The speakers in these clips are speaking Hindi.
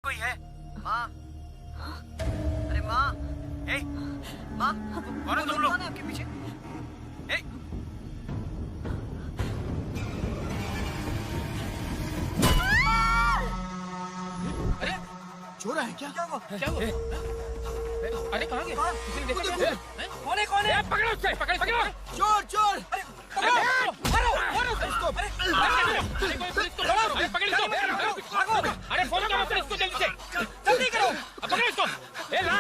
कोई है? माँ, अरे माँ, ए, माँ, कौन है तुम लोग? कौन है आपके पीछे? ए, अरे चोर है क्या? क्या हुआ? क्या हुआ? अरे कहाँ गया? किसी ने देखा क्या? कौन है? कौन है? पकड़ो उससे, पकड़ो! चोर, चोर! अरे, मारो इसको! अरे पकड़ इसको! अरे फोन करो पुलिस को जल्दी से! जल्दी करो! पकड़ो इसको! ए ला!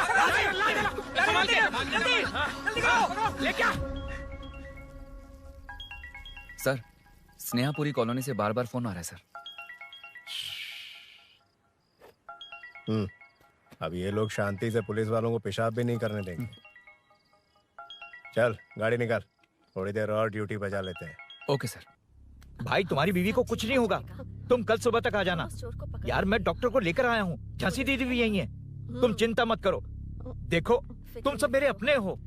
संभाल के! जल्दी करो! ले क्या? सर, स्नेहापुरी कॉलोनी से बार बार फोन आ रहा है सर। अब ये लोग शांति से पुलिस वालों को पेशाब भी नहीं करने देंगे। चल गाड़ी निकाल, थोड़ी देर और ड्यूटी बजा लेते हैं। Okay sir. भाई तुम्हारी बीवी को कुछ नहीं होगा, तुम कल सुबह तक आ जाना। यार मैं डॉक्टर को लेकर आया हूँ, झांसी दीदी भी यही है, तुम चिंता मत करो। देखो तुम सब मेरे अपने हो,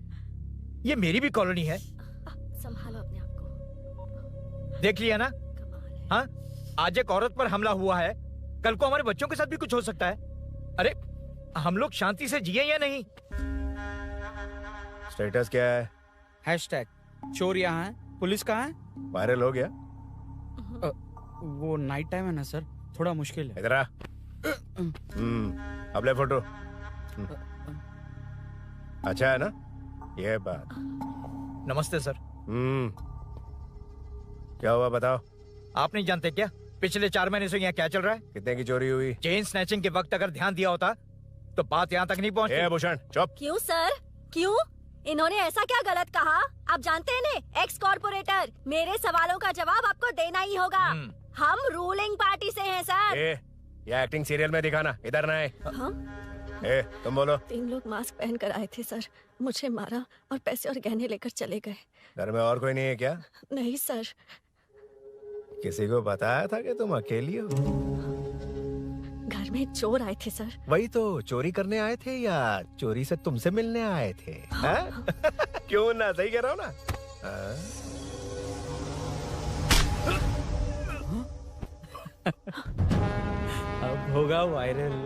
ये मेरी भी कॉलोनी है। संभालो अपने आप को। देख लिया ना? हाँ, आज एक औरत पर हमला हुआ है, कल को हमारे बच्चों के साथ भी कुछ हो सकता है। अरे हम लोग शांति से जिए या नहीं? स्टेटस क्या है? हैशटैग चोर यहाँ है, पुलिस कहाँ है? वायरल हो गया? वो नाइट टाइम है ना सर, थोड़ा मुश्किल है। इधर आ। अब ले फोटो। अच्छा है ना? ये बात। नमस्ते सर। क्या हुआ बताओ? आप नहीं जानते क्या पिछले 4 महीने से यहाँ क्या चल रहा है? कितने की चोरी हुई? चेन स्नैचिंग के वक्त अगर ध्यान दिया होता तो बात यहाँ तक नहीं पहुँची। भूषण चुप। क्यों सर, क्यों? इन्होंने ऐसा क्या गलत कहा? आप जानते हैं ना, एक्स कॉर्पोरेटर, मेरे सवालों का जवाब आपको देना ही होगा। हम रूलिंग पार्टी से हैं सर। ये एक्टिंग सीरियल में दिखाना, इधर ना आए। हाँ? तुम बोलो। 3 लोग मास्क पहन कर आए थे सर, मुझे मारा और पैसे और गहने लेकर चले गए। घर में और कोई नहीं है क्या? नहीं सर। किसी को बताया था कि तुम अकेली हो? घर में चोर आए थे सर। वही तो, चोरी करने आए थे या चोरी से तुमसे मिलने आए थे? हाँ? क्यों ना, सही कह रहा हूँ ना? अब होगा वायरल।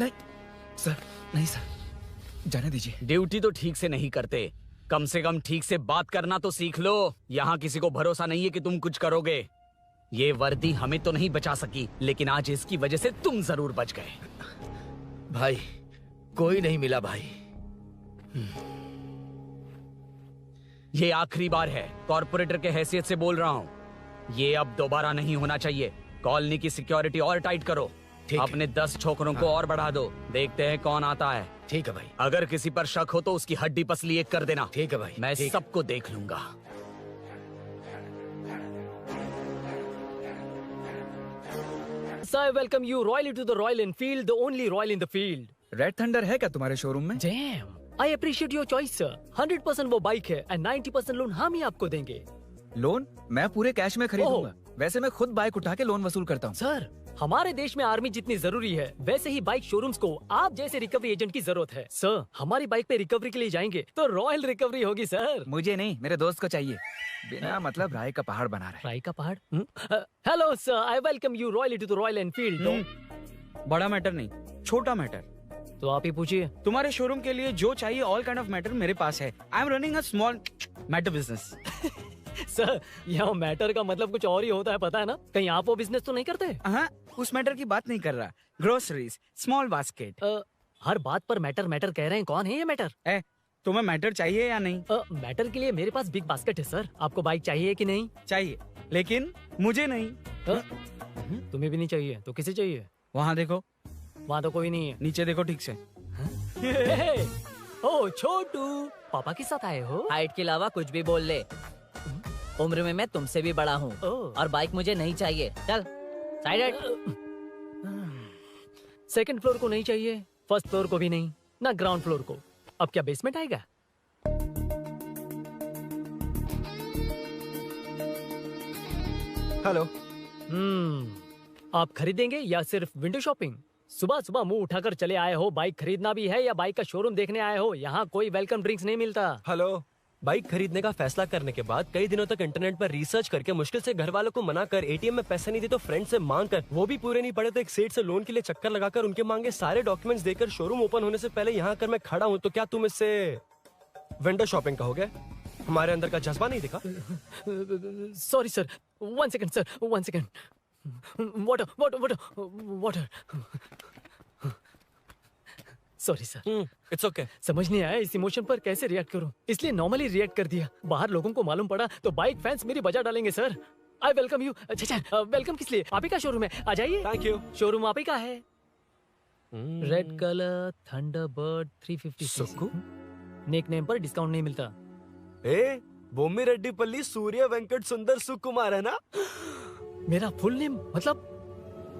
नहीं सर, नहीं सर, जाने दीजिए। ड्यूटी तो ठीक से नहीं करते, कम से कम ठीक से बात करना तो सीख लो। यहाँ किसी को भरोसा नहीं है कि तुम कुछ करोगे। ये वर्दी हमें तो नहीं बचा सकी, लेकिन आज इसकी वजह से तुम जरूर बच गए। भाई कोई नहीं मिला भाई। ये आखिरी बार है, कॉर्पोरेटर के हैसियत से बोल रहा हूँ, ये अब दोबारा नहीं होना चाहिए। कॉलोनी की सिक्योरिटी और टाइट करो, अपने 10 छोकरों को और बढ़ा दो, देखते हैं कौन आता है। ठीक है भाई। अगर किसी पर शक हो तो उसकी हड्डी पसली एक कर देना। ठीक है भाई। मैं सबको देख लूंगा। Sir, I welcome you royally to the Royal Enfield, the only Royal in the field. Red thunder है क्या तुम्हारे शोरूम में? Damn, I appreciate your choice, sir. 100% वो बाइक है and 90% लोन हम ही आपको देंगे। लोन? मैं पूरे कैश में खरीदूंगा। वैसे मैं खुद बाइक उठा के लोन वसूल करता हूँ। सर, हमारे देश में आर्मी जितनी जरूरी है, वैसे ही बाइक शोरूम्स को आप जैसे रिकवरी एजेंट की जरूरत है। सर, हमारी बाइक पे रिकवरी के लिए जाएंगे तो रॉयल रिकवरी होगी सर। मुझे नहीं, मेरे दोस्त को चाहिए। बिना मतलब राय का पहाड़ बना रहा है। राय का पहाड़? Hello sir, I welcome you royally to the Royal Enfield. बड़ा मैटर नहीं, छोटा मैटर। तो आप ही पूछिए। तुम्हारे शोरूम के लिए जो चाहिए ऑल काइंड ऑफ मैटर मेरे पास है। I am running a small matter business. Sir, यहाँ मैटर का मतलब कुछ और ही होता है, पता है ना? कहीं आप वो बिजनेस तो नहीं करते? हाँ, उस मैटर की बात नहीं कर रहा। Groceries, small basket. हर बात पर मैटर मैटर कह रहे हैं, कौन है ये मैटर? तुम्हें मैटर चाहिए या नहीं? मैटर के लिए मेरे पास बिग बास्केट है सर। आपको बाइक चाहिए कि नहीं? चाहिए, लेकिन मुझे नहीं। तुम्हें भी नहीं चाहिए तो किसे चाहिए? वहाँ देखो। वहाँ तो कोई नहीं है। नीचे देखो ठीक से। ओ छोटू, पापा के साथ आए हो? हाइट के अलावा कुछ भी बोल ले। उम्र में मैं तुमसे भी बड़ा हूँ और बाइक मुझे नहीं चाहिए। चल साइड। सेकंड फ्लोर को नहीं चाहिए, फर्स्ट फ्लोर को भी नहीं, ना ग्राउंड फ्लोर को। अब क्या बेसमेंट आएगा? हेलो। आप खरीदेंगे या सिर्फ विंडो शॉपिंग? सुबह सुबह मुंह उठाकर चले आए हो, बाइक खरीदना भी है या बाइक का शोरूम देखने आए हो? यहाँ कोई वेलकम ड्रिंक्स नहीं मिलता। हेलो, बाइक खरीदने का फैसला करने के बाद कई दिनों तक इंटरनेट पर रिसर्च करके मुश्किल से घर वालों को मना कर, एटीएम में पैसे नहीं दी तो फ्रेंड से मांग कर, वो भी पूरे नहीं पड़े तो एक सेठ से लोन के लिए चक्कर लगाकर उनके मांगे सारे डॉक्यूमेंट्स देकर शोरूम ओपन होने से पहले यहाँ आकर मैं खड़ा हूँ, तो क्या तुम इससे विंडो शॉपिंग कहोगे? हमारे अंदर का जज्बा नहीं दिखा? Sorry sir, 1 second sir, 1 second. Water. Sorry sir. It's okay. समझ नहीं आया इस इमोशन पर कैसे रिएक्ट करूं, इसलिए नॉर्मली रिएक्ट कर दिया। बाहर लोगों को मालूम पड़ा तो बाइक फैंस मेरी बजा डालेंगे सर। I welcome you. अच्छा, वेलकम किस लिए? आप ही का शोरूम है, आ जाइए। Thank you. शोरूम आप ही का है। Red colour Thunderbird 350। Sukku? Nickname पर डिस्काउंट नहीं मिलता। ए, बोम्मी रेड्डी पल्ली सूर्य वेंकट सुंदर सुकुमार है ना? मेरा फुल नेम मतलब?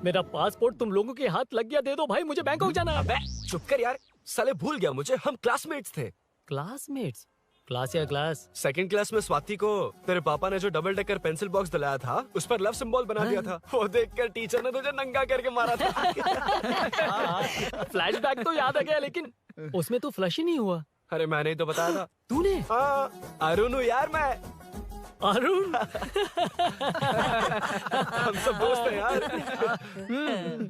मेरा पासपोर्ट तुम लोगों के हाथ लग गया, दे दो भाई, मुझे बैंकॉक जाना है। अबे चुप कर यार, साले भूल गया मुझे, हम क्लासमेट्स थे। क्लासमेट्स? क्लास या क्लास? सेकंड क्लास में स्वाति को तेरे पापा ने जो डबल डेकर पेंसिल बॉक्स दिलाया था, उस पर लव सिंबल बना दिया था। वो देखकर टीचर ने तुझे नंगा करके मारा था। फ्लैशबैक तो याद आ गया, लेकिन उसमें तो फ्लश ही नहीं हुआ। अरे मैंने ही तो बताया था। तूने? हाँ, अरुण हूँ यार मैं। अरुण? हम सब दोस्त हैं यार।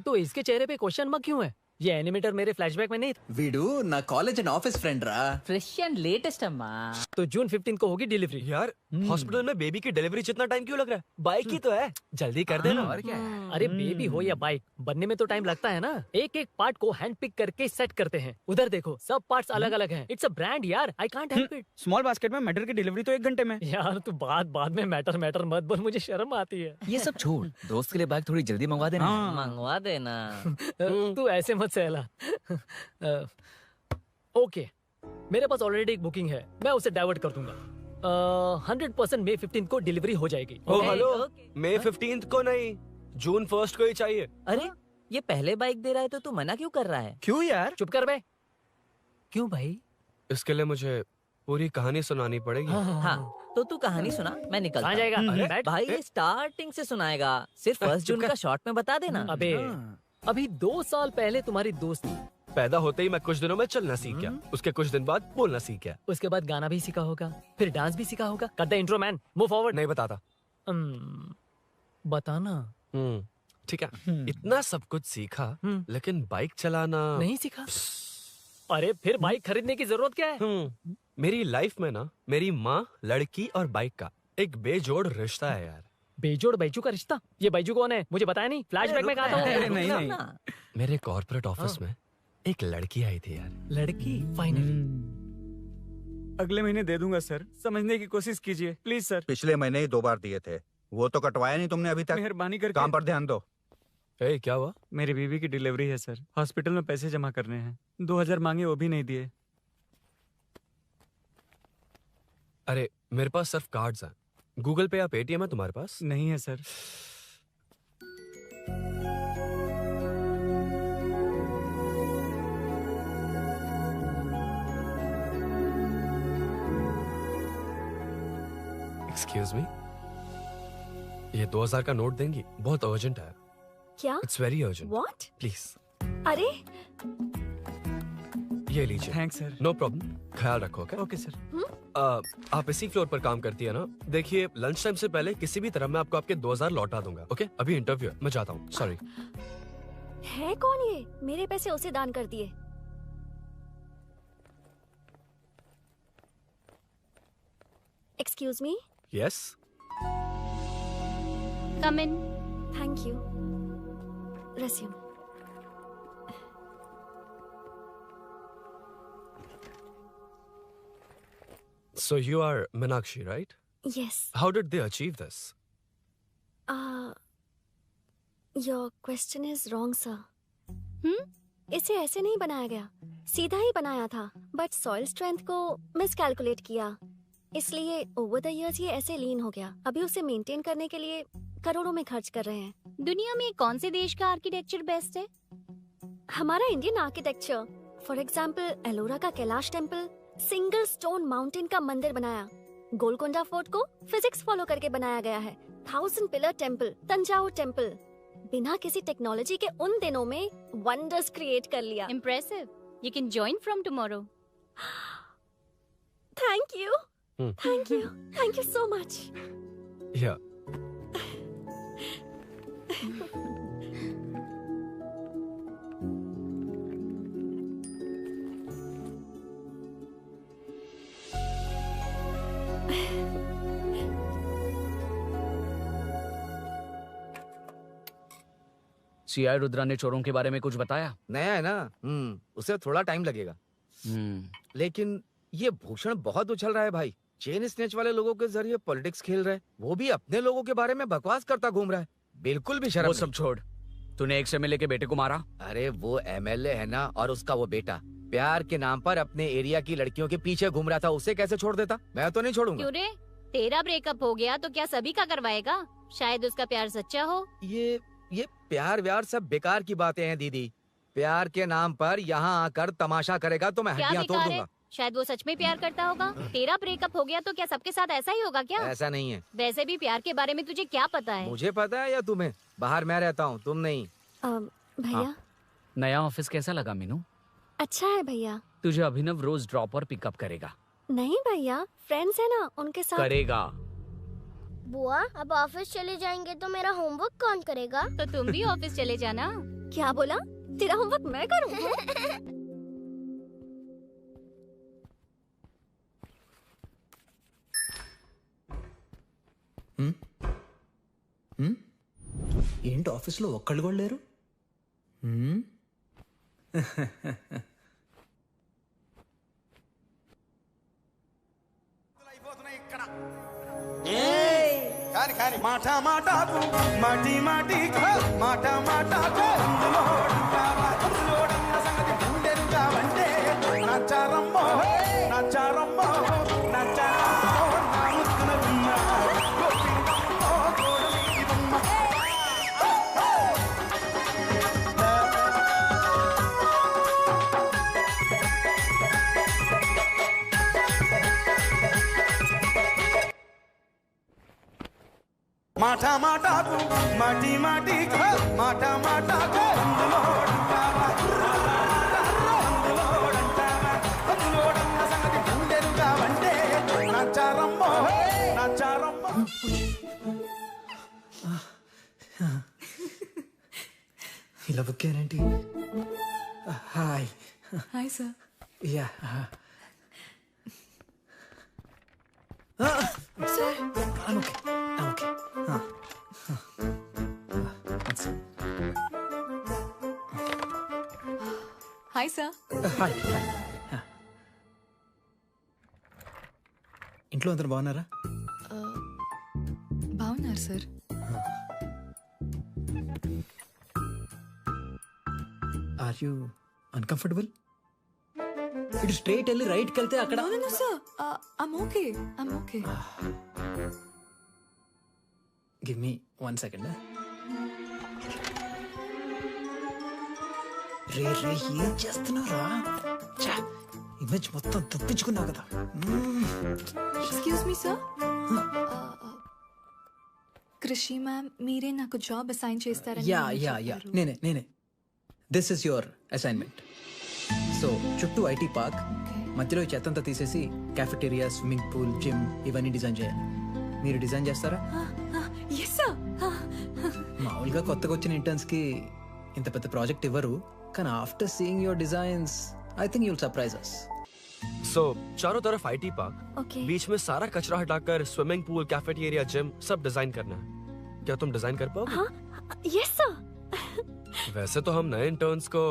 तो इसके चेहरे पे क्वेश्चन मार्क क्यों है? ये एनिमेटर मेरे फ्लैशबैक में नहीं था। వీడు నా కాలేజ్ అండ్ ఆఫీస్ ఫ్రెండ్ రా. फ्रेश एंड लेटेस्ट अम्मा। तो जून 15 को होगी डिलीवरी। यार हॉस्पिटल में बेबी की डिलीवरी जितना टाइम क्यों लग रहा है? बाइक ही तो है, जल्दी कर देना। और क्या है? अरे बेबी हो या बाइक, बनने में तो टाइम लगता है ना। एक एक पार्ट को हैंड पिक करके सेट करते हैं। उधर देखो, सब पार्ट्स अलग अलग हैं। इट्स अ ब्रांड यार, I can't help it. Small basket में मैटर की डिलीवरी तो 1 घंटे में। यार तू बाद में मैटर मत बोल, मुझे शर्म आती है। ये सब छोड़, दोस्त के लिए बाइक थोड़ी जल्दी मंगवा देना। मंगवा देना। तू ऐसे मत सहला। ओके, मेरे पास ऑलरेडी एक बुकिंग है, मैं उसे डाइवर्ट कर दूंगा। 100% मई 15 को डिलीवरी हो जाएगी। ओ हेलो, मई 15 को नहीं, जून 1 को ही चाहिए। अरे ये पहले बाइक दे रहा है तो तू मना क्यों कर रहा है? क्यों यार? चुप कर बे। क्यों भाई? इसके लिए मुझे पूरी कहानी सुनानी पड़ेगी। हाँ, तो तू कहानी सुना, मैं निकलता कहाँ जाएगा? हूँ। भाई ये स्टार्टिंग से सुनाएगा, सिर्फ 1 जून का शॉर्ट में बता देना। अबे अभी 2 साल पहले तुम्हारी दोस्ती। पैदा होते ही मैं कुछ दिनों में चलना सीख गया, उसके कुछ दिन बाद बोलना सीख गया। उसके बाद गाना भी सीखा होगा, फिर डांस भी सीखा होगा। कर दे इंट्रो मैन, मूव फॉरवर्ड। नहीं बताता। बताना। ठीक है। इतना सब कुछ सीखा, लेकिन बाइक चलाना नहीं सीखा। अरे फिर बाइक खरीदने की जरूरत क्या है? मेरी लाइफ में ना, मेरी माँ, लड़की और बाइक का एक बेजोड़ रिश्ता है यार। बेजोड़ बैजू का रिश्ता? ये बैजू कौन है, मुझे बताया नहीं। फ्लैशबैक में कहा था। नहीं। मेरे कॉर्पोरेट ऑफिस में एक लड़की आई थी यार। लड़की? फाइनली अगले महीने दे दूंगा सर, समझने की कोशिश कीजिए प्लीज सर। पिछले महीने ही 2 बार दिए थे, वो तो कटवाया नहीं तुमने अभी तक। मेहरबानी करके काम पर ध्यान दो। क्या हुआ? मेरी बीवी की डिलीवरी है सर, हॉस्पिटल में पैसे जमा करने हैं। 2000 मांगे, वो भी नहीं दिए। अरे मेरे पास सिर्फ कार्ड्स हैं। गूगल पे या पेटीएम है तुम्हारे पास? नहीं है सर। एक्सक्यूज मी, ये 2000 का नोट देंगी? बहुत अर्जेंट है। क्या? It's very urgent. What? Please. अरे ये लीजिए। Thanks sir. नो प्रॉब्लम, ख्याल रखो। Okay sir. आप इसी फ्लोर पर काम करती है ना? देखिए लंच टाइम से पहले किसी भी तरह मैं आपको आपके 2000 लौटा दूंगा। ओके, अभी इंटरव्यू है, मैं जाता हूँ। सॉरी। है कौन ये? मेरे पैसे उसे दान कर दिए। Excuse me. Yes. Come in. Thank you. Resume. So you are Meenakshi, right? Yes. How did they achieve this? Your question is wrong, sir. इसे ऐसे नहीं बनाया गया, सीधा ही बनाया था, बट सॉइल स्ट्रेंथ को मिसकैलकुलेट किया, इसलिए ओवर द इयर्स ये ऐसे लीन हो गया। अभी उसे मेंटेन करने के लिए करोड़ों में खर्च कर रहे हैं। दुनिया में कौन से देश का आर्किटेक्चर बेस्ट है? हमारा Indian architecture. For example Ellora का Kailash temple, single stone mountain का मंदिर बनाया। गोलकोंडा फोर्ट को फिजिक्स फॉलो करके बनाया गया है। 1000 पिलर टेम्पल, तंजावुर टेम्पल, बिना किसी टेक्नोलॉजी के उन दिनों में वंडर्स क्रिएट कर लिया। Impressive. You can join from tomorrow. Thank you. Thank you so much. या सीआई रुद्रा ने चोरों के बारे में कुछ बताया? नया है ना, उसे थोड़ा टाइम लगेगा। लेकिन ये भूषण बहुत उछल रहा है भाई। चेन स्नेच वाले लोगों के जरिए पॉलिटिक्स खेल रहा है, वो भी अपने लोगों के बारे में बकवास करता घूम रहा है। बिल्कुल भी शर्म वो नहीं। सब छोड़, तूने एक एमएलए के बेटे को मारा? अरे वो एमएलए है ना, और उसका वो बेटा प्यार के नाम पर अपने एरिया की लड़कियों के पीछे घूम रहा था, उसे कैसे छोड़ देता? मैं तो नहीं छोड़ूंगा। क्यों रे, तेरा ब्रेकअप हो गया तो क्या सभी का करवाएगा? शायद उसका प्यार सच्चा हो। ये प्यार व्यार सब बेकार की बातें हैं दीदी। प्यार के नाम पर यहाँ आकर तमाशा करेगा तो मैं क्या हड्डियां तोड़ बेकार है? दूंगा। शायद वो सच में प्यार करता होगा। तेरा ब्रेकअप हो गया तो क्या सबके साथ ऐसा ही होगा क्या? ऐसा नहीं है। वैसे भी प्यार के बारे में तुझे क्या पता है? मुझे पता है या तुम्हें? बाहर मैं रहता हूँ, तुम नहीं। भैया नया ऑफिस कैसा लगा मीनू? अच्छा है भैया। तुझे अभिनव रोज ड्रॉप और पिकअप करेगा? नहीं भैया, फ्रेंड्स है ना, उनके साथ करेगा। बुआ अब ऑफिस चले जाएंगे तो मेरा होमवर्क कौन करेगा? तो तुम भी ऑफिस चले जाना। क्या बोला? तेरा होमवर्क मैं करूँ? ఏంటి ఆఫీస్లో ఒక్కళ్ళు కూడా లేరు? కాని మాట మాటకు మాటి మాటికి మాట మాటకు అందులోడన్న సంగతి గుండెరుగా వంటే నచ్చారమ్మో నచ్చారమ్మో నచ్చారమ్మో నా ముక్కున ఉన్న గోపినమ్మో గోడమీదమ్మ మాట మాటకు మాటి మాటికి మాట మాటకు అందులోడన్న సంగతి గుండెరుగా వంటే నచ్చారమ్మో నచ్చారమ్మో ఇలా బుక్ అయ్యారేంటి? Hi hi sir. Yeah sir okay. Hi sir. Hi. ఇంట్లో అందరు బాగున్నారా? బాగున్నారు సార్. Are you uncomfortable? ఇటు స్ట్రైట్ వెళ్ళి రైట్కి వెళ్తే అక్కడ. No sir, I'm okay. Give me 1 second. రే ఏం చేస్తున్నారా? ఇమేజ్ మొత్తం తప్పించుకున్నావు కదా. Excuse me sir. Krishi ma'am, మీరే నాకు జాబ్ అసైన్ చేస్తారని యా నేనే. This is your assignment. So చుట్టూ ఐటీ పార్క్, మధ్యలో ఈ చెత్తంతా తీసేసి క్యాఫెటేరియా, స్విమ్మింగ్ పూల్, జిమ్ ఇవన్నీ డిజైన్ చేయాలి. మీరు డిజైన్ చేస్తారా? Yes sir. మామూలుగా కొత్తగా వచ్చిన ఇంటర్న్స్ కి ఇంత పెద్ద ప్రాజెక్ట్ ఇవ్వరు, కానీ after seeing your designs I think you'll surprise us. So चारों तरफ आईटी पार्क, बीच में सारा कचरा हटाकर स्विमिंग पूल, कैफेटेरिया, जिम सब डिजाइन करना है. क्या तुम डिजाइन कर पाओगे? Yes sir. वैसे तो हम नए इंटर्न्स को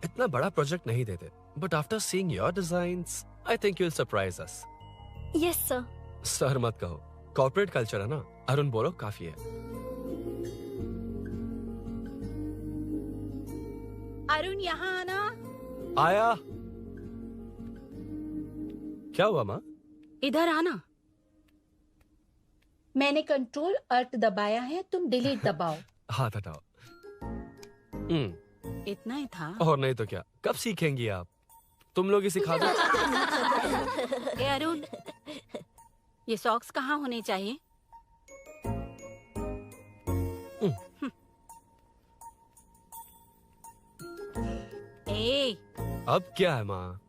इतना बड़ा प्रोजेक्ट नहीं देते, but after seeing your designs I think you will surprise us. Yes sir. Sir मत कहो, कॉर्पोरेट कल्चर है ना. अरुण बोलो, काफी है. अरुण यहाँ आना. आया. क्या हुआ माँ? इधर आना. मैंने कंट्रोल अर्थ दबाया है, तुम डिलीट दबाओ. हाथ हटाओ. इतना ही था. और नहीं तो क्या, कब सीखेंगी आप? तुम लोग ही सिखा दो. ए अरुण, ये सॉक्स कहाँ होने चाहिए? ए, अब क्या है माँ?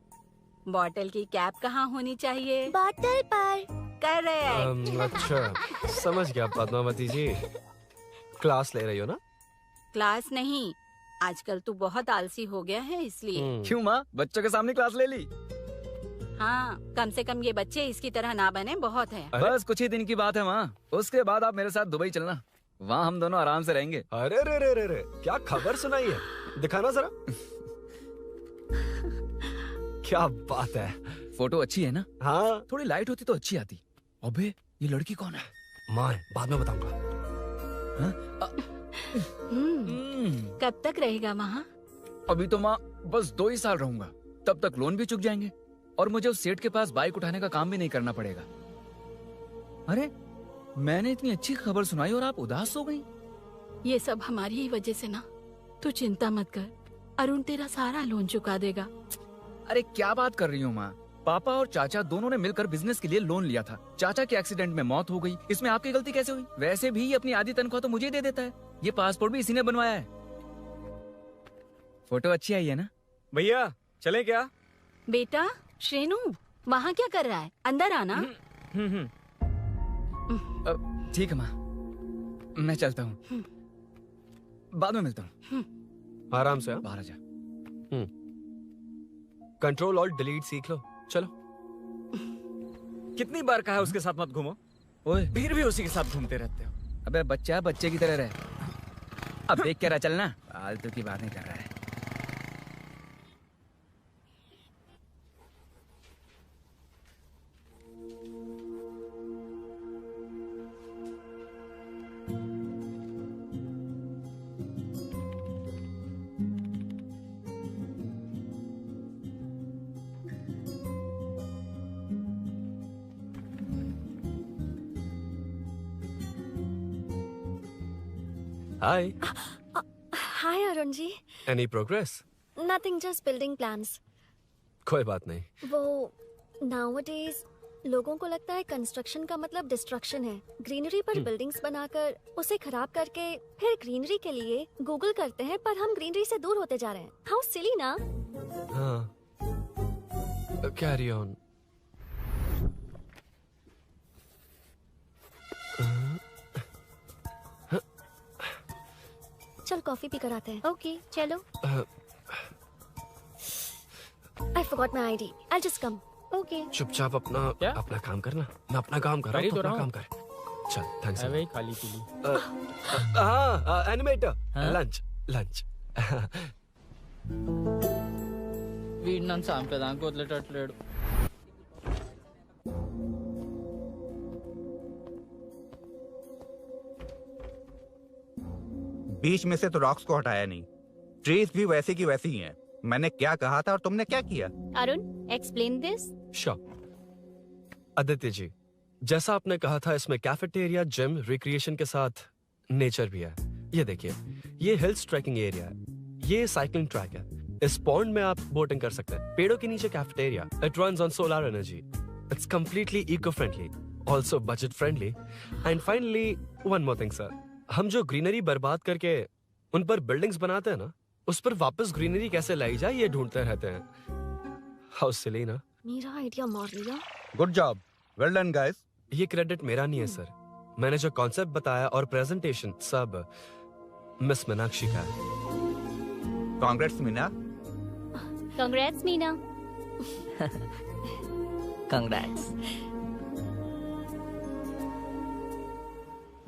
बॉटल की कैप कहाँ होनी चाहिए? बॉटल पर। करेक्ट। अच्छा, समझ गया पद्मावती जी। क्लास ले रही हो ना? क्लास नहीं, आजकल तू बहुत आलसी हो गया है इसलिए। क्यों माँ, बच्चों के सामने क्लास ले ली? हाँ, कम से कम ये बच्चे इसकी तरह ना बने, बहुत है। बस कुछ ही दिन की बात है माँ, उसके बाद आप मेरे साथ दुबई चलना, वहाँ हम दोनों आराम से रहेंगे। अरे रे रे रे रे, क्या खबर सुनाई है, दिखाना जरा। क्या बात है। फोटो अच्छी है ना? हाँ। थोड़ी लाइट होती तो अच्छी आती। अबे ये लड़की कौन है? माँ, बाद में बताऊंगा। कब तक रहेगा वहाँ? अभी तो माँ बस 2 ही साल रहूंगा, तब तक लोन भी चुक जाएंगे और मुझे उस सेठ के पास बाइक उठाने का काम भी नहीं करना पड़ेगा। अरे मैंने इतनी अच्छी खबर सुनाई और आप उदास हो गई। ये सब हमारी ही वजह से ना। तू चिंता मत कर, अरुण तेरा सारा लोन चुका देगा। अरे क्या बात कर रही हो माँ, पापा और चाचा दोनों ने मिलकर बिजनेस के लिए लोन लिया था। चाचा के एक्सीडेंट में मौत हो गई, इसमें आपकी गलती कैसे हुई? वैसे भी अपनी आधी तनख्वाह तो मुझे दे देता है। ये पासपोर्ट भी इसी ने बनवाया है। फोटो अच्छी आई है ना? भैया चले क्या? बेटा श्रेनु, वहाँ क्या कर रहा है? अंदर आना। ठीक है माँ, मैं चलता हूँ, बाद में मिलता हूँ। आराम से। बाहर आ जा। कंट्रोल और डिलीट सीख लो। चलो। कितनी बार कहा है उसके साथ मत घूमो, ओए फिर भी उसी के साथ घूमते रहते हो। अबे बच्चा बच्चे की तरह रहे। अब देख के रहा चलना, फालतू की बातें कर रहा है। Hi. Hi Arun ji. Any progress? Nothing, just building plans. कोई बात नहीं। वो nowadays लोगों को लगता है कंस्ट्रक्शन का मतलब डिस्ट्रक्शन है। ग्रीनरी पर बिल्डिंग्स बनाकर उसे खराब करके फिर ग्रीनरी के लिए गूगल करते हैं, पर हम ग्रीनरी से दूर होते जा रहे हैं। हाउ सिली ना? हाँ। Carry on. चल कॉफी पी कर आते हैं। ओके चलो। I forgot my ID. I'll just come. Okay. चुपचाप अपना काम करना। मैं अपना काम कर रहा हूँ, अपना काम कर। चल, थैंक्स। अबे खाली पीली। हाँ, एनिमेटर। लंच। వీడిని చంపేదానికి వదిలేటట్లేడు. बीच में से तो रॉक्स को हटाया नहीं, ट्रीज भी वैसे की वैसी ही हैं। मैंने क्या कहा था और तुमने क्या किया? Arun explain this. Sure. Aditya ji, जैसा आपने कहा था, इसमें कैफेटेरिया, जिम, रिक्रिएशन के साथ नेचर भी है। ये देखिए, ये हिल्स ट्रैकिंग एरिया है, ये साइकिलिंग ट्रैक है। इस पॉन्ड में आप बोटिंग कर सकते हैं। पेड़ों के नीचे cafeteria, it runs on solar energy, it's completely eco friendly, also budget friendly. And finally one more thing sir, हम जो ग्रीनरी बर्बाद करके उन पर बिल्डिंग्स बनाते हैं ना, उस पर वापस ग्रीनरी कैसे लाई जाए ये ढूंढते रहते हैं। हाउ सिली ना? मेरा आइडिया मार लिया। Good job, well done guys. ये क्रेडिट मेरा नहीं है सर, मैंने जो कॉन्सेप्ट बताया और प्रेजेंटेशन सब मिस मीनाक्षी का है। Congrats Meena. Congrats Meena. Congrats.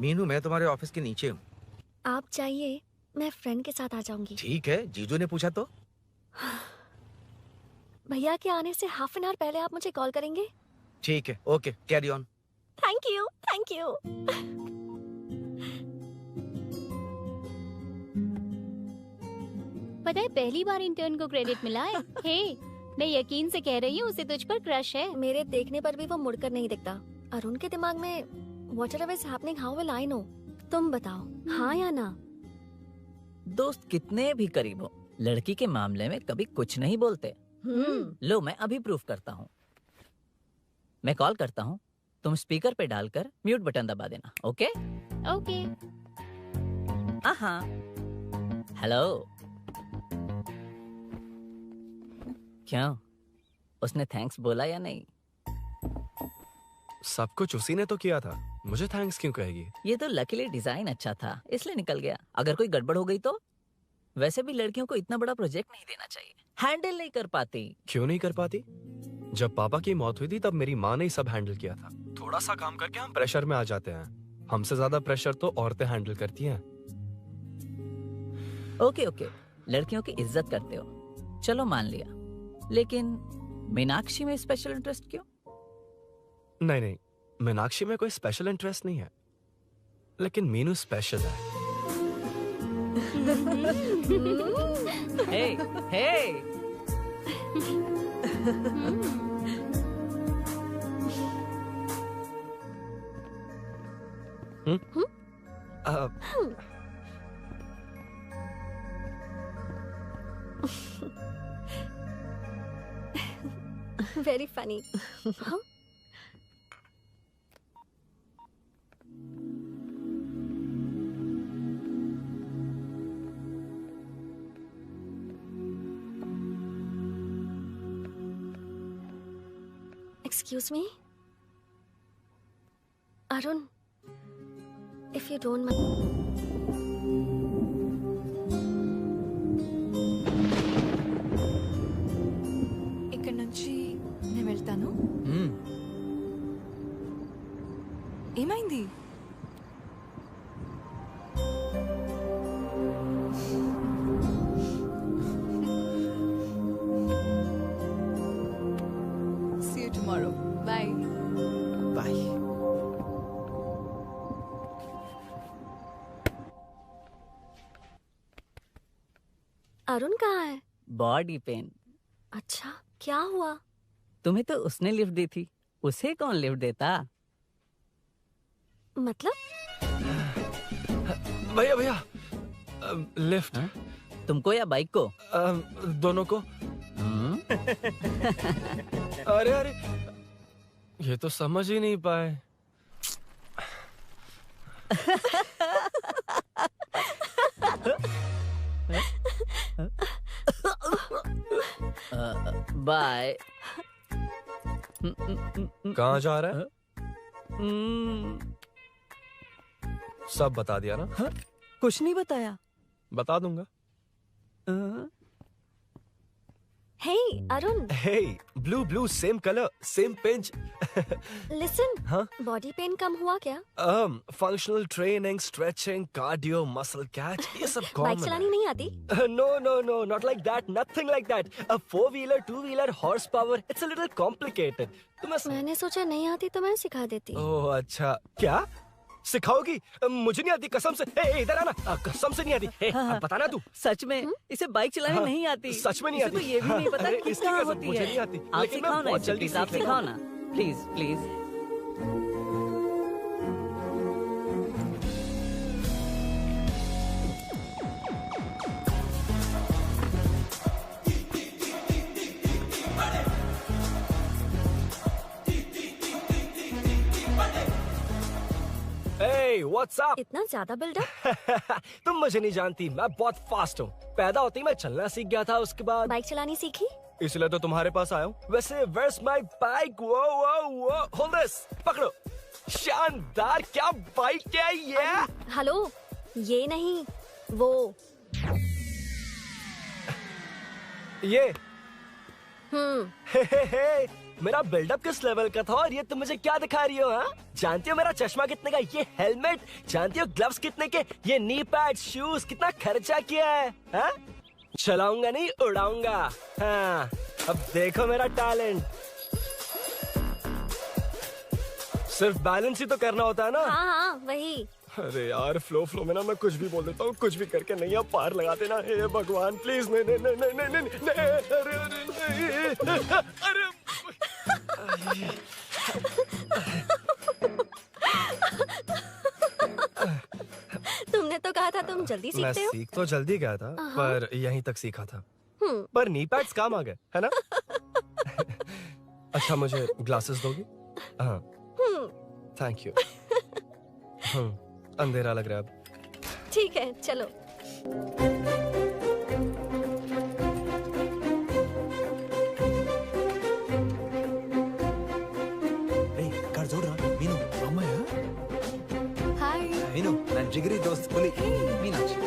Meenu, मैं तुम्हारे ऑफिस के नीचे हूँ। आप चाहिए मैं फ्रेंड के साथ आ जाऊंगी। ठीक है, जीजू ने पूछा तो। भैया के आने से हाफ एन आवर पहले आप मुझे कॉल करेंगे? ठीक है, okay, carry on. Thank you, thank you. पता है पहली बार इंटर्न को क्रेडिट मिला है। हे, मैं यकीन से कह रही हूँ उसे तुझ पर क्रश है। मेरे देखने पर भी वो मुड़कर नहीं दिखता। अरुण के दिमाग में whatever is happening, how will I know? तुम बताओ, हाँ या ना? दोस्त कितने भी करीब हो, लड़की के मामले में कभी कुछ नहीं बोलते। लो मैं अभी प्रूफ करता हूँ। मैं कॉल करता हूँ, तुम स्पीकर पे डालकर म्यूट बटन दबा देना। ओके? ओके। हाँ। हेलो। क्यों उसने थैंक्स बोला या नहीं? सब कुछ उसी ने तो किया था, मुझे थैंक्स क्यों कहेगी? ये तो लकीली डिजाइन अच्छा था इसलिए निकल गया, अगर कोई गड़बड़ हो गई तो? वैसे भी लड़कियों को इतना बड़ा प्रोजेक्ट नहीं देना चाहिए, हैंडल नहीं कर पाती। क्यों नहीं कर पाती? जब पापा की मौत हुई थी तब मेरी माँ ने ही सब हैंडल किया था। थोड़ा सा काम करके हम प्रेशर में आ जाते हैं, हमसे ज्यादा प्रेशर तो औरतें हैंडल करती हैं। ओके ओके, लड़कियों की इज्जत करते हो, चलो मान लिया, लेकिन मीनाक्षी में स्पेशल इंटरेस्ट क्यों? नहीं नहीं, मीनाक्षी में कोई स्पेशल इंटरेस्ट नहीं है, लेकिन मीनू स्पेशल है। हे हे Very funny. Huh? Excuse me? Arun, if you don't mind. ఇక్కడ నుంచి నేను వెళ్తాను. ఏమైంది? See you tomorrow. Bye. Bye. Arun कहाँ है? Body pain. अच्छा, क्या हुआ? तुम्हें तो उसने लिफ्ट दी थी, उसे कौन लिफ्ट देता? मतलब? भैया भैया, लिफ्ट। तुमको या बाइक को? दोनों को। अरे अरे, ये तो समझ ही नहीं पाए। बाय। कहाँ जा रहा है? सब बता दिया ना? कुछ नहीं बताया। बता दूंगा। Hey, Arun. Hey, blue, same color, same pinch. Listen. हाँ? Body pain कम हुआ क्या? Functional training, stretching, cardio, muscle catch, ये सब common बाइक चलानी नहीं आती? No, not like that, nothing like that. A 4-wheeler, 2-wheeler, horsepower, it's a little complicated. मैंने सोचा नहीं आती तो मैं सिखा देती। ओह अच्छा, क्या? सिखाओगी? मुझे नहीं आती कसम से। इधर आना, कसम से नहीं आती। अब बताना तू। सच में इसे बाइक चलानी नहीं आती। सच में नहीं आती। तो ये भी नहीं पता कि कहाँ होती है। मुझे नहीं आती। आप लेकिन सिखाओ मैं ना, बहुत जल्दी आप सिखाओ ना, please please. Hey, what's up? इतना ज्यादा बिल्डअप? तुम मुझे नहीं जानती, मैं बहुत फास्ट हूँ। पैदा होती मैं चलना सीख गया था, उसके बाद बाइक चलानी सीखी? इसलिए तो तुम्हारे पास आया हूँ। वैसे where's my bike? वो hold this, पकड़ो। शानदार, क्या बाइक है ये? हेलो, ये नहीं, वो। ये? मेरा बिल्डअप किस लेवल का था और ये तुम मुझे क्या दिखा रही हो? हाँ, जानती हो मेरा चश्मा कितने का, ये हेलमेट, जानती हो ग्लव्स कितने के, ये नी पैड, शूज, कितना खर्चा किया है? हाँ? चलाऊंगा नहीं, उड़ाऊंगा। हाँ, अब देखो मेरा टैलेंट। सिर्फ बैलेंस ही तो करना होता है ना? हाँ, वही। अरे यार, फ्लो में ना मैं कुछ भी बोल देता हूँ, कुछ भी करके नहीं आप पार लगा देना। हे भगवान प्लीज, नहीं, अरे तुमने तो कहा था तुम जल्दी सीखते हो। मैं सीख तो जल्दी गया था, पर यहीं तक सीखा था। पर नी पैड्स काम आ गए, है ना? अच्छा, मुझे ग्लासेस दोगी? हाँ, थैंक यू। अंधेरा लग रहा है अब। ठीक है, चलो। విను నా జిగిరి దోస్త్ పులి మీనాక్షి.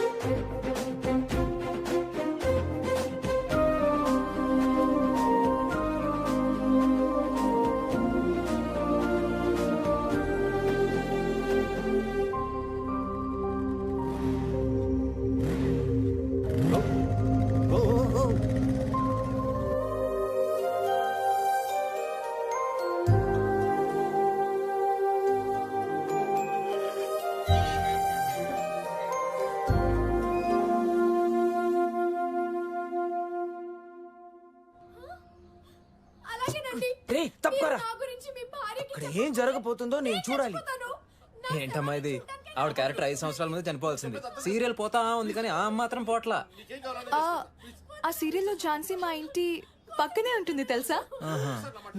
అక్కడ ఏం జరగబోతుందో నేను చూడాలి. ఏంటమ్మా ఇది? ఆవిడ క్యారెక్టర్ 5 సంవత్సరాల ముందు చనిపోవాల్సింది. సీరియల్ పోతా ఉంది కానీ ఆ మాత్రం పోట్లా. ఆ సీరియల్లో ఝాన్సీ మా ఇంటి పక్కనే ఉంటుంది తెలుసా?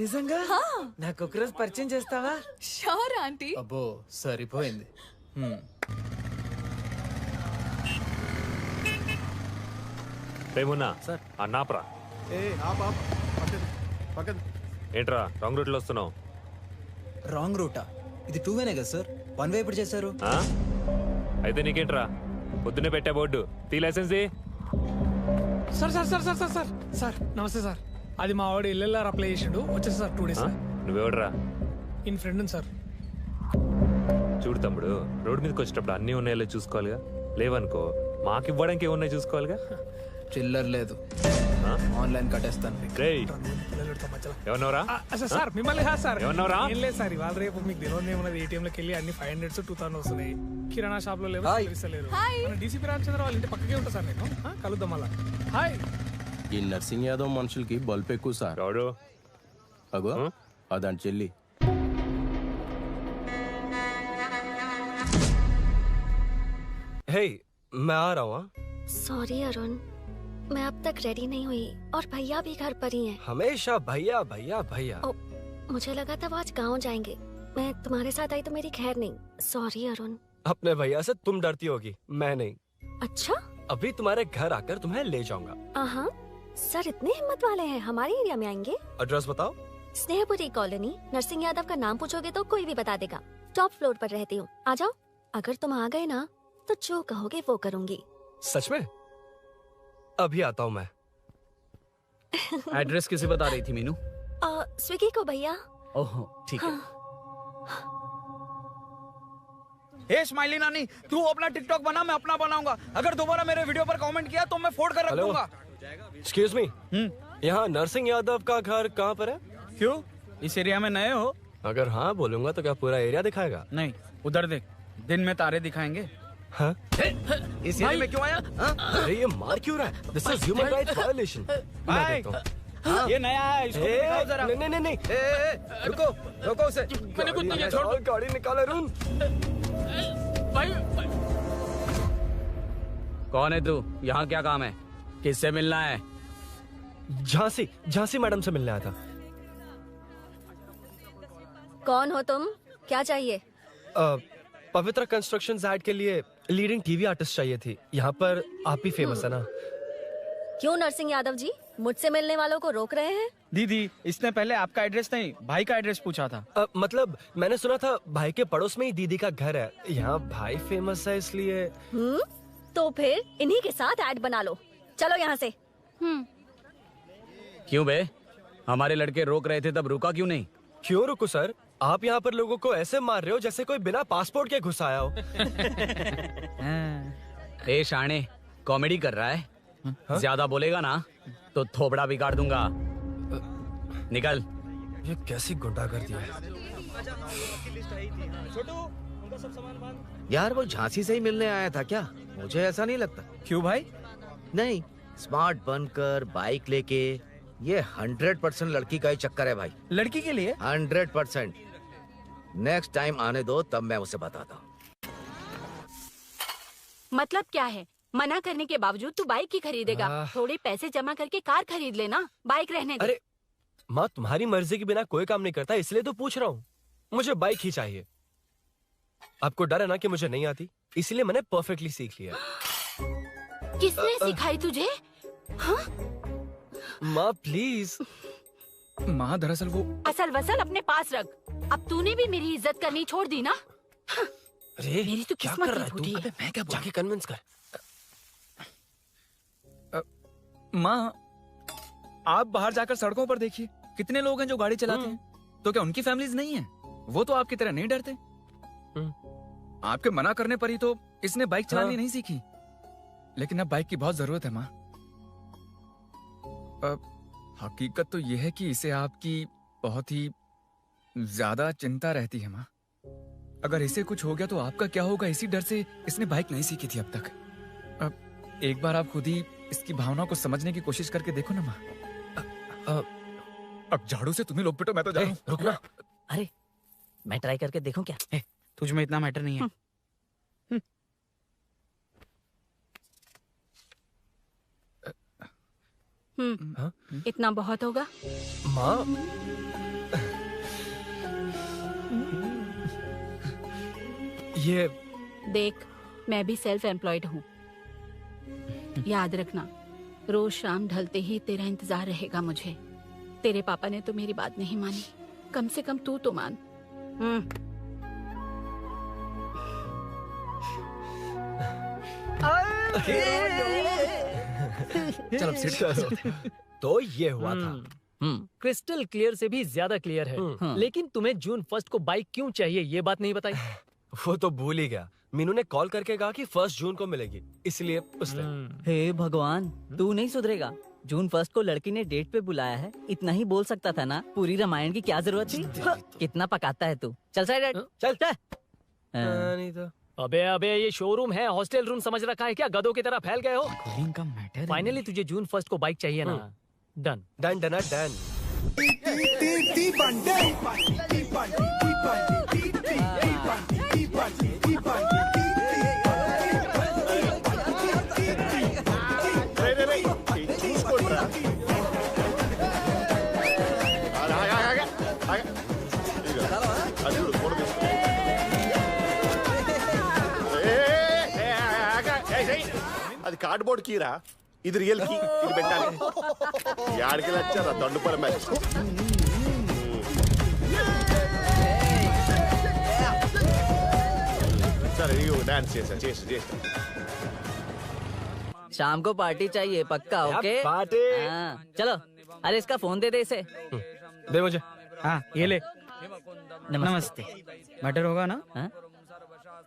నిజంగా? నాకు ఒకరోజు పరిచయం చేస్తావా? Sure aunty. అబ్బో సరిపోయింది. రేమున్నా అన్నాప్రా. ఏంట్రా రాంగ్ రూట్ లో వస్తున్నావు? రాంగ్ రూటా? ఇది 2 వేనే కదా సార్? 1 వే ఎప్పుడు చేశారు? అయితే నీకేంట్రా పొద్దున్నే పెట్టా బోర్డు తీ license. Sir sir sir sir sir sir sir నమస్తే సార్. అది మా వాడు ఎల్ఎల్ఆర్ అప్లై చేసిండు వచ్చేసి సార్ 2 డేస్. నువ్వెవడరా? ఇన్ ఫ్రెండ్ సార్. చూడు తమ్ముడు, రోడ్డు మీదకి వచ్చేటప్పుడు అన్నీ ఉన్నాయో చూసుకోవాలిగా. లేవనుకో మాకు ఇవ్వడానికి ఏమున్నాయి చూసుకోవాలిగా. చిల్లర్ లేదు, ఆన్లైన్ కట్టేస్తాను. ఏమన్నావురా? సార్ మిమ్మల్ని సార్ ఏమన్నావురా? ఏం లేదు సార్, ఇవాళ రేపు మీకు తెలియదు ఏమన్నది. ఏటీఎం లోకి వెళ్ళి అన్ని 500 2000 వస్తున్నాయి. కిరాణా షాప్ లో లేవు, డీసీపీ రామచంద్ర వాళ్ళ ఇంటి పక్కకే ఉంటా సార్. నేను కలుద్దాం మళ్ళా. హాయ్. ఈ నర్సింగ్ యాదవ్ మనుషులకి బల్బ్ ఎక్కువ సార్. అగో అదాని చెల్లి. हे मैं आ रहा हूँ. सॉरी अरुण, मैं अब तक रेडी नहीं हुई और भैया भी घर पर ही हैं। हमेशा भैया भैया भैया. मुझे लगा था वो आज गाँव जाएंगे, मैं तुम्हारे साथ आई तो मेरी खैर नहीं। सॉरी अरुण। अपने भैया से तुम डरती होगी, मैं नहीं. अच्छा? अभी तुम्हारे घर आकर तुम्हें ले जाऊंगा. हाँ सर इतने हिम्मत वाले हैं, हमारे एरिया में आएंगे? एड्रेस बताओ. स्नेहपुरी कॉलोनी, नरसिंह यादव का नाम पूछोगे तो कोई भी बता देगा। टॉप फ्लोर पर रहती हूँ, आ जाओ। अगर तुम आ गए ना तो जो कहोगे वो करूँगी। सच में? अभी आता हूँ मैं. एड्रेस किसे बता रही थी मीनू? स्विगी को भैया. ओहो ठीक है. हे स्माइली नानी, तू अपना टिकटॉक बना, मैं अपना बनाऊंगा. अगर दोबारा मेरे वीडियो पर कमेंट किया तो मैं फोड़ कर रख दूंगा. एक्सक्यूज मी, यहाँ नरसिंह यादव का घर कहाँ पर है? क्यों, इस एरिया में नए हो? अगर हाँ बोलूंगा तो क्या पूरा एरिया दिखाएगा? नहीं, उधर देख, दिन में तारे दिखाएंगे. हाँ? इस एरिया में क्यों आया? अरे ये मार क्यों रहा है? This is human rights violation. ये नया है, इसको दिखाओ जरा. नहीं नहीं नहीं. रुको रुको उसे. मैंने कुछ नहीं किया, छोड़. गाड़ी निकाल अरुण. कौन है तू? यहाँ क्या काम है? किससे मिलना है? झांसी मैडम से मिलने आया था. कौन हो तुम? क्या चाहिए? पवित्र कंस्ट्रक्शन ऐड के लिए लीडिंग टीवी आर्टिस्ट चाहिए थी. यहाँ पर आप ही फेमस है ना? क्यों नरसिंह यादव जी मुझसे मिलने वालों को रोक रहे हैं? दीदी, इसने पहले आपका एड्रेस नहीं भाई का एड्रेस पूछा था. मतलब मैंने सुना था भाई के पड़ोस में ही दीदी का घर है. यहाँ भाई फेमस है इसलिए. तो फिर इन्हीं के साथ ऐड बना लो. चलो यहाँ से. क्यों बे? हमारे लड़के रोक रहे थे तब रुका क्यों नहीं? क्यों रुको सर? आप यहाँ पर लोगों को ऐसे मार रहे हो जैसे कोई बिना पासपोर्ट के घुस आया हो. ए शाणे, कॉमेडी कर रहा है? ज्यादा बोलेगा ना तो थोबड़ा बिगाड़ दूंगा. निकल. ये कैसी गुंडागर्दी है. यार वो झांसी से ही मिलने आया था क्या? मुझे ऐसा नहीं लगता. क्यों भाई? नहीं, स्मार्ट बनकर बाइक लेके, ये 100% लड़की का ही चक्कर है भाई. लड़की के लिए? 100%. नेक्स्ट टाइम आने दो, तब मैं उसे बताता हूँ. मतलब क्या है? मना करने के बावजूद तू बाइक ही खरीदेगा? थोड़े पैसे जमा करके कार खरीद लेना, बाइक रहने दे. अरे माँ, तुम्हारी मर्जी के बिना कोई काम नहीं करता, इसलिए तो पूछ रहा हूँ. मुझे बाइक ही चाहिए. आपको डर है ना कि मुझे नहीं आती, इसलिए मैंने परफेक्टली सीख लिया. किसने सिखाई तुझे? हाँ? माँ प्लीज. माँ दरअसल वो असल वसल अपने पास रख. अब तूने भी मेरी इज्जत करनी छोड़ दी ना. मेरी तो किस्मत ही फूटी है। मैं क्या जाके कन्विंस कर। माँ, आप बाहर जाकर सड़कों पर देखिए, कितने लोग हैं जो गाड़ी चलाते हैं। तो क्या उनकी फैमिलीज नहीं है? वो तो आपकी तरह नहीं डरते। आपके मना करने पर ही तो इसने बाइक चलानी नहीं सीखी। लेकिन अब बाइक की बहुत जरूरत है माँ। हकीकत तो यह है कि इसे आपकी बहुत ही ज्यादा चिंता रहती है माँ। अगर इसे कुछ हो गया तो आपका क्या होगा, इसी डर से इसने बाइक नहीं सीखी थी अब तक। अब एक बार आप खुद ही इसकी भावना को समझने की कोशिश करके देखो ना माँ। अब झाड़ू से तुम्हें लोग पिटो, मैं तो जा रहा हूं। रुकना। अरे मैं ट्राई करके देखूं क्या? तुझ में इतना मैटर नहीं है। इतना बहुत होगा। माँ, ये देख, मैं भी सेल्फ एम्प्लॉयड हूँ। याद रखना, रोज शाम ढलते ही तेरा इंतजार रहेगा मुझे। तेरे पापा ने तो मेरी बात नहीं मानी, कम से कम तू तो मान। चल अब सीट। तो ये हुआ था। क्रिस्टल क्लियर से भी ज्यादा क्लियर है। लेकिन तुम्हें जून 1 को बाइक क्यों चाहिए, ये बात नहीं बताई। वो तो भूल ही गया। मीनू ने कॉल करके कहा कि 1 जून को मिलेगी, इसलिए उसने। हे भगवान, तू नहीं सुधरेगा। जून 1 को लड़की ने डेट पे बुलाया है, इतना ही बोल सकता था ना। पूरी रामायण की क्या जरूरत थी? कितना पकाता है तू। चल साइड चल। नहीं तो। अबे ये शोरूम है, हॉस्टल रूम समझ रखा है क्या? गधों की तरह फैल गए हो। का मैटर। फाइनली तुझे जून 1 को बाइक चाहिए ना? Done done done done. అది కార్డ్బోర్డ్ కీరా, ఇది రియల్ కీ. ఇది పెట్టాలి. యాడికి వచ్చారా దండుపల మ్యాచ్. సరే ఇగో డాన్స్ చేసా. शाम को पार्टी चाहिए पक्का? Okay party. चलो। अरे इसका फोन दे इसे। दे मुझे। हाँ ये ले। नमस्ते। मैटर होगा ना?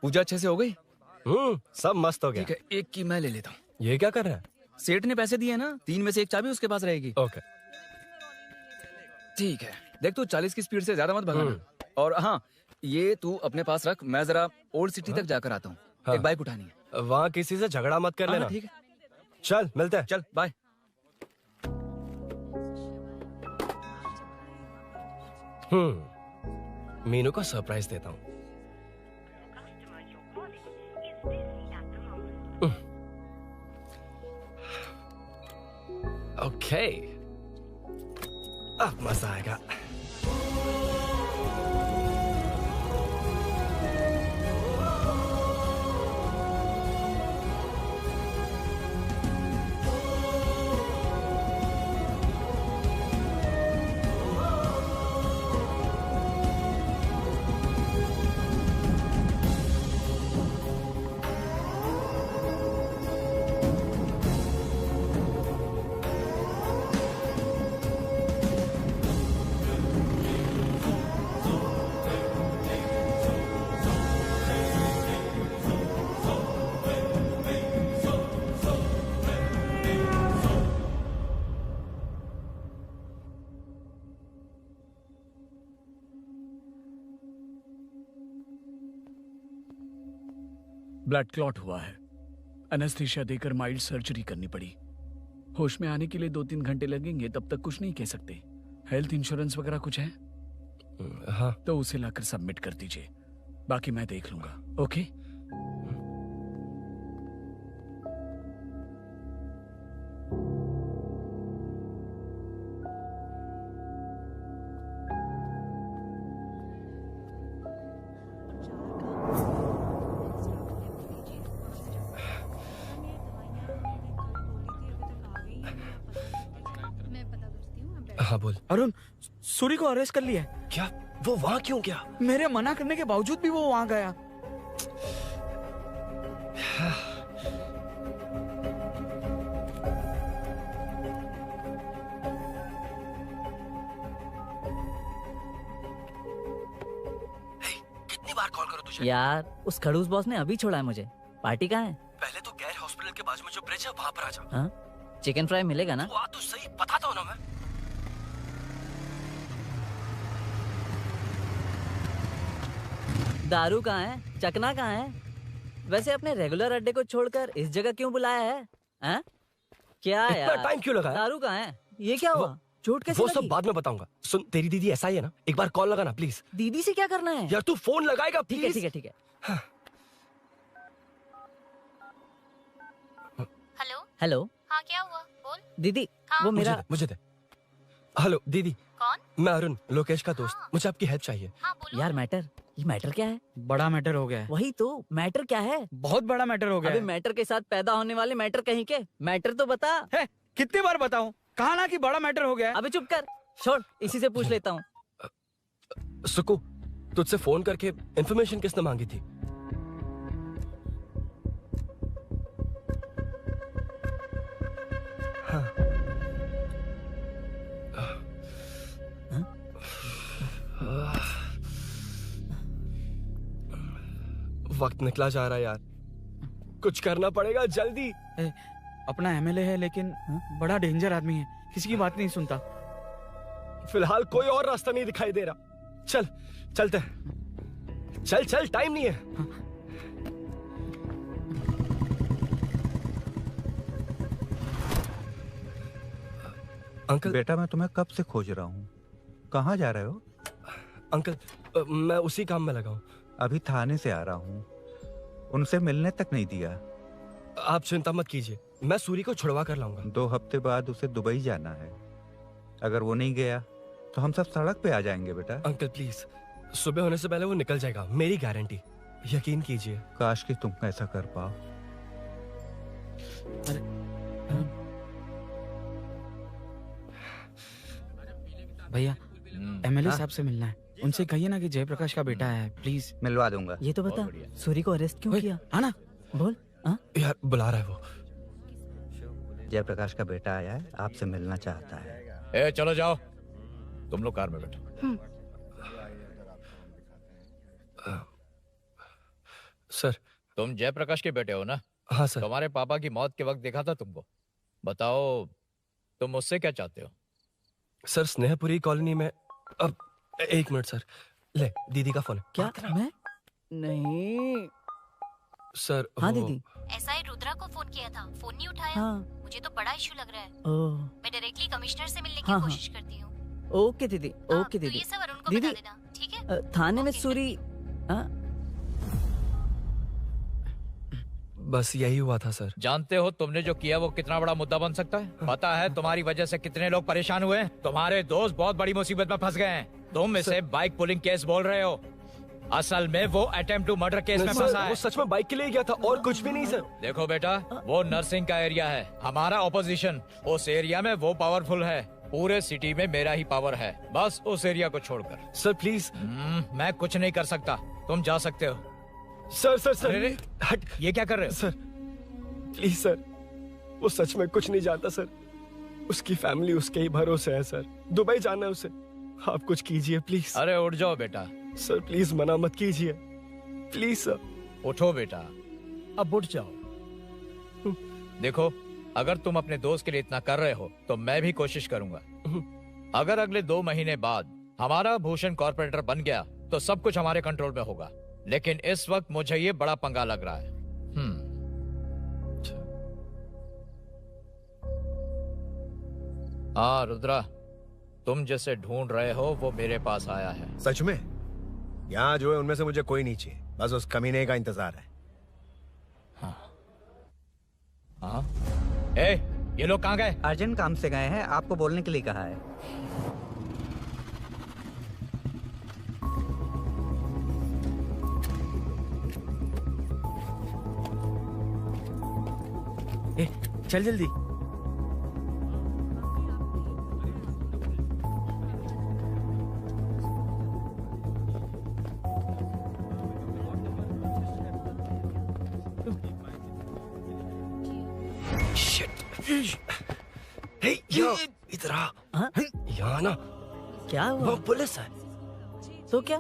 पूजा अच्छे से हो गई? सब मस्त हो गया। ठीक है, एक की मैं ले लेता हूँ। ये क्या कर रहा है? सेठ ने पैसे दिए ना, 3 में से 1 चाबी उसके पास रहेगी। ओके ठीक है। देख तू 40 की स्पीड से ज्यादा मत भगाना। और हाँ, ये तू अपने पास रख, मैं जरा ओल्ड सिटी तक जाकर आता हूँ। एक बाइक उठानी है। वहाँ किसी से झगड़ा मत कर लेना। ठीक है, चल मिलते हैं। चल बाय। मीनू को सरप्राइज देता हूँ। ओके, अब मजा आएगा। ब्लड क्लॉट हुआ है। एनेस्थीसिया देकर माइल्ड सर्जरी करनी पड़ी। होश में आने के लिए 2-3 घंटे लगेंगे, तब तक कुछ नहीं कह सकते। हेल्थ इंश्योरेंस वगैरह कुछ है? हाँ। तो उसे लाकर सबमिट कर दीजिए, बाकी मैं देख लूंगा। ओके? हाँ बोल। अरुण, सूरी को अरेस्ट कर लिया है। क्या? वो वहाँ क्यों गया? मेरे मना करने के बावजूद भी वो वहाँ गया। कितनी बार कॉल करो तुझे? यार उस खड़ूस बॉस ने अभी छोड़ा है मुझे। पार्टी कहाँ है? पहले तो गैर हॉस्पिटल के बाजू में जो ब्रिज है वहां पर आ जा। हाँ, चिकन फ्राई मिलेगा ना? वो आ तो सही, बताता हूँ ना मैं। दारू कहाँ है? चकना कहाँ है? वैसे अपने रेगुलर अड्डे को छोड़कर इस जगह क्यों बुलाया है? हाँ? क्या इतना यार? टाइम क्यों लगा? दारू कहाँ है? ये क्या हुआ? चोट कैसे वो लगी? सब बाद में बताऊंगा। सुन, तेरी दीदी ऐसा ही है ना, एक बार कॉल लगाना प्लीज। दीदी से क्या करना है? यार तू फोन लगाएगा ठीक है प्लीज। ठीक है ठीक है। हेलो हेलो हाँ क्या हुआ बोल। दीदी, वो मेरा मुझे दे। हेलो दीदी। कौन? मैं अरुण, लोकेश का दोस्त। मुझे आपकी हेल्प चाहिए। यार मैटर, ये मैटर क्या है? बड़ा मैटर हो गया है। वही तो, मैटर क्या है? बहुत बड़ा मैटर हो गया अबे है। मैटर के साथ पैदा होने वाले मैटर कहीं के, मैटर तो बता। है, कितनी बार बताऊं? कहा ना कि बड़ा मैटर हो गया है। अबे चुप कर, छोड़, इसी से पूछ लेता हूँ। सुकू, तुझसे फोन करके इन्फॉर्मेशन किसने मांगी थी? वक्त निकला जा रहा है यार, कुछ करना पड़ेगा जल्दी। अपना एमएलए है लेकिन बड़ा डेंजर आदमी है, किसी की बात नहीं सुनता। फिलहाल कोई और रास्ता नहीं दिखाई दे रहा। चल चलते हैं। चल चल, टाइम नहीं है। अंकल। बेटा मैं तुम्हें कब से खोज रहा हूँ, कहाँ जा रहे हो? अंकल, मैं उसी काम में लगा हूँ। अभी थाने से आ रहा हूँ, उनसे मिलने तक नहीं दिया। आप चिंता मत कीजिए, मैं सूरी को छुड़वा कर लाऊंगा। 2 हफ्ते बाद उसे दुबई जाना है, अगर वो नहीं गया तो हम सब सड़क पे आ जाएंगे बेटा। अंकल प्लीज, सुबह होने से पहले वो निकल जाएगा, मेरी गारंटी, यकीन कीजिए। काश कि तुम ऐसा कर पाओ। भैया, एमएलए साहब से मिलना है, उनसे कहिए ना कि जयप्रकाश का बेटा है, प्लीज। मिलवा दूंगा। ये तो बता, सूरी को अरेस्ट क्यों किया? आना बोल। यार बुला रहा है वो। जयप्रकाश का बेटा आया है, आपसे मिलना चाहता है। ए, चलो जाओ, तुम लोग कार में बैठो। सर, तुम जयप्रकाश के बेटे हो ना? हाँ सर। तुम्हारे पापा की मौत के वक्त देखा था तुमको। बताओ तुम मुझसे क्या चाहते हो? सर, स्नेहपुरी कॉलोनी में। अब 1 मिनट सर, ले दीदी का फोन। क्या? मैं नहीं सर। हाँ दीदी। एसआई रुद्रा को फोन किया था, फोन नहीं उठाया। हाँ। मुझे तो बड़ा इशू लग रहा है। ओह। मैं डायरेक्टली कमिश्नर से मिलने की हाँ, कोशिश करती हूँ। ओके दीदी, ओके तो दीदी। ये सब अरुण को दीदी, बता देना, ठीक है? थाने में सूरी। बस यही हुआ था सर। जानते हो तुमने जो किया वो कितना बड़ा मुद्दा बन सकता है? पता है तुम्हारी वजह से कितने लोग परेशान हुए हैं? तुम्हारे दोस्त बहुत बड़ी मुसीबत में फंस गए हैं। तुम इसे बाइक पुलिंग केस बोल रहे हो, असल में वो अटेम्प्ट टू मर्डर केस में फंसा है। वो सच में बाइक के लिए गया था और कुछ भी नहीं सर। देखो बेटा, वो नर्सिंग का एरिया है, हमारा ऑपोजिशन उस एरिया में वो पावरफुल है। पूरे सिटी में मेरा ही पावर है, बस उस एरिया को छोड़कर। Sir please. मैं कुछ नहीं कर सकता, तुम जा सकते हो। सर सर सर, अरे हट, ये क्या कर रहे हो? सर प्लीज सर, वो सच में कुछ नहीं जानता सर। उसकी फैमिली उसके ही भरोसे है सर। दुबई जाना है उसे, आप कुछ कीजिए प्लीज। अरे उठ जाओ बेटा। सर प्लीज मना मत कीजिए, प्लीज सर। उठो बेटा, अब उठ जाओ। देखो, अगर तुम अपने दोस्त के लिए इतना कर रहे हो तो मैं भी कोशिश करूंगा। अगर अगले 2 महीने बाद हमारा भूषण कॉर्पोरेटर बन गया तो सब कुछ हमारे कंट्रोल में होगा, लेकिन इस वक्त मुझे ये बड़ा पंगा लग रहा है। हाँ रुद्रा, तुम जिसे ढूंढ रहे हो वो मेरे पास आया है। सच में? यहाँ जो है उनमें से मुझे कोई नहीं चाहिए, बस उस कमीने का इंतजार है। हाँ? ए, ये लोग कहाँ गए? अर्जेंट काम से गए हैं, आपको बोलने के लिए कहा है। ए, चल जल्दी। इधर आ। यहाँ ना क्या हुआ? वो पुलिस है। तो क्या?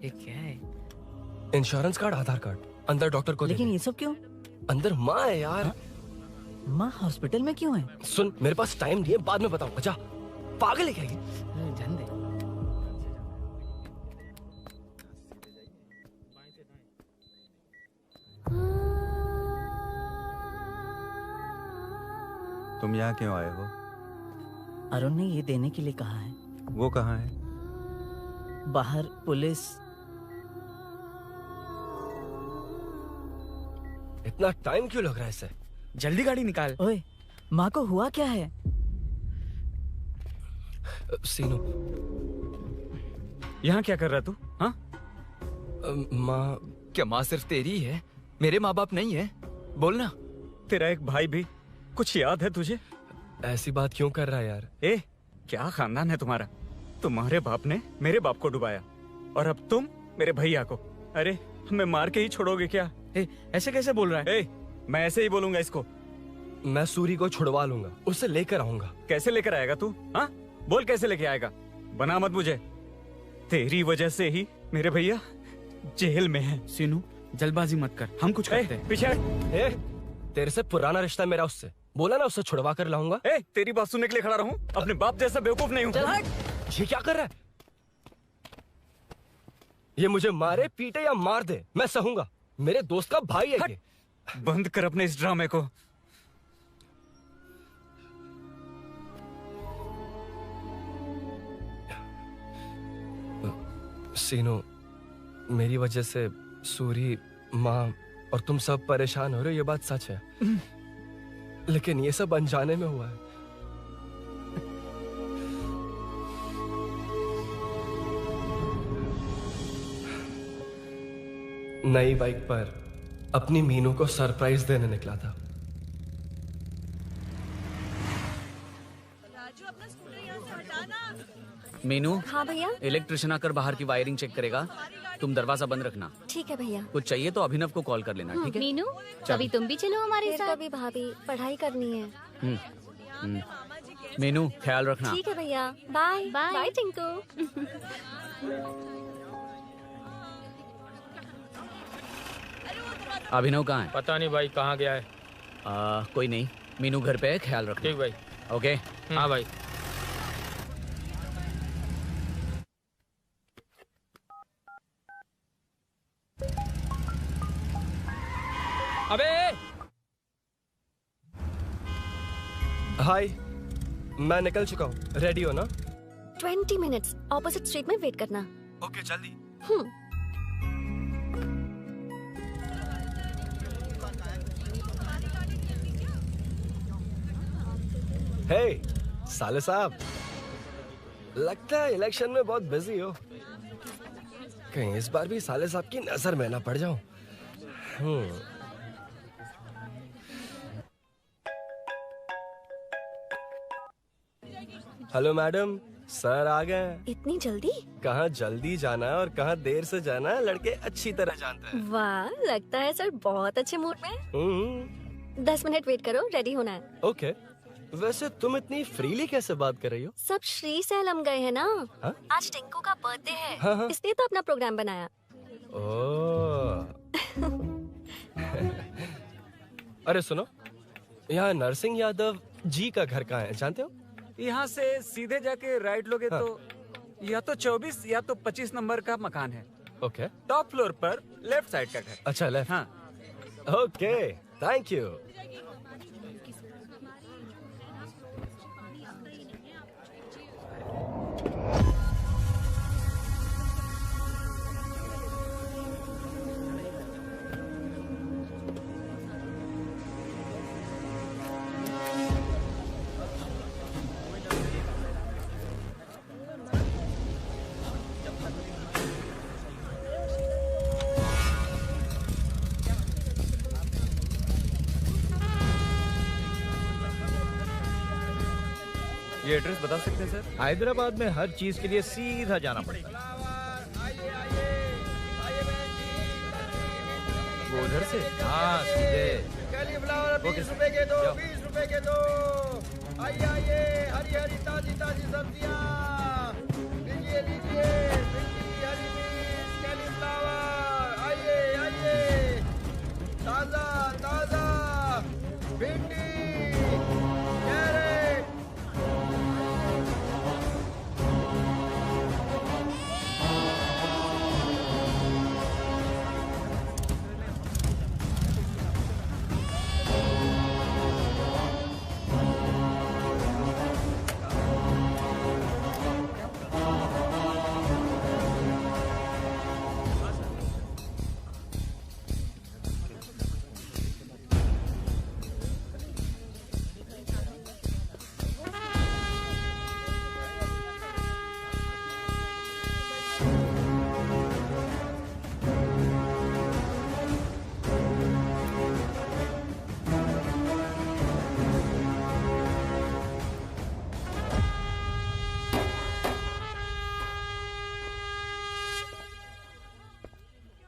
ये क्या है? इंश्योरेंस कार्ड, आधार कार्ड, अंदर डॉक्टर को। लेकिन ये सब क्यों? अंदर माँ है यार। माँ हॉस्पिटल में क्यों है? सुन, मेरे पास टाइम नहीं है, बाद में बताऊंगा। जा, पागल है क्या ये? जान दे। तुम यहाँ क्यों आए हो? अरुण ने ये देने के लिए कहा है। वो कहाँ है? बाहर पुलिस। इतना टाइम क्यों लग रहा है इसे? जल्दी गाड़ी निकाल। ओए, माँ को हुआ क्या है? सीनू, यहाँ क्या कर रहा तू? हाँ? माँ। क्या माँ सिर्फ तेरी है? मेरे माँ बाप नहीं है? बोलना। तेरा एक भाई भी। कुछ याद है तुझे? ऐसी बात क्यों कर रहा है यार? ए, क्या खानदान है तुम्हारा? तुम्हारे बाप ने मेरे बाप को डुबाया और अब तुम मेरे भैया को। अरे, हमें मार के ही छोड़ोगे क्या? ऐसे कैसे बोल रहा है? मैं ऐसे ही बोलूंगा इसको। मैं सूरी को छुड़वा लूंगा, उसे लेकर आऊंगा। कैसे लेकर आएगा तू? हाँ, बोल कैसे लेके आएगा? बना मत मुझे। तेरी वजह से ही मेरे भैया जेल में है। सीनू, जल्दबाजी मत कर, हम कुछ करते हैं। पीछे। तेरे से पुराना रिश्ता मेरा उससे। बोला ना, उससे छुड़वा कर लाऊंगा। तेरी बात सुनने के लिए खड़ा रहूं? अपने बाप जैसा बेवकूफ नहीं हूँ। ये क्या कर रहा है? ये मुझे मारे, पीटे या मार दे, मैं सहूंगा। मेरे दोस्त का भाई है ये। बंद कर अपने इस ड्रामे को। सीनू, मेरी वजह से सूरी, माँ और तुम सब परेशान हो रहे हो, ये बात सच है। लेकिन ये सब अनजाने में हुआ है। नई बाइक पर अपनी मीनू को सरप्राइज देने निकला था। मीनू। हाँ भैया। इलेक्ट्रिशियन आकर बाहर की वायरिंग चेक करेगा, तुम दरवाजा बंद रखना। ठीक है भैया। कुछ चाहिए तो अभिनव को कॉल कर लेना, ठीक है? मीनू, चल। कभी तुम भी चलो हमारे साथ। कभी भाभी, पढ़ाई करनी है। मीनू, ख्याल रखना। ठीक है भैया, बाय बाय टिंकू। अभिनव कहाँ है? पता नहीं भाई, कहाँ गया है। कोई नहीं, मीनू घर पे है, ख्याल रखना। ठीक भाई। ओके। हाँ भाई। अबे हाय, मैं निकल चुका हूँ, रेडी हो ना? 20 मिनट्स ऑपोजिट स्ट्रीट में वेट करना। ओके, जल्दी। हे साले साहब, लगता है इलेक्शन में बहुत बिजी हो। कहीं इस बार भी साले साहब की नजर में ना पड़ जाऊं। हेलो मैडम, सर आ गए। इतनी जल्दी? कहाँ जल्दी जाना है और कहाँ देर से जाना है, लड़के अच्छी तरह जानते हैं। वाह, लगता है सर बहुत अच्छे मूड में हैं। 10 मिनट वेट करो, रेडी होना है। ओके। वैसे तुम इतनी फ्रीली कैसे बात कर रही हो? सब श्री सैलम गए हैं ना। हा? आज टिंकू का बर्थडे है। हाँ। इसलिए तो अपना प्रोग्राम बनाया। अरे सुनो, यहाँ नरसिंह यादव जी का घर कहाँ है, जानते हो? यहाँ से सीधे जाके राइट लोगे तो या तो 24 या तो 25 नंबर का मकान है। ओके। टॉप फ्लोर पर लेफ्ट साइड का घर। अच्छा, लेफ्ट। हाँ। Okay, thank you. ये एड्रेस बता सकते हैं सर? हैदराबाद में हर चीज के लिए सीधा जाना पड़ेगा। वो उधर से? हाँ सीधे। कैलीफ्लावर 20 रुपए के दो, 20 रुपए के दो। आइए आइए, हरी हरी ताजी ताजी सब्जियाँ लीजिए लीजिए। भिंडी, हरी मिर्च, कैलीफ्लावर, आइए आइए। ताजा ताजा भिंडी, कैरेट।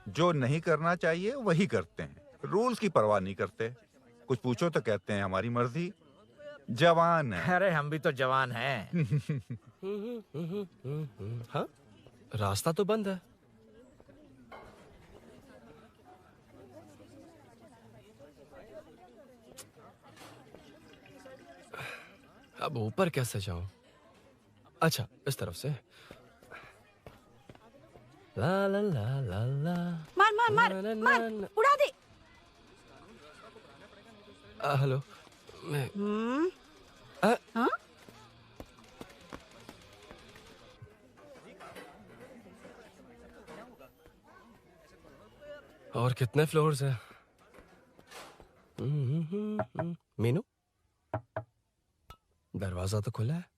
जो नहीं करना चाहिए वही करते हैं, रूल्स की परवाह नहीं करते। कुछ पूछो तो कहते हैं हमारी मर्जी। जवान है। अरे हम भी तो जवान हैं। हाँ, रास्ता तो बंद है। अब ऊपर कैसे जाऊं? अच्छा, इस तरफ से। ला ला ला ला ला। मार मार मार मार, उड़ा दे। हेलो, मैं हाँ? और कितने फ्लोर्स हैं? मीनू, दरवाजा तो खुला है।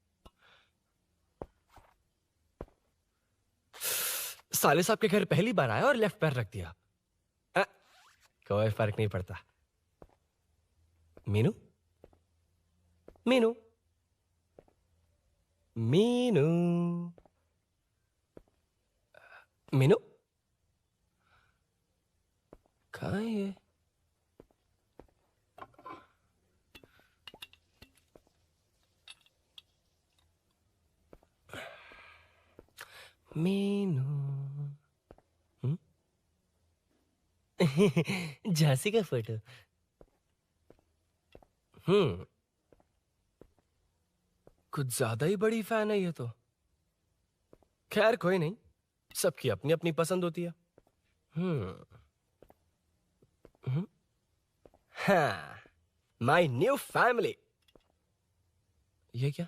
साले साहब के घर पहली बार आया और लेफ्ट पैर रख दिया। कोई फर्क नहीं पड़ता। मीनू, मीनू, मीनू, मीनू, कहाँ है ये? मीनू। झांसी का फोटो। कुछ ज्यादा ही बड़ी फैन है ये तो। खैर कोई नहीं, सबकी अपनी अपनी पसंद होती है। हाँ, माय न्यू फैमिली। ये क्या?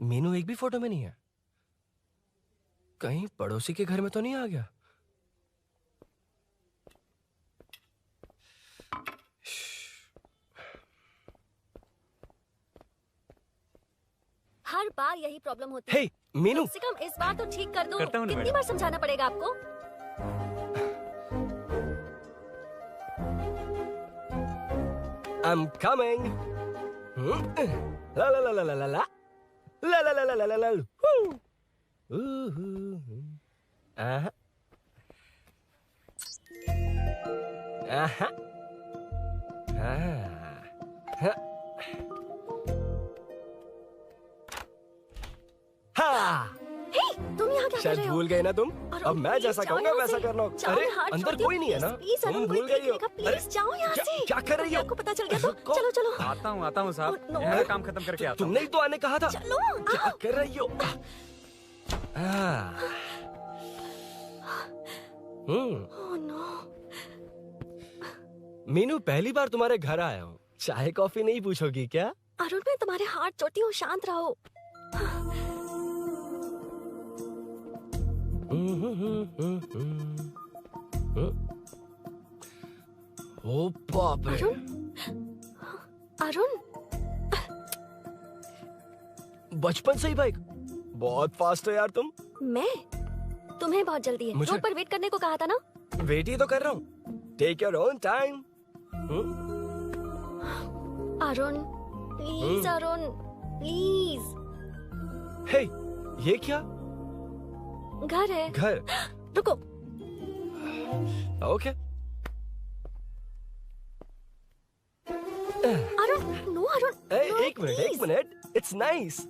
मीनू एक भी फोटो में नहीं है। कहीं पड़ोसी के घर में तो नहीं आ गया? हर बार यही प्रॉब्लम होती है। हे, मीनू। कम से कम इस बार तो ठीक कर दो। करता हूँ ना कितनी मैडम। बार समझाना पड़ेगा आपको? I'm coming. La la la la la la la. La la la la la la la. Aha. Aha. हाँ। तुम यहाँ क्या कर शायद रहे हो? भूल गए ना तुम। अब मैं प्लीज जैसा जाओ कहूँगा यहाँ वैसा से। करना। जाओ, अरे हाथ अंदर छोड़ दो, कोई नहीं है ना? प्लीज, तुम अरुण, भूल कोई गई हो। देखेगा, प्लीज जाओ यहाँ से। क्या कर रही हो? आपको पता चल गया तो चलो चलो। आता हूँ साहब। मेरा काम खत्म करके आता हूँ। तुमने ही तो आने कहा था। चलो, क्या कर रही हो? Oh no. मीनू, पहली बार तुम्हारे घर आया हूँ। चाय कॉफी नहीं पूछोगी क्या? अरुण, मैं तुम्हारे हाथ चोटी हूँ, शांत रहो। ओ बाप रे। अरुण, बचपन से ही बाइक। बहुत फास्ट हो यार तुम। मैं? तुम्हें बहुत जल्दी है। मुझे- रोड पर वेट करने को कहा था ना? वेट ही तो कर रहा हूँ। Take your own time. Arun, please Arun, please. Hey, ये क्या? घर है। घर? रुको। Okay, Arun, no Arun, no, एक मिनट, इट्स नाइस।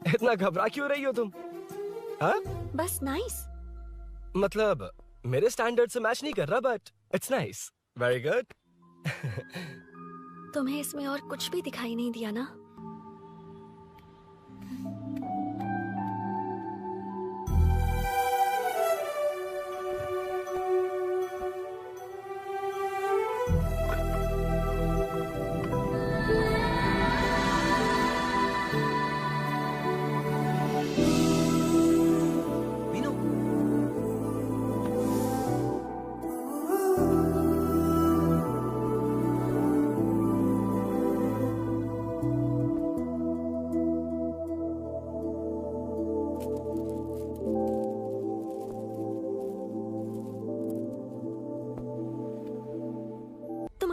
इतना घबरा क्यों रही हो तुम? हाँ? बस नाइस। मतलब मेरे स्टैंडर्ड से मैच नहीं कर रहा, but it's nice. Very good. तुम्हें इसमें और कुछ भी दिखाई नहीं दिया ना?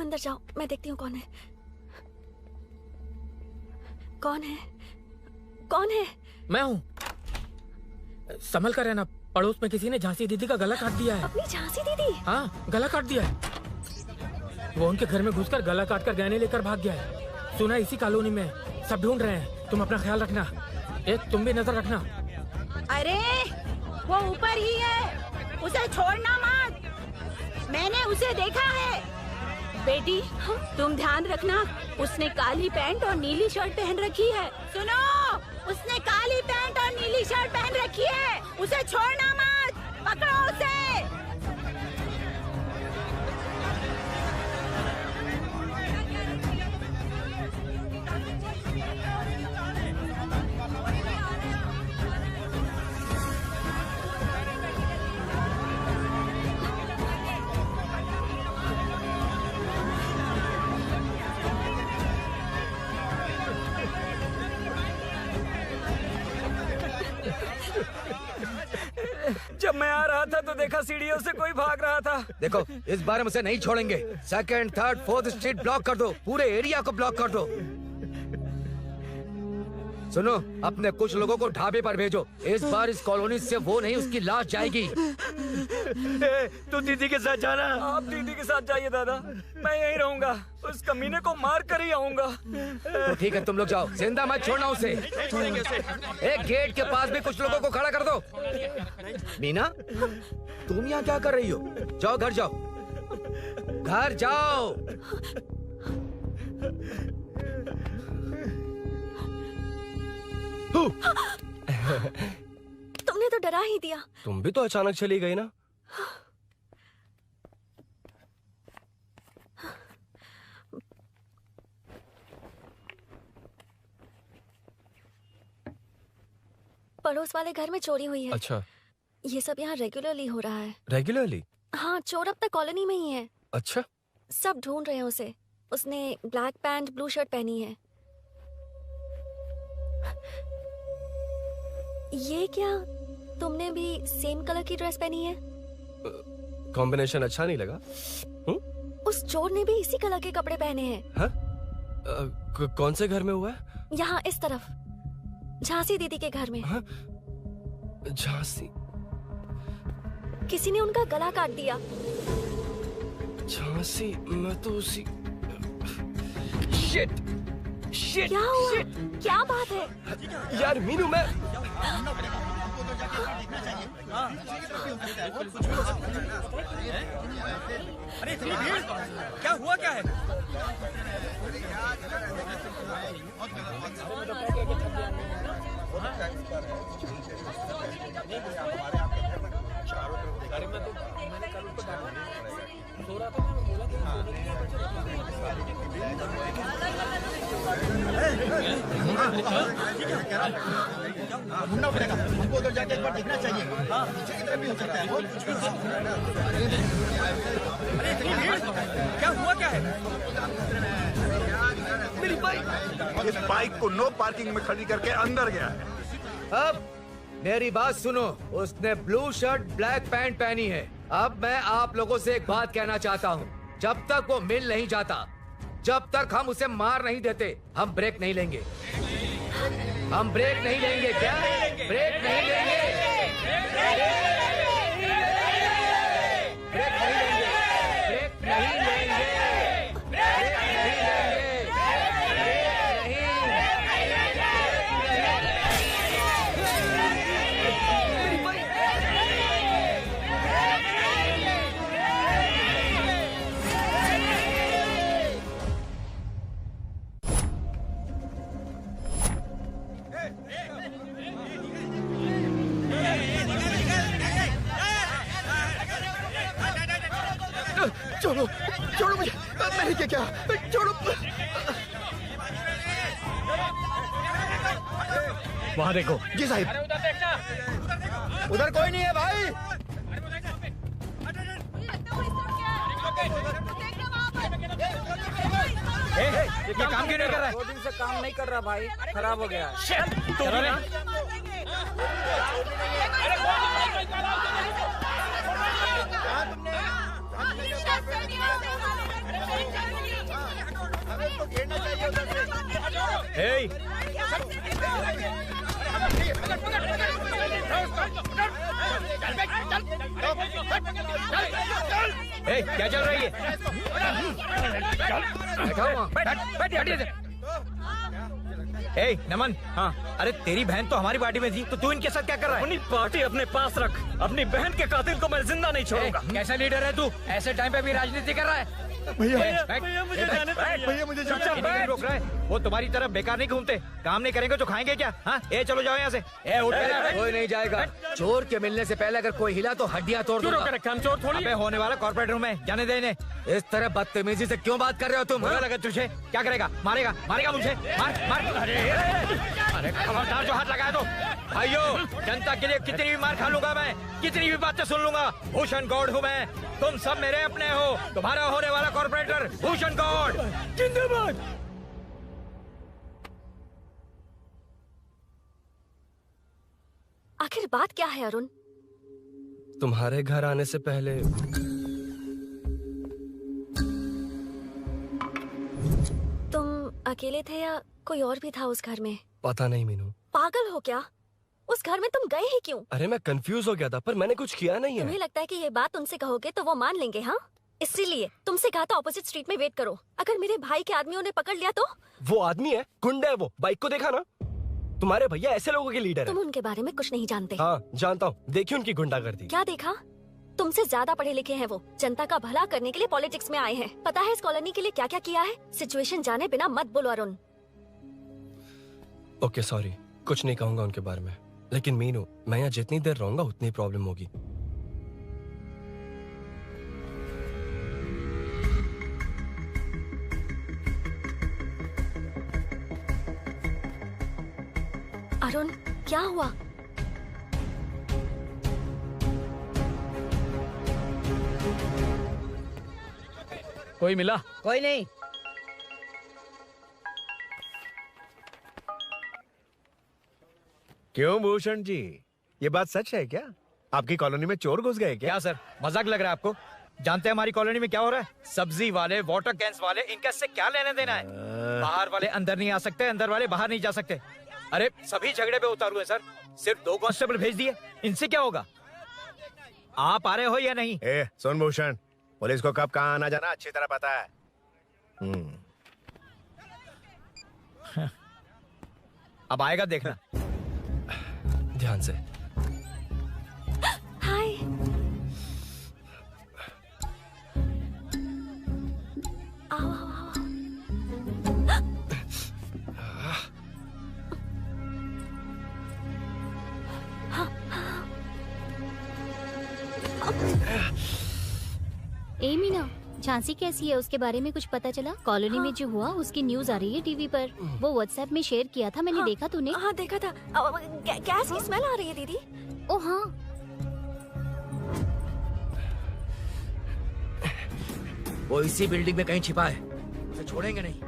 अंदर जाओ, मैं देखती हूँ कौन है। कौन है? कौन है? मैं हूँ। संभल कर रहना, पड़ोस में किसी ने झांसी दीदी का गला काट दिया है। अपनी झांसी दीदी? हाँ, गला काट दिया है। वो उनके घर में घुसकर गला काट कर गहने लेकर भाग गया है। सुना इसी कॉलोनी में, सब ढूंढ रहे हैं। तुम अपना ख्याल रखना। तुम भी नजर रखना। अरे वो ऊपर ही है, उसे छोड़ना मत। मैंने उसे देखा है। बेटी, तुम ध्यान रखना, उसने काली पैंट और नीली शर्ट पहन रखी है। सुनो, उसने काली पैंट और नीली शर्ट पहन रखी है। उसे छोड़ना मत, पकड़ो उसे। जब मैं आ रहा था तो देखा सीढ़ियों से कोई भाग रहा था। देखो, इस बार हम उसे नहीं छोड़ेंगे। Second, third, fourth street block कर दो, पूरे एरिया को ब्लॉक कर दो। सुनो, अपने कुछ लोगों को ढाबे पर भेजो। इस बार इस कॉलोनी से वो नहीं, उसकी लाश जाएगी। तू दीदी के साथ जाना। आप दीदी के साथ जाइए दादा, मैं यहीं रहूंगा। उस कमीने को मार कर ही आऊंगा। तो ठीक है, तुम लोग जाओ, जिंदा मत छोड़ना उसे। एक गेट के पास भी कुछ लोगों को खड़ा कर दो। मीना, तुम यहाँ क्या कर रही हो? जाओ घर जाओ, घर जाओ। तुमने तो डरा ही दिया। तुम भी तो अचानक चली गई ना। पड़ोस वाले घर में चोरी हुई है। अच्छा, ये सब यहाँ रेगुलरली हो रहा है। रेगुलरली? हाँ, चोर अब तक कॉलोनी में ही है। अच्छा, सब ढूंढ रहे हैं उसे। उसने ब्लैक पैंट ब्लू शर्ट पहनी है। ये क्या, तुमने भी सेम कलर की ड्रेस पहनी है? कॉम्बिनेशन अच्छा नहीं लगा? उस चोर ने भी इसी कलर के कपड़े पहने हैं। हाँ? कौन से घर में हुआ है? यहाँ इस तरफ, झांसी दीदी के घर में। हाँ? झांसी? किसी ने उनका गला काट दिया। झांसी? मैं तो उसी... शिट! शिट! क्या हुआ? शिट! क्या बात है? यार मीनू, मैं... अरे इतनी भीड़, क्या हुआ क्या है? ढूंढना पड़ेगा हमको, उधर जाके एक बार देखना चाहिए। हाँ, पीछे की तरफ भी हो सकता है। अरे इतनी भीड़, क्या हुआ क्या है? मेरी बाइक, इस बाइक को नो पार्किंग में खड़ी करके अंदर गया है। अब मेरी बात सुनो, उसने ब्लू शर्ट ब्लैक पैंट पहनी है। अब मैं आप लोगों से एक बात कहना चाहता हूँ, जब तक वो मिल नहीं जाता, जब तक हम उसे मार नहीं देते, हम ब्रेक नहीं लेंगे। हम ब्रेक नहीं लेंगे। क्या ब्रेक नहीं लेंगे? ब्रेक नहीं लेंगे। ब्रेक नहीं लेंगे। ब्रेक नहीं लेंगे। छोड़ो छोड़ो मुझे, मैंने क्या छोड़ो। वहाँ देखो। जी साहिब। उधर कोई नहीं है भाई। ये काम क्यों नहीं कर रहा है? 2 दिन से काम नहीं कर रहा भाई, खराब हो गया। क्या चल रही है? नमन। हाँ, अरे तेरी बहन तो हमारी पार्टी में थी, तो तू इनके साथ क्या कर रहा है? अपनी पार्टी अपने पास रख, अपनी बहन के कातिल को मैं जिंदा नहीं छोड़ूंगा। कैसा लीडर है तू? ऐसे टाइम पे भी राजनीति कर रहा है? भैया मुझे जाने दो। भैया मुझे जाने दो। रोक रहा है? वो तुम्हारी तरह बेकार नहीं घूमते, काम नहीं करेंगे तो खाएंगे क्या? हाँ, चलो जाओ यहाँ से। कोई नहीं जाएगा। चोर के मिलने से पहले अगर कोई हिला तो हड्डियां तोड़ दूंगा। चोर थोड़ी होने वाला कॉर्पोरेट रूम है, जाने दे इन्हें। इस तरह बदतमीजी से क्यों बात कर रहे हो तुम? बुरा लगा तुझे? क्या करेगा? मारेगा मारेगा मुझे? मार मार। अरे खबरदार जो हाथ लगाया तो। भाइयों, जनता के लिए कितनी भी मार खा लूंगा मैं, कितनी भी बातें सुन लूंगा। भूषण गौड़ हूँ मैं, तुम सब मेरे अपने हो। तुम्हारा होने वाला कॉर्पोरेटर भूषण गौड़ जिंदाबाद। आखिर बात क्या है अरुण? तुम्हारे घर आने से पहले तुम अकेले थे या कोई और भी था उस घर में? पता नहीं मीनू। पागल हो क्या? उस घर में तुम गए ही क्यों? अरे मैं कंफ्यूज हो गया था, पर मैंने कुछ किया नहीं है। तुम्हें लगता है कि ये बात उनसे कहोगे तो वो मान लेंगे? हाँ, इसलिए तुमसे कहा था ऑपोजिट स्ट्रीट में वेट करो। अगर मेरे भाई के आदमियों ने पकड़ लिया तो? वो आदमी है, गुंडा है वो। बाइक को देखा ना? तुम्हारे भैया ऐसे लोगों के लीडर तुम है। उनके बारे में कुछ नहीं जानते। हाँ जानता हूँ, देखिए उनकी गुंडागर्दी। क्या देखा? तुमसे ज्यादा पढ़े लिखे हैं वो। जनता का भला करने के लिए पॉलिटिक्स में आए हैं। पता है इस कॉलोनी के लिए क्या क्या किया है? सिचुएशन जाने बिना मत बोलो अरुण। ओके सॉरी, कुछ नहीं कहूंगा उनके बारे में। लेकिन मीनू, मैं यहाँ जितनी देर रहूंगा उतनी प्रॉब्लम होगी। अरुण, क्या हुआ? कोई मिला? कोई नहीं। क्यों भूषण जी, ये बात सच है क्या? आपकी कॉलोनी में चोर घुस गए क्या? सर, मजाक लग रहा है आपको? जानते हैं हमारी कॉलोनी में क्या हो रहा है? सब्जी वाले, वाटर कैंस वाले, इनका से क्या लेने देना है? बाहर वाले अंदर नहीं आ सकते, अंदर वाले बाहर नहीं जा सकते। अरे सभी झगड़े पे उतारू है सर। सिर्फ 2 कांस्टेबल भेज दिए, इनसे क्या होगा? आप आ रहे हो या नहीं? सुन भूषण, पुलिस को कब कहाँ आना जाना अच्छी तरह पता है। अब आएगा देखना। ध्यान से। हाय। आओ आओ आओ। ए मीना, झांसी कैसी है? उसके बारे में कुछ पता चला? कॉलोनी में जो हुआ उसकी न्यूज आ रही है टीवी पर। वो व्हाट्सएप में शेयर किया था मैंने। देखा तूने? हाँ देखा था। गैस की स्मेल आ रही है दीदी। ओ हाँ। वो इसी बिल्डिंग में कहीं छिपा है, उसे छोड़ेंगे नहीं।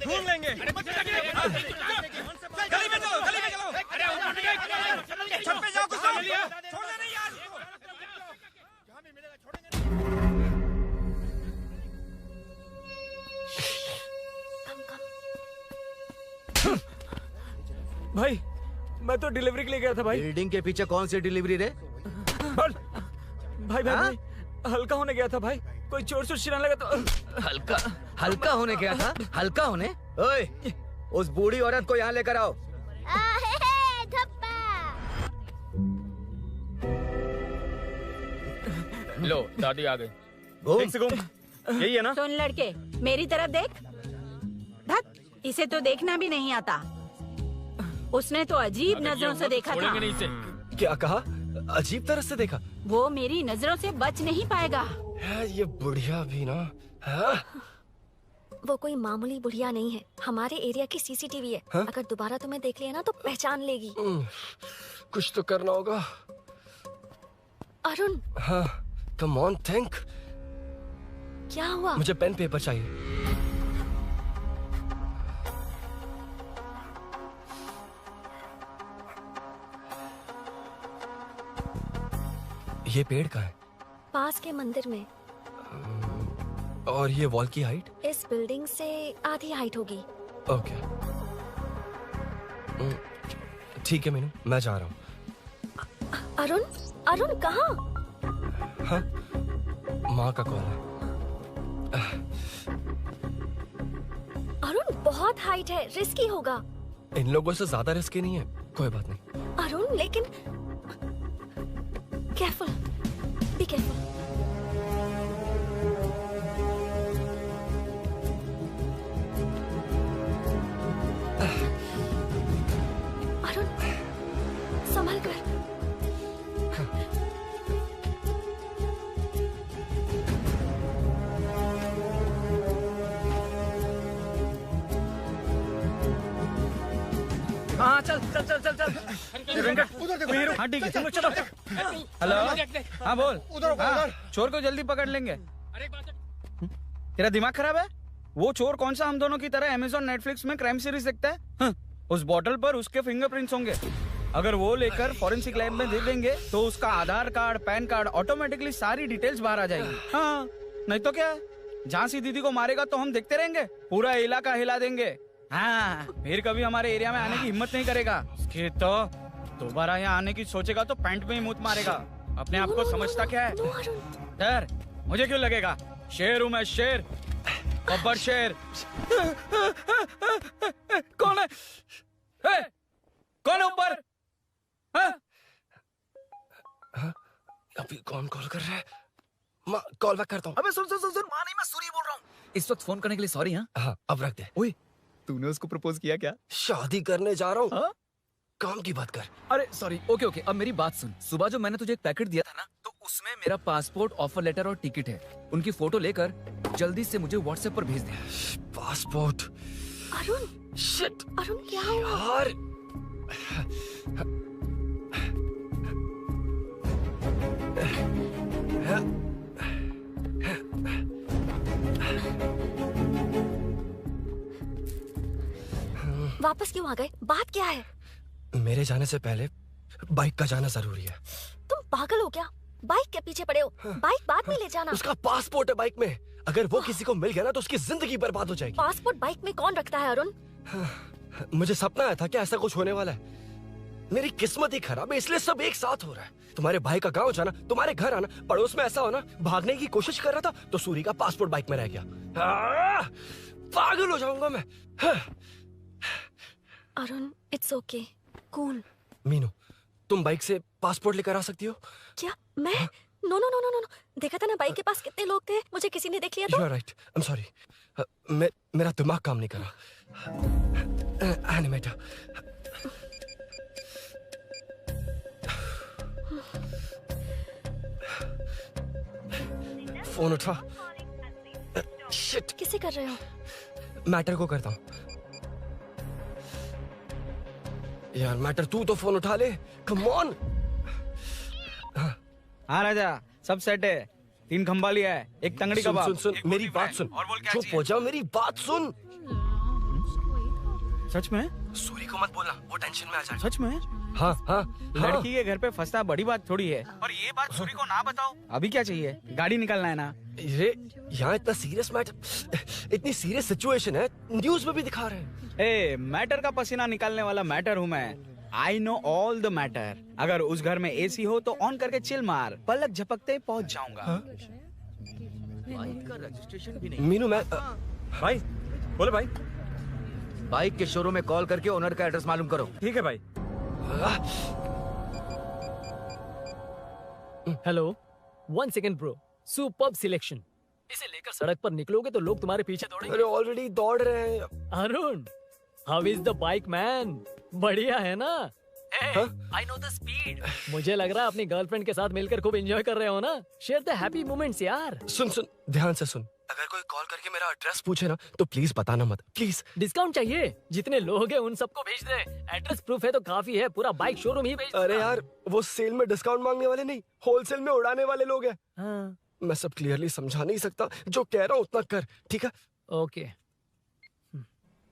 ढूंढ लेंगे। गली में चलो, गली में चलो। छत पे जाओ, कुछ समझ लिया? छोड़ना नहीं यार। जहाँ भी मिलेगा छोड़ेंगे नहीं। भाई, मैं तो डिलीवरी के लिए गया था भाई। बिल्डिंग के पीछे कौन सी डिलीवरी रे? भाई भाई, हल्का होने गया था भाई। कोई चोर चोर चिल्लाने लगा तो हल्का हल्का होने गया था? हल्का होने? ओए, उस बूढ़ी औरत को यहाँ लेकर आओ। लो दादी आ गई। ठीक से घूम। यही है ना? सुन लड़के, मेरी तरफ देख। धत, इसे तो देखना भी नहीं आता। उसने तो अजीब नजरों से देखा था। क्या कहा? अजीब तरह से देखा? वो मेरी नजरों से बच नहीं पाएगा। ये बुढ़िया भी ना। हाँ? वो कोई मामूली बुढ़िया नहीं है, हमारे एरिया की सीसीटीवी है। हाँ? अगर दोबारा तुम्हें देख लिया ना तो पहचान लेगी। कुछ तो करना होगा। अरुण, हाँ, कम ऑन थिंक। क्या हुआ? मुझे पेन पेपर चाहिए। ये पेड़ का है पास के मंदिर में। और ये वॉल की हाइट? इस बिल्डिंग से आधी हाइट होगी। ओके, ठीक है मीनू, मैं जा रहा हूँ। अरुण, अरुण कहाँ? हाँ, माँ का कॉल है। अरुण बहुत हाइट है, रिस्की होगा। इन लोगों से ज्यादा रिस्की नहीं है, कोई बात नहीं। अरुण लेकिन केयरफुल, बी केयरफुल। अरुण संभल कर। हाँ चल चल चल चल चल। उधर हाँ ठीक है, चलो चलो। हेलो, हाँ बोल। हाँ, चोर को जल्दी पकड़ लेंगे। तेरा दिमाग खराब है? वो चोर कौन सा हम दोनों की तरह अमेज़न नेटफ्लिक्स में क्राइम सीरीज देखता है? उस बॉटल पर उसके फिंगरप्रिंट्स होंगे। अगर वो लेकर फॉरेंसिक लैब में दे देंगे तो उसका आधार कार्ड, पैन कार्ड, ऑटोमेटिकली सारी डिटेल्स बाहर आ जाएगी। हाँ, नहीं तो क्या? झांसी दीदी को मारेगा तो हम देखते रहेंगे, पूरा इलाका हिला देंगे। हाँ, फिर कभी हमारे एरिया में आने की हिम्मत नहीं करेगा। उसके तो दोबारा यहाँ आने की सोचेगा तो पैंट में ही मूत मारेगा। अपने आप को समझता क्या है? डर मुझे क्यों लगेगा? शेर हूँ मैं, शेर, गब्बर शेर। कौन है? कौन है ऊपर? अभी कौन कॉल कर रहा है? माँ, कॉल बैक करता हूँ। अबे सुन सुन सुन सुन, माँ नहीं, मैं सूरी बोल रहा हूँ। इस वक्त फोन करने के लिए सॉरी। हाँ, अब रख दे। ओए, तूने उसको प्रपोज किया क्या? शादी करने जा रहा हूँ। काम की बात कर। अरे सॉरी, ओके ओके, अब मेरी बात सुन। सुबह जो मैंने तुझे एक पैकेट दिया था ना, तो उसमें मेरा पासपोर्ट, ऑफर लेटर और टिकट है। उनकी फोटो लेकर जल्दी से मुझे व्हाट्सएप पर भेज दे। पासपोर्ट? अरुण, शिट, अरुण क्या हुआ? यार, वापस क्यों आ गए? बात क्या है? मेरे जाने से पहले बाइक का जाना जरूरी है। तुम पागल हो क्या? बाइक के पीछे पड़े हो? बाइक बाद में ले जाना। उसका पासपोर्ट है बाइक में, अगर वो किसी को मिल गया ना तो उसकी जिंदगी बर्बाद हो जाएगी। पासपोर्ट बाइक में कौन रखता है अरुण? मुझे सपना आया था कि ऐसा कुछ होने वाला है। मेरी किस्मत ही खराब है, इसलिए सब एक साथ हो रहा है। तुम्हारे भाई का गांव जाना, तुम्हारे घर आना, पड़ोस में ऐसा होना। भागने की कोशिश कर रहा था तो सूरी का पासपोर्ट बाइक में रह गया। पागल हो जाऊंगा मैं। Arun, it's okay, cool. Meenu, तुम बाइक से पासपोर्ट लेकर आ सकती हो? क्या मैं? No no no no no, देखा था ना बाइक के पास कितने लोग थे, मुझे किसी ने देख लिया तो। You are right. I'm sorry. मेरा दिमाग काम नहीं कर रहा। एनिमेटर। फोन उठा। शिट। किसे कर रहे हो? मैटर को करता हूँ। यार मैटर, तू तो फोन उठा ले। Come on. हाँ राजा, सब सेट है। 3 खंबा लिया है, एक तंगड़ी सुन, कबाब। सुन सुन, मेरी बात सुन। चुप हो जा, मेरी बात सुन। सच में? सूरी को मत बोलना, वो टेंशन में आ जाए। सच में? हाँ हाँ। लड़की के घर पे फंसना बड़ी बात थोड़ी है। और ये बात सूरी को ना बताओ। अभी क्या चाहिए? गाड़ी निकलना है ना? ये यहाँ इतना सीरियस मैटर, इतनी सीरियस सिचुएशन है, न्यूज में भी दिखा रहे हैं। ए, मैटर का पसीना निकालने वाला मैटर हूँ मैं। I know all the matter. अगर उस घर में एसी हो तो ऑन करके चिल मार, पलक झपकते ही पहुंच जाऊंगा। बाइक का रजिस्ट्रेशन भी नहीं। मीनू, मैं भाई बोले भाई। बाइक के शोरूम में कॉल करके ओनर का एड्रेस मालूम करो। ठीक है भाई। Hello, 1 second bro. Superb selection. इसे लेकर सड़क पर निकलोगे तो लोग तुम्हारे पीछे दौड़ेंगे। अरे ऑलरेडी दौड़ रहे हैं। Arun, how is the bike man? बढ़िया है ना? I know the speed. मुझे लग रहा है अपनी गर्लफ्रेंड के साथ मिलकर खूब एंजॉय कर रहे हो ना? शेयर द हैप्पी मोमेंट्स यार। सुन सुन ध्यान से सुन, अगर कोई कॉल करके मेरा एड्रेस पूछे ना तो प्लीज बताना मत, प्लीज। डिस्काउंट चाहिए? जितने लोग हैं उन सबको भेज दे। एड्रेस प्रूफ है तो काफी है, पूरा बाइक शोरूम ही भेज। अरे यार वो सेल में डिस्काउंट मांगने वाले नहीं, होलसेल में उड़ाने वाले लोग हैं। मैं सब क्लियरली समझा नहीं सकता, जो कह रहा हूँ उतना कर, ठीक है? ओके।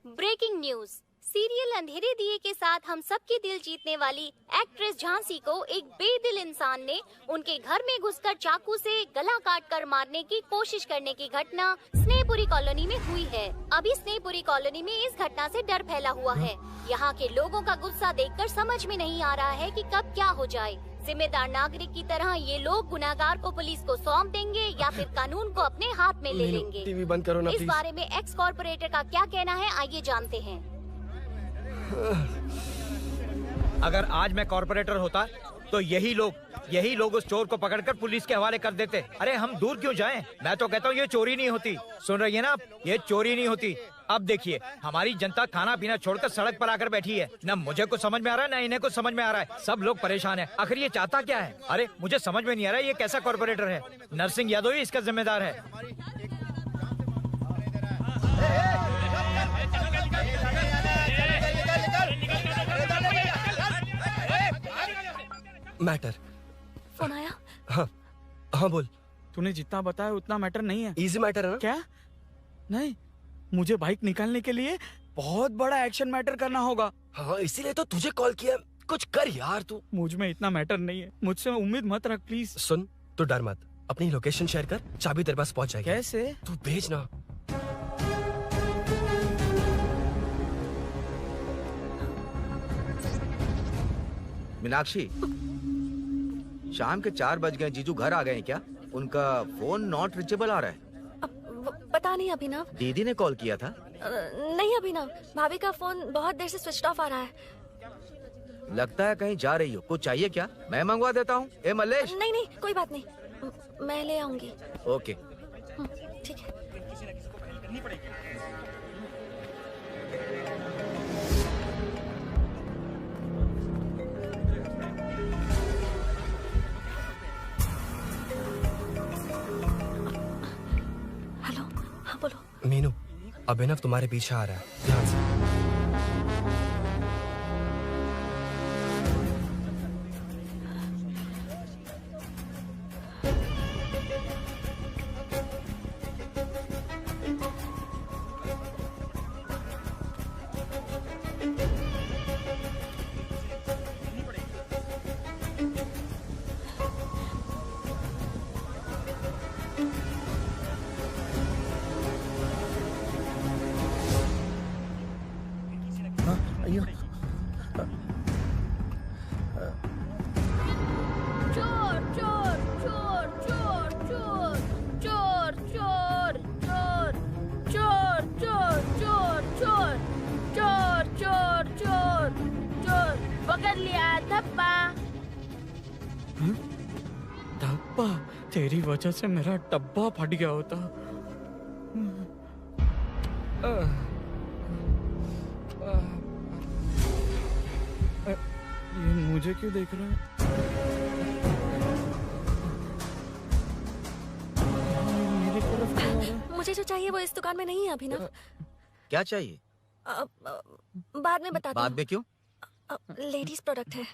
ब्रेकिंग न्यूज, सीरियल अंधेरे दिए के साथ हम सबके दिल जीतने वाली एक्ट्रेस झांसी को एक बेदिल इंसान ने उनके घर में घुसकर चाकू से गला काटकर मारने की कोशिश करने की घटना स्नेहपुरी कॉलोनी में हुई है। अभी स्नेहपुरी कॉलोनी में इस घटना से डर फैला हुआ है। यहाँ के लोगों का गुस्सा देखकर समझ में नहीं आ रहा है कि कब क्या हो जाए। जिम्मेदार नागरिक की तरह ये लोग गुनाहगार को पुलिस को सौंप देंगे या फिर कानून को अपने हाथ में ले लेंगे। टीवी बंद करो ना इस प्लीज। बारे में एक्स कॉर्पोरेटर का क्या कहना है, आइए जानते हैं। अगर आज मैं कॉर्पोरेटर होता तो यही लोग उस चोर को पकड़कर पुलिस के हवाले कर देते। अरे हम दूर क्यों जाएं? मैं तो कहता हूँ ये चोरी नहीं होती। सुन रही है ना आप? ये चोरी नहीं होती। अब देखिए हमारी जनता खाना पीना छोड़कर सड़क पर आकर बैठी है। न मुझे कुछ समझ में आ रहा है, न इन्हें कुछ समझ में आ रहा है। सब लोग परेशान हैं। आखिर ये चाहता क्या है? अरे मुझे समझ में नहीं आ रहा है ये कैसा कॉर्पोरेटर है। नरसिंह यादव ही इसका जिम्मेदार है। मैटर। फोन आया? हाँ हाँ बोल। तूने जितना बताया उतना मैटर नहीं है। इजी मैटर है ना? क्या? नहीं, मुझे बाइक निकालने के लिए बहुत बड़ा एक्शन मैटर करना होगा। हाँ इसीलिए तो तुझे कॉल किया। कुछ कर यार तू। मुझ में इतना मैटर नहीं है, मुझसे उम्मीद मत रख प्लीज। सुन तू डर मत, अपनी लोकेशन शेयर कर, चाबी तेरे पास पहुंच जाएगी। कैसे? तू भेज ना। मीनाक्षी, शाम के 4 बज गए, जीजू घर आ गए हैं क्या? उनका फोन नॉट रिचेबल आ रहा है। पता नहीं अभिनव। दीदी ने कॉल किया था। नहीं अभिनव, भाभी का फोन बहुत देर से स्विच ऑफ आ रहा है। लगता है कहीं जा रही हो। कुछ चाहिए क्या? मैं मंगवा देता हूँ। ए मल्लेश। नहीं नहीं कोई बात नहीं, मैं ले आऊंगी। ओके ठीक है। हेलो, हाँ बोलो। मीनू, अभिनव तुम्हारे पीछे आ रहा है, ध्यान से। चोर चोर चोर चोर चोर चोर चोर चोर चोर चोर चोर चोर चोर चोर चोर चोर पकड़ लिया धप्पा। धप्पा? तेरी वजह से मेरा डब्बा फट गया होता। ये मुझे क्यों देख रहा है? मेरी तरफ क्यों आ रहा है? मुझे जो चाहिए वो इस दुकान में नहीं है अभिनव। क्या चाहिए? बाद में बताती बाद में क्यों? लेडीज प्रोडक्ट है।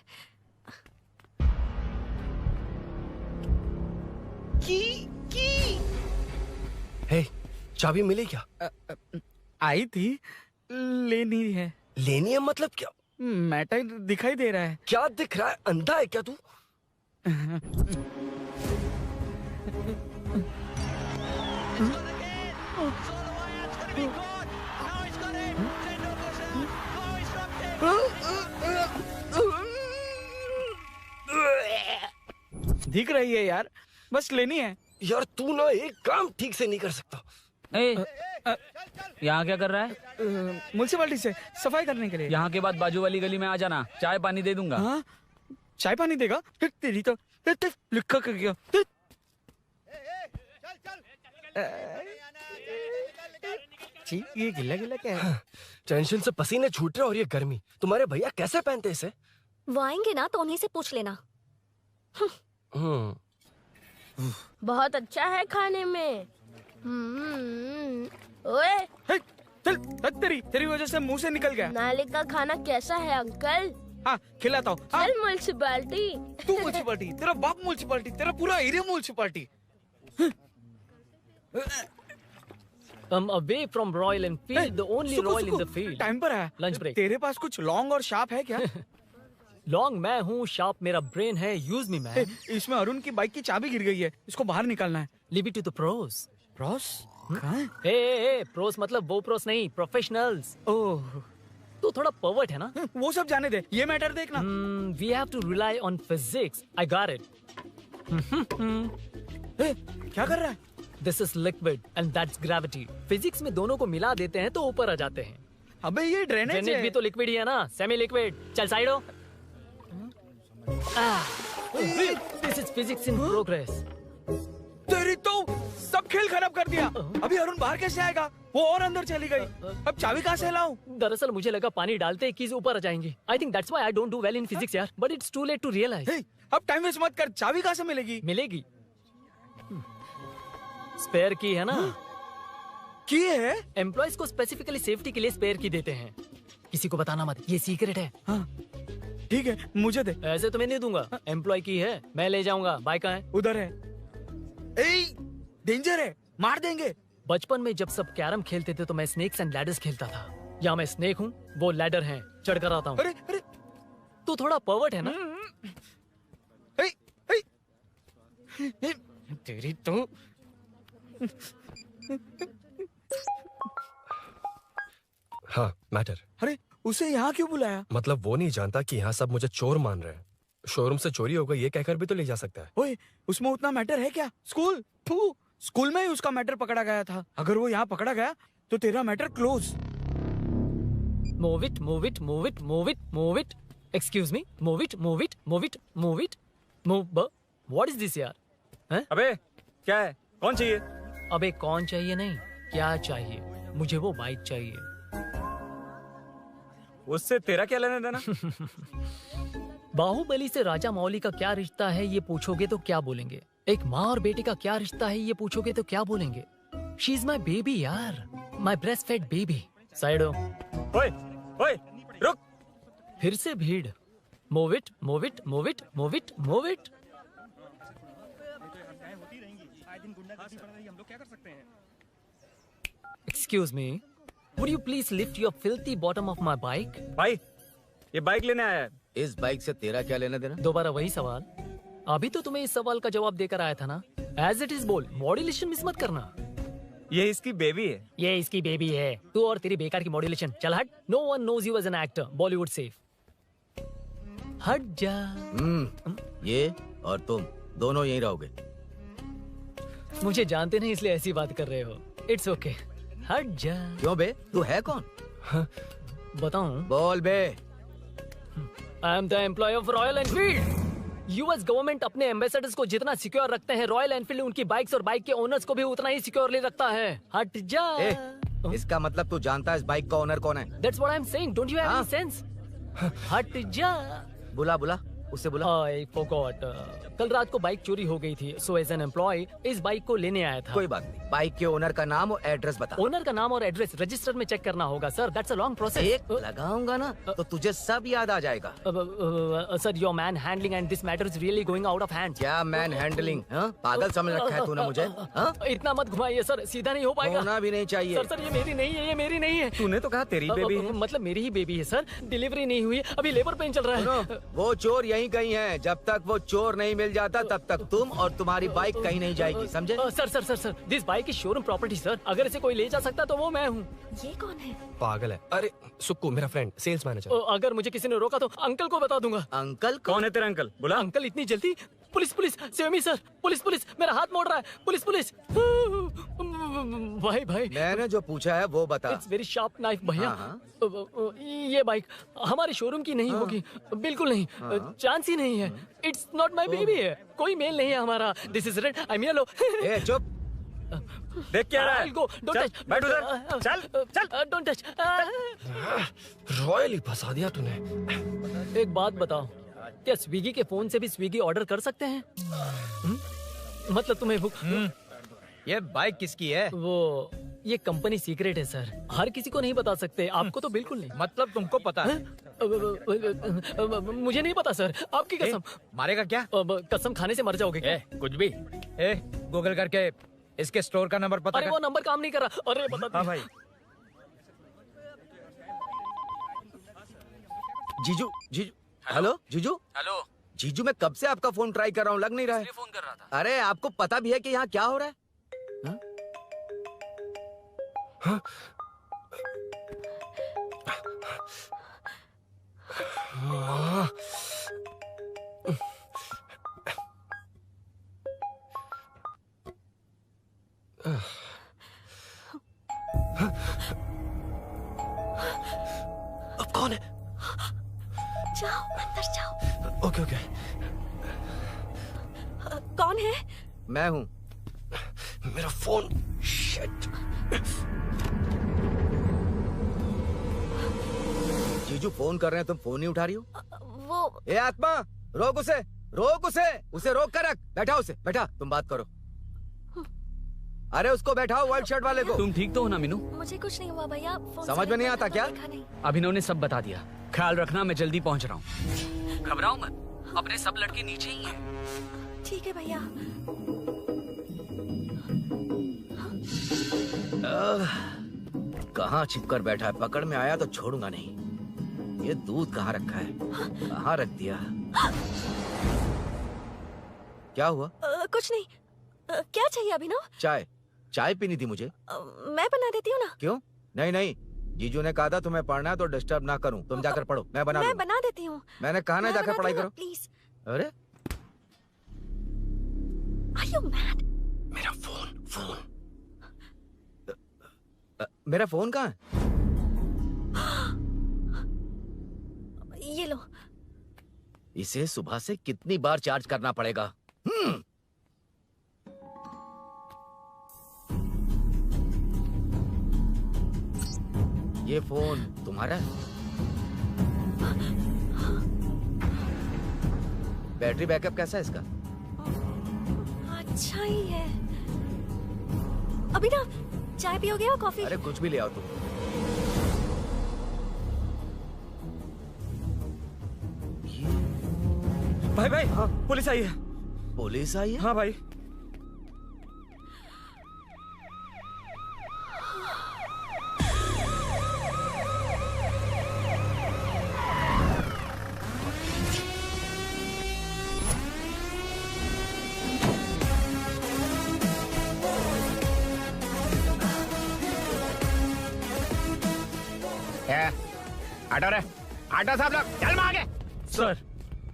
हे, चाबी मिली क्या? आई थी, लेनी है। लेनी है मतलब क्या? मैटर दिखाई दे रहा है। क्या दिख रहा है? अंधा है क्या तू? दिख रही है यार, बस लेनी है। यार तू ना एक काम ठीक से नहीं कर सकता। यहाँ क्या कर रहा है? म्युनिसिपैलिटी से सफाई करने के लिए। यहाँ के बाद बाजू वाली गली में आ जाना, चाय पानी दे दूंगा। हाँ? चाय पानी देगा? तेरी तो लिखा कर गया। छी, ये गिल्ला गिल्ला क्या है? टेंशन से पसीने छूट रहे और ये गर्मी, तुम्हारे भैया कैसे पहनते इसे? वो आएंगे ना तो उन्हीं से पूछ लेना। बहुत अच्छा है खाने में। ओए चल, तेरी वजह से मुंह से निकल गया। नाले का खाना कैसा है अंकल? हाँ, खिलाता हूँ। चल म्युनिसिपैलिटी। तू म्युनिसिपैलिटी, तेरा बाप म्युनिसिपैलिटी, तेरा पूरा area municipality. Come away from Royal Enfield, the only Royal in the field. Time पर है। Lunch break. तेरे पास कुछ लॉन्ग और शार्प है क्या? लॉन्ग मैं हूँ, शार्प मेरा ब्रेन है। Use me man. इसमें अरुण की बाइक की चाबी गिर गई है, इसको बाहर निकालना है। Leave it to the pros. Pros? कहाँ है? ए, प्रोस मतलब वो प्रोस नहीं, प्रोफेशनल्स। ओह, तू थोड़ा पर्वर्ट है ना? वो सब जाने दे, ये मैटर देखना। We have to rely on physics. I got it. क्या कर रहा है? This is liquid and that's gravity. Physics में दोनों को मिला देते हैं तो ऊपर आ जाते हैं। अबे ये ड्रेनेज है। भी तो लिक्विड ही है ना, सेमी लिक्विड। चल साइड हो। This is physics in progress. तेरी तो सब खेल खराब कर दिया। अभी अरुण बाहर कैसे आएगा? वो और अंदर चली गई। अब चाबी कहाँ से लाऊं? दरअसल मुझे लगा पानी डालते ही कीज ऊपर आ जाएंगी। I think that's why I don't do well in physics यार। But it's too late to realize. अब टाइम वेस्ट मत कर, चाबी कहाँ से मिलेगी? मिलेगी। स्पेयर की है ना? की है? एम्प्लॉइज को स्पेसिफिकली सेफ्टी के लिए स्पेयर की देते हैं। किसी को बताना मत, ये सीक्रेट है। हाँ, ठीक है, मुझे दे। ऐसे तो मैं नहीं दूंगा। एम्प्लॉय की है, मैं ले जाऊंगा। बाइक कहाँ है? उधर है। डेंजर है, मार देंगे। बचपन में जब सब कैरम खेलते थे तो मैं स्नेक्स एंड लैडर्स खेलता था। या मैं स्नेक हूँ, वो लैडर है, चढ़ कर आता हूँ। अरे अरे, तू थोड़ा पर्वर्ट है ना? तेरी तो हाँ, मैटर। अरे उसे यहाँ क्यों बुलाया? मतलब वो नहीं जानता कि यहाँ सब मुझे चोर मान रहे हैं। शोरूम से चोरी होगा ये कहकर भी तो ले जा सकता है। ओए, उसमें उतना मैटर है क्या? स्कूल में ही उसका मैटर पकड़ा गया था। अगर वो यहाँ पकड़ा गया तो तेरा matter close. Move it, move it, move it, move it, move it. Excuse me, move it, move it, move it, move it, move. What is this यार? हैं? अबे क्या है? कौन चाहिए? अबे कौन चाहिए नहीं, क्या चाहिए? मुझे वो बाइक चाहिए। उससे तेरा क्या लेना देना? बाहुबली से राजा मौली का क्या रिश्ता है ये पूछोगे तो क्या बोलेंगे? एक माँ और बेटे का क्या रिश्ता है ये पूछोगे तो क्या बोलेंगे? शी इज माई बेबी यार, my breast fed baby. Side हो। ओए, ओए, रुक। फिर से भीड़। Move it, move it, move it, move it, move it. Excuse me, would you please lift your filthy bottom of my bike? भाई, ये बाइक लेने आया है। इस बाइक से तेरा क्या लेना देना? दोबारा वही सवाल। अभी तो तुम्हें इस सवाल का जवाब देकर आया था ना। As it is बोल, मॉड्यूलेशन मिस मत करना। ये इसकी बेबी है। ये इसकी बेबी है। तू और तेरी बेकार की मॉड्यूलेशन। चल हट। No one knows you as an actor. Bollywood safe. हट जा। ये और तुम दोनों यहीं रहोगे। मुझे जानते नहीं इसलिए ऐसी बात कर रहे हो। It's okay. हट जा। क्यों बे? तू है कौन? बताऊं? बोल बे। I am the employee of Royal Enfield. US government अपने एम्बेसडर्स को जितना सिक्योर रखते हैं, रॉयल एनफील्ड उनकी बाइक्स और बाइक के ओनर्स को भी उतना ही सिक्योरली रखता है। हट जा। इसका मतलब तू जानता है इस बाइक का ओनर कौन है? That's what I'm saying. Don't you have any sense? हट जा। बुला उससे बुला। I forgot. कल रात को बाइक चोरी हो गई थी, so as an employee इस बाइक को लेने आया था। कोई बात नहीं, बाइक के ओनर का नाम और एड्रेस बता। ओनर का नाम और एड्रेस रजिस्टर में चेक करना होगा sir. That's a long process. एक लगाऊंगा ना तो तुझे सब याद आ जाएगा। Sir your man handling and this matter is really going out of hand. क्या मैन हैंडलिंग? पागल समझ रखा है तूने मुझे? इतना मत घुमाइए सर, सीधा नहीं हो पाएगा। होना भी नहीं चाहिए। सर ये मेरी नहीं है, ये मेरी नहीं है। तूने तो कहा तेरी बेबी है। मतलब मेरी ही बेबी है सर, डिलीवरी नहीं हुई, अभी लेबर पेन चल रहा है। वो चोर यहीं कहीं है, जब तक वो चोर नहीं मिल जाता तब तक तुम और तुम्हारी बाइक कहीं नहीं जाएगी, समझे? Sir this bike is showroom property sir. अगर इसे कोई ले जा सकता तो वो मैं हूँ। ये कौन है? पागल है। अरे सुक्कू, मेरा फ्रेंड, सेल्स मैनेजर। अगर मुझे किसी ने रोका तो अंकल को बता दूंगा। अंकल? कौन है तेरा अंकल? बुला। अंकल इतनी जल्दी? Police save me sir. Police मेरा हाथ मोड़ रहा है। पुलिस भाई मैंने जो पूछा है वो बता। इट्स वेरी शार्प नाइफ भैया। ये बाइक हमारे शोरूम की नहीं होगी, बिल्कुल नहीं, चांस ही नहीं है। इट्स नॉट माई बेबी है, कोई मेल नहीं है हमारा। This is red, I am yellow. चुप। देख क्या रहा है? Go, don't चल, touch. बैठ उधर। चल। Don't touch. रॉयल ही फंसा दिया तूने। एक बात बताओ, क्या स्विगी के फोन से भी स्विगी ऑर्डर कर सकते हैं? मतलब तुम्हें ये बाइक किसकी है? वो ये कंपनी सीक्रेट है सर, हर किसी को नहीं बता सकते। आपको तो बिल्कुल नहीं। मतलब तुमको पता है? मुझे नहीं पता सर, आपकी कसम। मारेगा क्या? कसम खाने से मर जाओगे क्या? कुछ भी। गूगल करके इसके स्टोर का नंबर पता अरे कर। वो नंबर काम नहीं कर रहा। अरे बता। हाँ भाई। जीजू जीजू हेलो जीजू। हेलो जीजू मैं कब से आपका फोन ट्राई कर रहा हूँ, लग नहीं रहा है। फोन कर रहा था। अरे आपको पता भी है कि यहाँ क्या हो रहा है? हाँ? अब कौन है? जाओ अंदर जाओ। Okay okay. कौन है? मैं हूँ। मेरा फोन। शिट। जीजू फोन कर रहे हैं, तुम फोन नहीं उठा रही हो। वो ए आत्मा, रोक उसे, रोक उसे रोक कर रख। बैठा उसे, बैठा, तुम बात करो। अरे उसको बैठाओ, व्हाइट शर्ट वाले को। तुम ठीक तो हो ना मीनू? मुझे कुछ नहीं हुआ भैया। फोन समझ में नहीं आता क्या? अभिनव ने सब बता दिया। ख्याल रखना, मैं जल्दी पहुंच रहा हूँ। घबराओ मत, अपने सब लड़के नीचे ही हैं। ठीक है भैया। कहाँ छिप कर बैठा है, पकड़ में आया तो छोड़ूंगा नहीं। ये दूध कहाँ रखा है, कहाँ रख दिया? क्या हुआ? कुछ नहीं। क्या चाहिए अभिनव? चाय पीनी थी मुझे। मैं बना देती हूँ ना। क्यों? नहीं, जीजू ने कहा था तुम्हें पढ़ना है तो डिस्टर्ब ना करूं। तुम जाकर पढ़ो, मैं बना देती हूँ। मैंने कहा ना जाकर पढ़ाई करो प्लीज। अरे Are you mad? मेरा फोन मेरा फोन कहाँ है? ये लो। इसे सुबह से कितनी बार चार्ज करना पड़ेगा? ये फोन तुम्हारा है? बैटरी बैकअप कैसा है इसका? अच्छा ही है। अभिनव, चाय पियोगे या कॉफी? अरे कुछ भी ले आओ तुम। भाई हाँ, पुलिस आई है। पुलिस आई है? हाँ भाई। आटा साहब लोग चल आगे। सर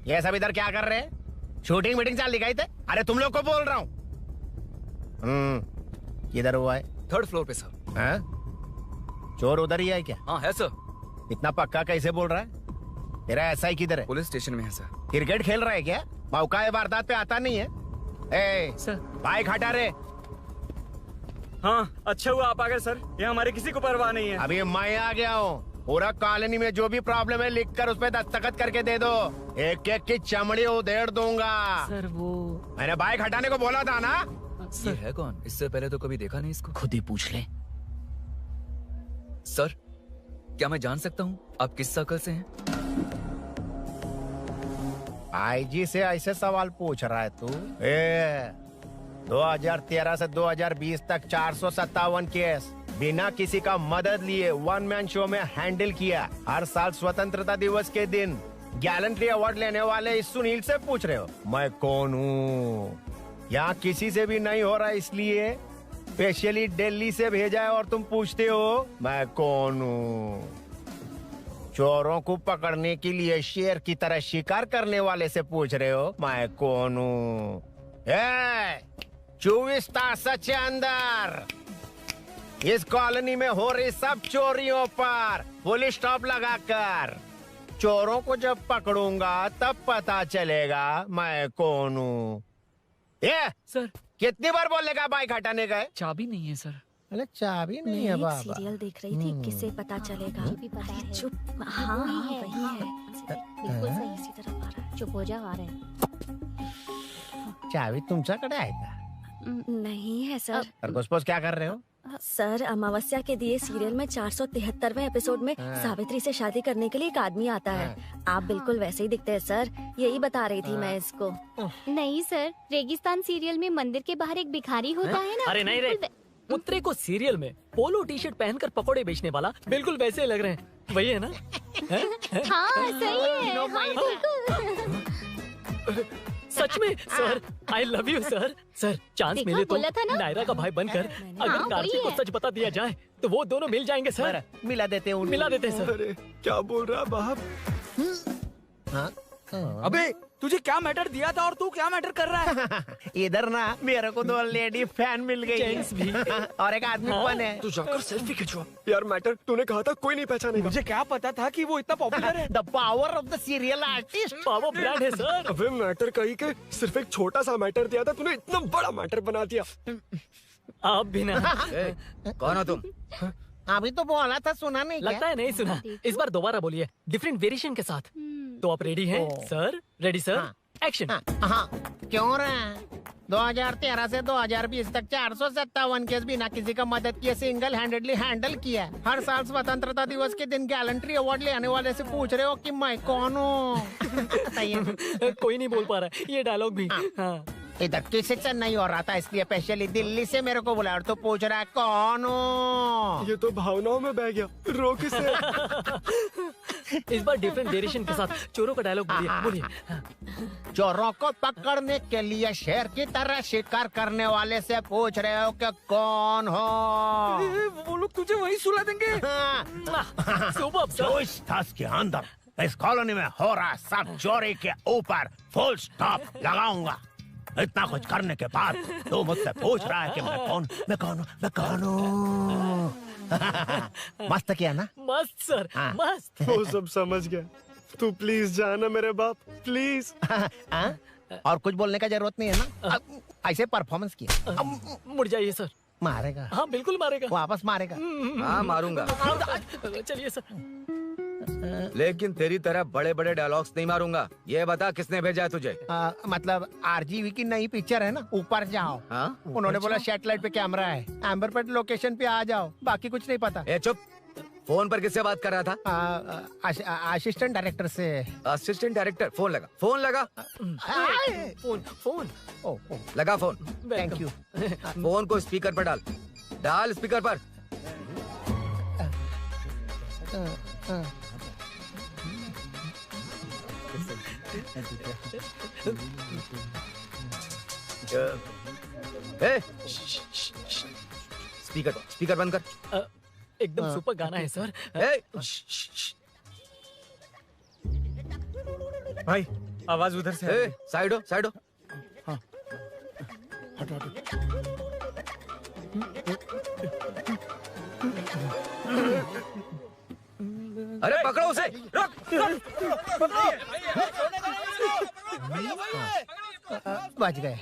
ये सब इधर क्या कर रहे हैं? शूटिंग मीटिंग चाल दिखाई थे। अरे तुम लोग को बोल रहा हूँ। किधर हुआ है? 3rd फ्लोर पे सर। हाँ? चोर उधर ही है क्या? हाँ है सर। इतना पक्का कैसे बोल रहा है? तेरा एसआई किधर है? पुलिस स्टेशन में है सर। क्रिकेट खेल रहा है क्या? मौका है वारदात पे आता नहीं है। ए सर बाइक हटा रे। हाँ अच्छा हुआ आप आ गए सर, ये हमारे किसी को परवाह नहीं है। अभी मैं आ गया हूँ। पूरा कॉलोनी में जो भी प्रॉब्लम है लिख कर उस पे दस्तखत करके दे दो। एक एक की चमड़ी उधेड़ दूंगा। सर वो मैंने बाइक हटाने को बोला था ना। ये है कौन? इससे पहले तो कभी देखा नहीं इसको। खुद ही पूछ ले। सर क्या मैं जान सकता हूँ आप किस सर्कल से हैं? आईजी से ऐसे सवाल पूछ रहा है तू? 2013 से 2020 तक 457 केस बिना किसी का मदद लिए 1 मैन शो में हैंडल किया। हर साल स्वतंत्रता दिवस के दिन गैलेंट्री अवार्ड लेने वाले इस सुनील से पूछ रहे हो मैं कौन हूँ? यहाँ किसी से भी नहीं हो रहा, इसलिए स्पेशली दिल्ली से भेजा है और तुम पूछते हो मैं कौन हूँ? चोरों को पकड़ने के लिए शेर की तरह शिकार करने वाले से पूछ रहे हो मैं कौन हूँ? 24 तास के अंदर इस कॉलोनी में हो रही सब चोरियों पर पुलिस स्टॉप लगाकर चोरों को जब पकड़ूंगा तब पता चलेगा मैं कौन हूँ। सर कितनी बार बोलने का बाइक हटाने का है? चाबी नहीं है सर। अरे चाबी नहीं मैं है एक बाबा। सीरियल देख रही थी, किसे पता चलेगा? अरे चुप। हाँ वही है। बिल्कुल सही, इसी तरफ आ रहा है। चुप हो जा, आ रहा है। चाबी तुमच्याकडे आहे का? नहीं है सर। और घुसपौस क्या कर रहे हो? सर अमावस्या के दिए सीरियल में 473वें एपिसोड में हाँ। सावित्री से शादी करने के लिए एक आदमी आता है। आप बिल्कुल वैसे ही दिखते हैं सर, यही बता रही थी मैं इसको। नहीं सर, रेगिस्तान सीरियल में मंदिर के बाहर एक भिखारी होता है ना। अरे नहीं रे, पुत्रे को सीरियल में पोलो टी शर्ट पहनकर पकौड़े बेचने वाला बिल्कुल वैसे लग रहे हैं, वही है ना? हाँ सही है, हाँ, बिल्कुल। सच में sir, I love you sir. Sir chance देखा, मिले तो बोला था ना? नायरा का भाई बनकर अगर हाँ, कार्तिक वही को है। सच बता दिया जाए तो वो दोनों मिल जाएंगे सर। मिला देते हैं मिला देते हैं सर। अरे क्या बोल रहा है बाप? हाँ? अबे तुझे क्या मैटर दिया था और तू क्या मैटर कर रहा है? इधर ना मेरे को 2 लेडी फैन मिल गई है। जेंट्स भी। और एक आदमी फन है। तू जाकर सेल्फी खिंचवा। यार मैटर तूने कहा था कोई नहीं पहचानेगा। मुझे क्या पता था कि वो इतना पॉपुलर है। The power of the serial artist. Power brand है सर। अबे मैटर कही के सिर्फ एक छोटा सा मैटर दिया था, तूने इतना बड़ा मैटर बना दिया। आप भी ना। कौन हो तुम? अभी तो बोला था, सुना नहीं लगता है नहीं सुना। इस बार दोबारा बोलिए, डिफरेंट वेरिएशन के साथ। तो आप रेडी हैं सर? Ready sir? एक्शन। हाँ, क्यों रहा? 2013 से 2020 तक 457 केस बिना किसी का मदद किए सिंगल हैंडेडली हैंडल किया। हर साल स्वतंत्रता दिवस के दिन गैलेंट्री अवार्ड लेने वाले से पूछ रहे हो कि मैं कौन हूँ? कोई नहीं बोल पा रहा है ये डायलॉग भी। हाँ। इधर किसी से नहीं हो रहा था, इसलिए स्पेशली दिल्ली से मेरे को बुलाया और तो पूछ रहा है कौन हूँ? ये तो भावनाओं में बह गया। रोक इसे। इस बार डिफरेंट वेरिएशन के साथ चोरों का डायलॉग बोलिए। बोलिए। चोरों को पकड़ने के लिए शेर की तरह शिकार करने वाले से पूछ रहे हो कि कौन हो? वो लोग तुझे वही सुला देंगे। सुबह जो इस ताश के अंदर इस कॉलोनी में हो रहा सब चोरी के ऊपर फुल स्टॉप लगाऊंगा। इतना कुछ करने के बाद तू मुझसे पूछ रहा है कि मैं कौन हूँ? मस्त किया ना? मस्त सर, मस्त। वो सब समझ गया। तू प्लीज जाना मेरे बाप, प्लीज। और कुछ बोलने का जरूरत नहीं है ना? ऐसे परफॉर्मेंस किया। मुड़ जाइए सर। मारेगा? हाँ बिल्कुल मारेगा। वापस मारेगा? हाँ मारूंगा। चलिए सर। लेकिन तेरी तरह बड़े बड़े डायलॉग्स नहीं मारूंगा। ये बता किसने भेजा है तुझे? मतलब आरजीवी की नई पिक्चर है ना, ऊपर जाओ। हाँ? उन्होंने बोला सैटेलाइट पे कैमरा है, एम्बर पेट लोकेशन पे आ जाओ, बाकी कुछ नहीं पता। ए चुप। फोन पर किससे बात कर रहा था? असिस्टेंट डायरेक्टर से। Assistant director? फोन लगा, फोन लगा। फोन लगा फोन। Thank you. फोन को स्पीकर पर डाल। डाल स्पीकर पर। स्पीकर बंद कर। एकदम सुपर गाना है सर। भाई आवाज उधर से। साइड हो, साइड हो। हाँ। अरे पकड़ो उसे। रुक, बच गए।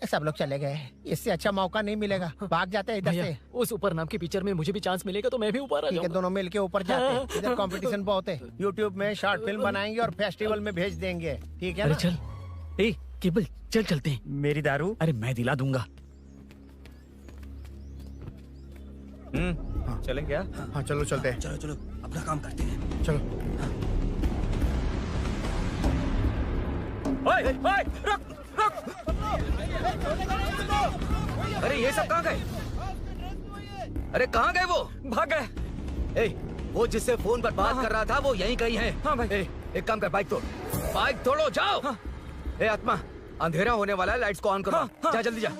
सब लोग चले गए। इससे अच्छा मौका नहीं मिलेगा। भाग जाते हैं इधर से। उस ऊपर नाम की पिक्चर में मुझे भी चांस मिलेगा तो मैं भी ऊपर आ जाऊंगा। दोनों मिलके ऊपर जाते हैं। इधर कंपटीशन बहुत है। यूट्यूब में शॉर्ट फिल्म बनाएंगे और फेस्टिवल में भेज देंगे। ठीक है अरे ना? चल, ए केबल चल चलते हैं। मेरी दारू? अरे मैं दिला दूंगा। चलें क्या? हाँ चलो चलते हैं। चलो अपना काम करते हैं। चलो। ओए, ओए, रुक, रुक। अरे ये सब कहाँ गए? अरे कहाँ गए वो? भाग गए। ए, वो जिससे फोन पर बात कर रहा था वो यहीं कहीं है। हाँ भाई। एक काम कर, बाइक तोड़। बाइक तोड़ो, जाओ। ए आत्मा, अंधेरा होने वाला है, लाइट्स को ऑन करो। जा जल्दी जा।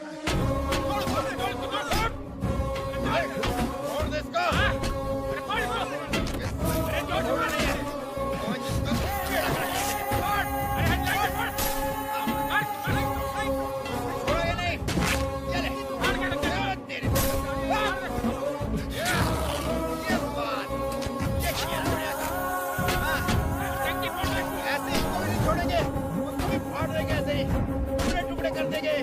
ऐसे इसको भी नहीं छोड़ेंगे, उसको भी फाड़ देंगे, ऐसे ही टुकड़े टुकड़े कर देंगे।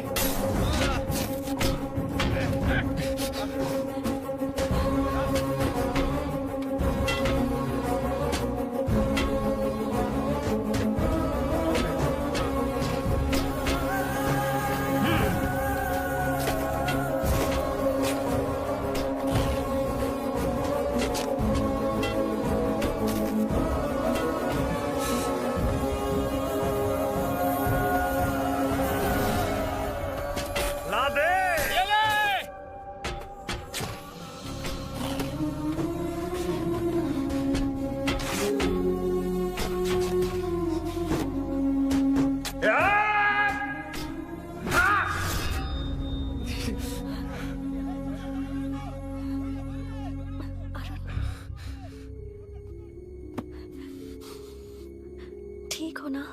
हो ना?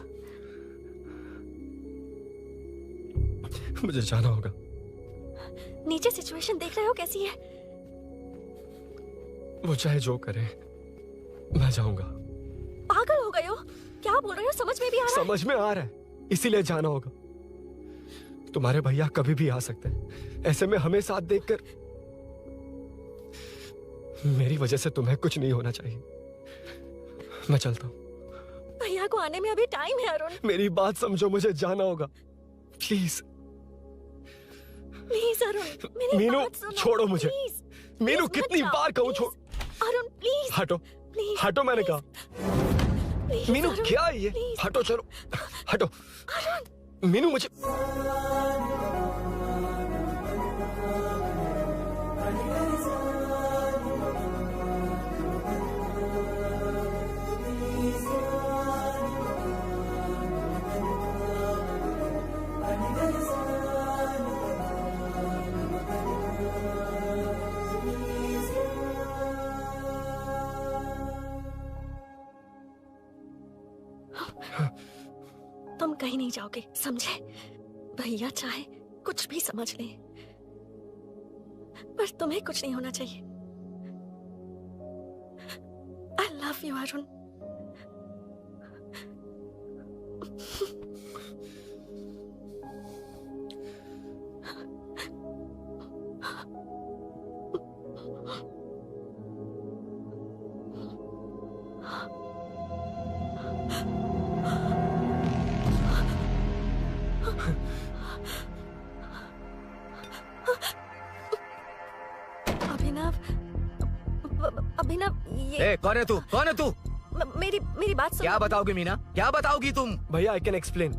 मुझे जाना होगा। नीचे सिचुएशन देख रहे हो कैसी है? वो चाहे जो करे, मैं जाऊंगा। पागल हो गए हो? क्या बोल रहे हो? समझ में भी आ रहा है? समझ में आ रहा है, इसीलिए जाना होगा। तुम्हारे भैया कभी भी आ सकते हैं, ऐसे में हमें साथ देखकर मेरी वजह से तुम्हें कुछ नहीं होना चाहिए। मैं चलता हूँ। भैया को आने में अभी टाइम है अरुण। मेरी बात समझो, मुझे जाना होगा। प्लीज प्लीज अरुण, मेरी मीनू, बात सुनो। छोड़ो मुझे। प्लीज, मीनू, प्लीज कितनी मत जाओ, बार कहूँ, प्लीज। छोड़। अरुण प्लीज। हटो, प्लीज, हटो, मैंने कहा। प्लीज, मीनू, अरुण, क्या है ये? प्लीज। हटो, चलो, हटो। मीनू, मुझे तुम कहीं नहीं जाओगे, समझे? भैया चाहे कुछ भी समझ ले, पर तुम्हें कुछ नहीं होना चाहिए। I love you, Arun. अभिनव, अभिनव, ये कौन है तू? कौन है तू? मेरी बात सुनो। क्या बताओगी मीना? क्या बताओगी तुम? भैया, आई कैन एक्सप्लेन।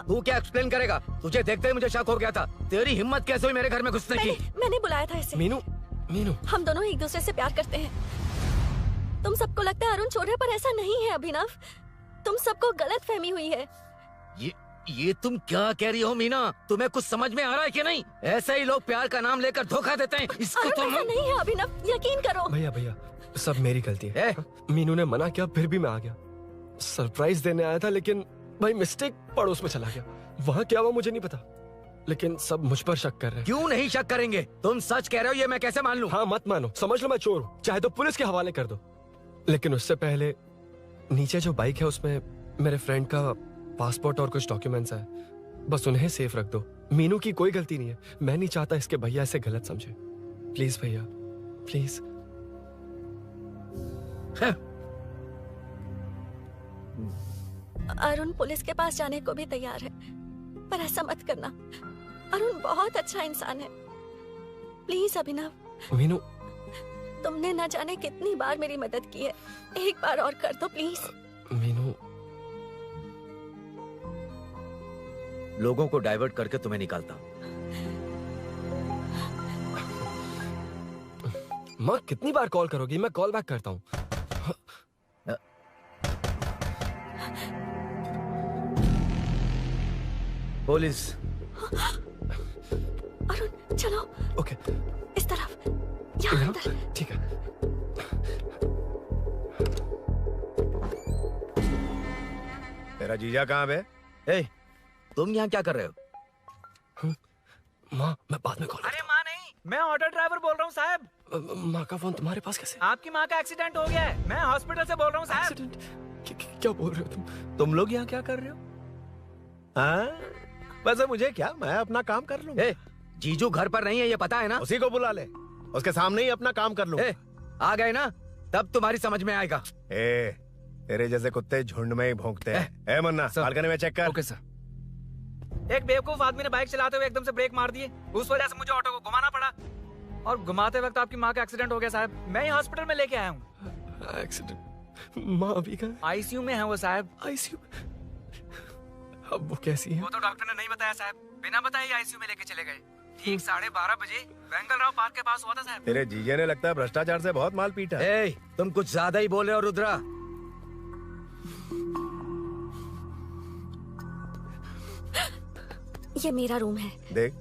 तू क्या एक्सप्लेन करेगा? तुझे देखते ही मुझे शक हो गया था। तेरी हिम्मत कैसे हुई मेरे घर में घुसने की? मैंने बुलाया था इसे। मीनू, मीनू, हम दोनों एक दूसरे से प्यार करते हैं। तुम सबको लगता है अरुण चोर है, पर ऐसा नहीं है अभिनव। तुम सबको गलत फहमी हुई है। ये तुम क्या कह रही हो मीना? तुम्हें कुछ समझ में आ रहा है कि नहीं? ऐसे ही लोग प्यार का नाम लेकर धोखा देते हैं। इसको तुम ऐसा नहीं है अभिनव, यकीन करो। भैया, भैया, सब मेरी गलती है। मीनू ने मना किया, फिर भी मैं आ गया। सरप्राइज देने आया था, लेकिन भाई मिस्टेक पड़ोस में चला गया। वहाँ क्या हुआ मुझे नहीं पता, लेकिन सब मुझ पर शक कर रहे हैं। क्यों नहीं शक करेंगे? तुम सच कह रहे हो, ये मैं कैसे मान लूं? हाँ, मत मानो, समझ लो मैं चोर हूँ, चाहे तो पुलिस के हवाले कर दो। लेकिन उससे पहले नीचे जो बाइक है उसमें मेरे फ्रेंड का पासपोर्ट और कुछ डॉक्यूमेंट्स है, बस उन्हें सेफ रख दो। मीनू की कोई गलती नहीं है। मैं नहीं चाहता इसके भैया इसे गलत समझे। प्लीज भैया, प्लीज। अरुण पुलिस के पास जाने को भी तैयार है, पर ऐसा मत करना। अरुण बहुत अच्छा इंसान है। प्लीज अभिनव। मीनू, तुमने न जाने कितनी बार मेरी मदद की है, एक बार और कर दो प्लीज। मीनू, लोगों को डाइवर्ट करके तुम्हें निकालता हूँ। माँ कितनी बार कॉल करोगी? मैं कॉल बैक करता हूँ। पुलिस। अरुण चलो। ओके। इस तरफ, यहाँ अंदर। ठीक है। तेरा जीजा कहाँ पे? तुम यहाँ क्या कर रहे हो? माँ, मैं बाद में कॉल। अरे माँ नहीं, मैं ऑटो ड्राइवर बोल रहा हूँ साहब। माँ का फोन तुम्हारे पास कैसे? आपकी माँ का एक्सीडेंट हो गया है, मैं हॉस्पिटल से बोल रहा हूँ साहब। क्या बोल रहे हो तुम लोग यहाँ क्या कर रहे हो? हाँ, वैसे मुझे क्या, मैं अपना काम कर लूँ। जीजू घर पर नहीं है, ये पता है ना? उसी को बुला ले, उसके सामने ही अपना काम कर लूँ। आ गए ना, तब तुम्हारी समझ में आएगा। तेरे जैसे कुत्ते झुंड में ही भौंकते हैं। मन्ना, बालकनी में चेक कर। Okay sir. एक बेवकूफ आदमी ने बाइक चलाते हुए एकदम से ब्रेक मार दिए, उस वजह से मुझे ऑटो को घुमाना पड़ा, और घुमाते वक्त आपकी माँ का एक्सीडेंट हो गया साहब। मैं ही हॉस्पिटल में लेके आया हूँ। एक्सीडेंट? माँ अभी कहाँ? आईसीयू में है वो साहब। आईसीयू? अब वो कैसी है? वो तो डॉक्टर ने नहीं बताया साहब, बिना बताए आईसीयू में लेके चले गए। ठीक 12:30 बजे वेंगल राव पार्क के पास हुआ था साहब। तेरे जीजे ने लगता है भ्रष्टाचार से बहुत माल पीटा। तुम कुछ ज्यादा ही बोल रहे हो रुद्रा। ये मेरा रूम है। देख,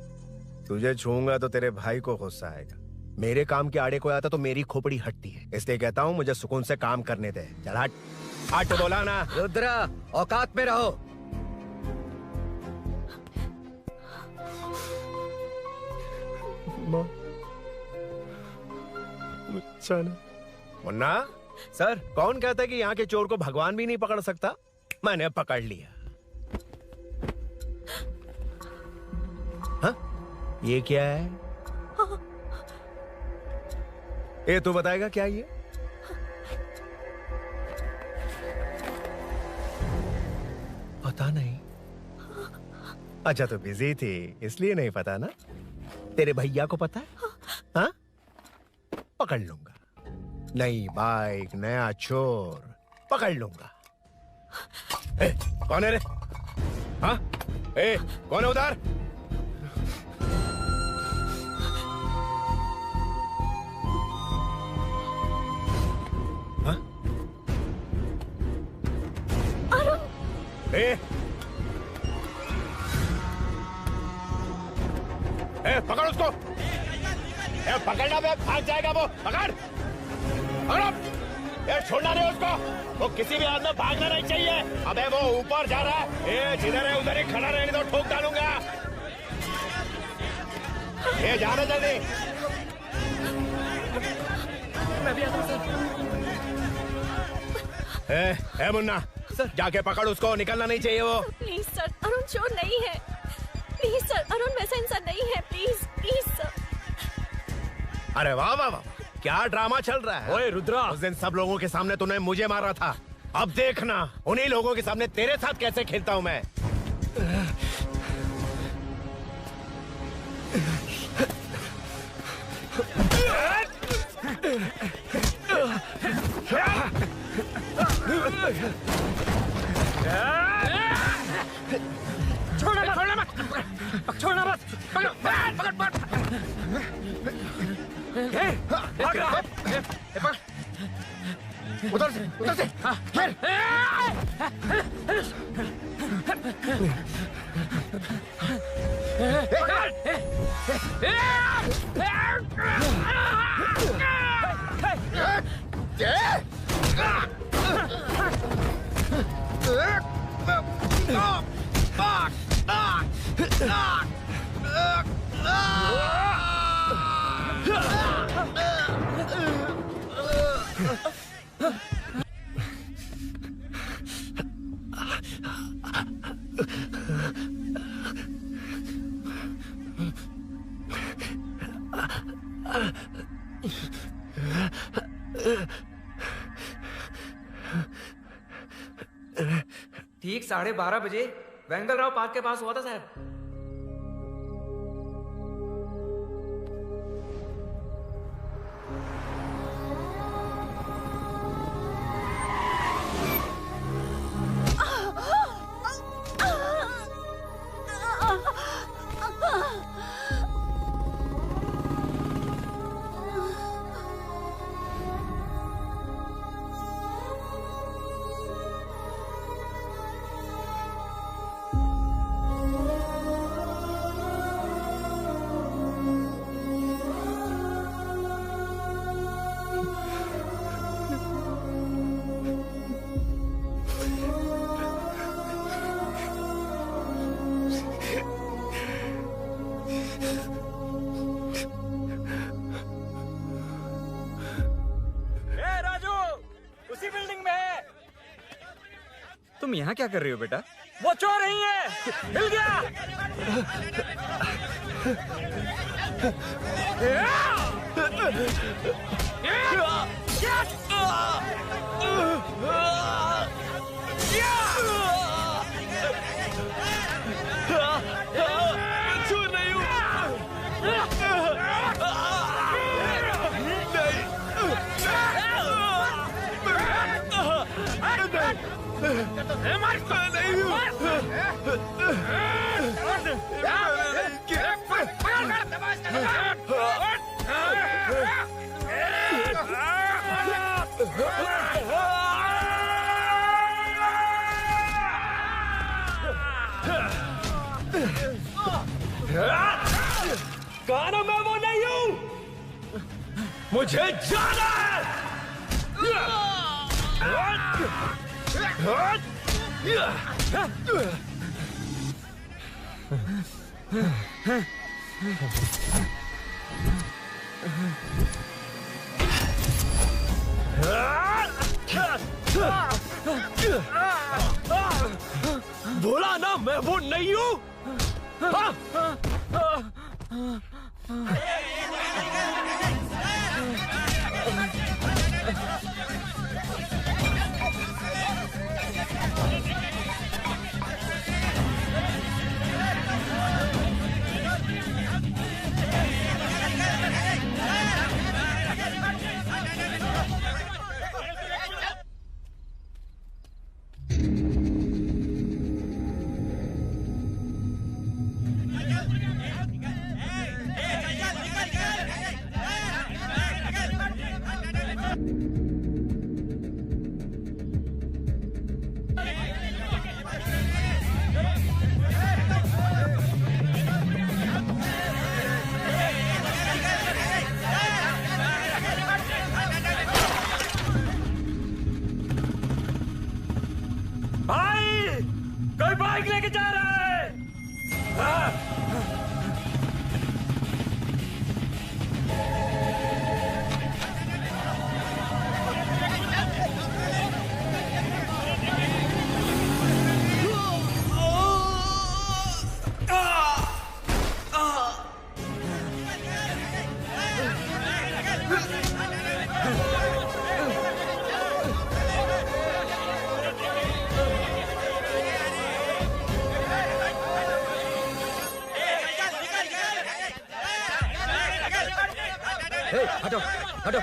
तुझे छूंगा तो तेरे भाई को गुस्सा आएगा। मेरे काम के आड़े को आता तो मेरी खोपड़ी हटती है, इसलिए कहता हूँ मुझे सुकून से काम करने दे। चल हट। हट बोला ना। रुद्रा औकात में रहो। मुन्ना सर, कौन कहता है कि यहाँ के चोर को भगवान भी नहीं पकड़ सकता? मैंने पकड़ लिया। हाँ? ये क्या है? ये तू बताएगा क्या ये? पता नहीं। अच्छा तो बिजी थी इसलिए नहीं पता ना? तेरे भैया को पता है? हाँ? पकड़ लूंगा। नई बाइक, नया चोर, पकड़ लूंगा। ए, कौन है रे? हाँ? ए, कौन है उधर? हाँ? ए, पकड़ उसको। पकड़ना पे भाग जाएगा वो। पकड़ छोड़ना नहीं उसको। वो किसी भी हाथ में भागना नहीं चाहिए। अबे वो ऊपर जा रहा है। जिधर है उधर ही खड़ा रहने दो, ठोक डालूंगा। जाना जल्दी। मैं भी आता हूं सर। मुन्ना सर, जाके पकड़ उसको। निकलना नहीं चाहिए वो। प्लीज सर, अरुण चोर नहीं है। प्लीज सर, अरुण वैसा इंसान नहीं है। Please please sir. अरे वाह वाह वाह, क्या ड्रामा चल रहा है। ओए रुद्रा, उस दिन सब लोगों के सामने तूने मुझे मारा था। अब देखना उन्हीं लोगों के सामने तेरे साथ कैसे खेलता हूं मैं। छोड़ना मत, छोड़ना मत, पकड़, पकड़, पकड़। उधर से फिर। ठीक 12:30 बजे वेंगलराव पार्क के पास हुआ था साहब। तुम यहाँ क्या कर रही हो बेटा? वो चोर नहीं है, हिल गया। चोर नहीं हूँ। गाना मैं वो नहीं हूँ, मुझे जाना है। बोला ना मैं वो नहीं हूँ। कोई बाइक लेके जा रहा है। हटो हटो।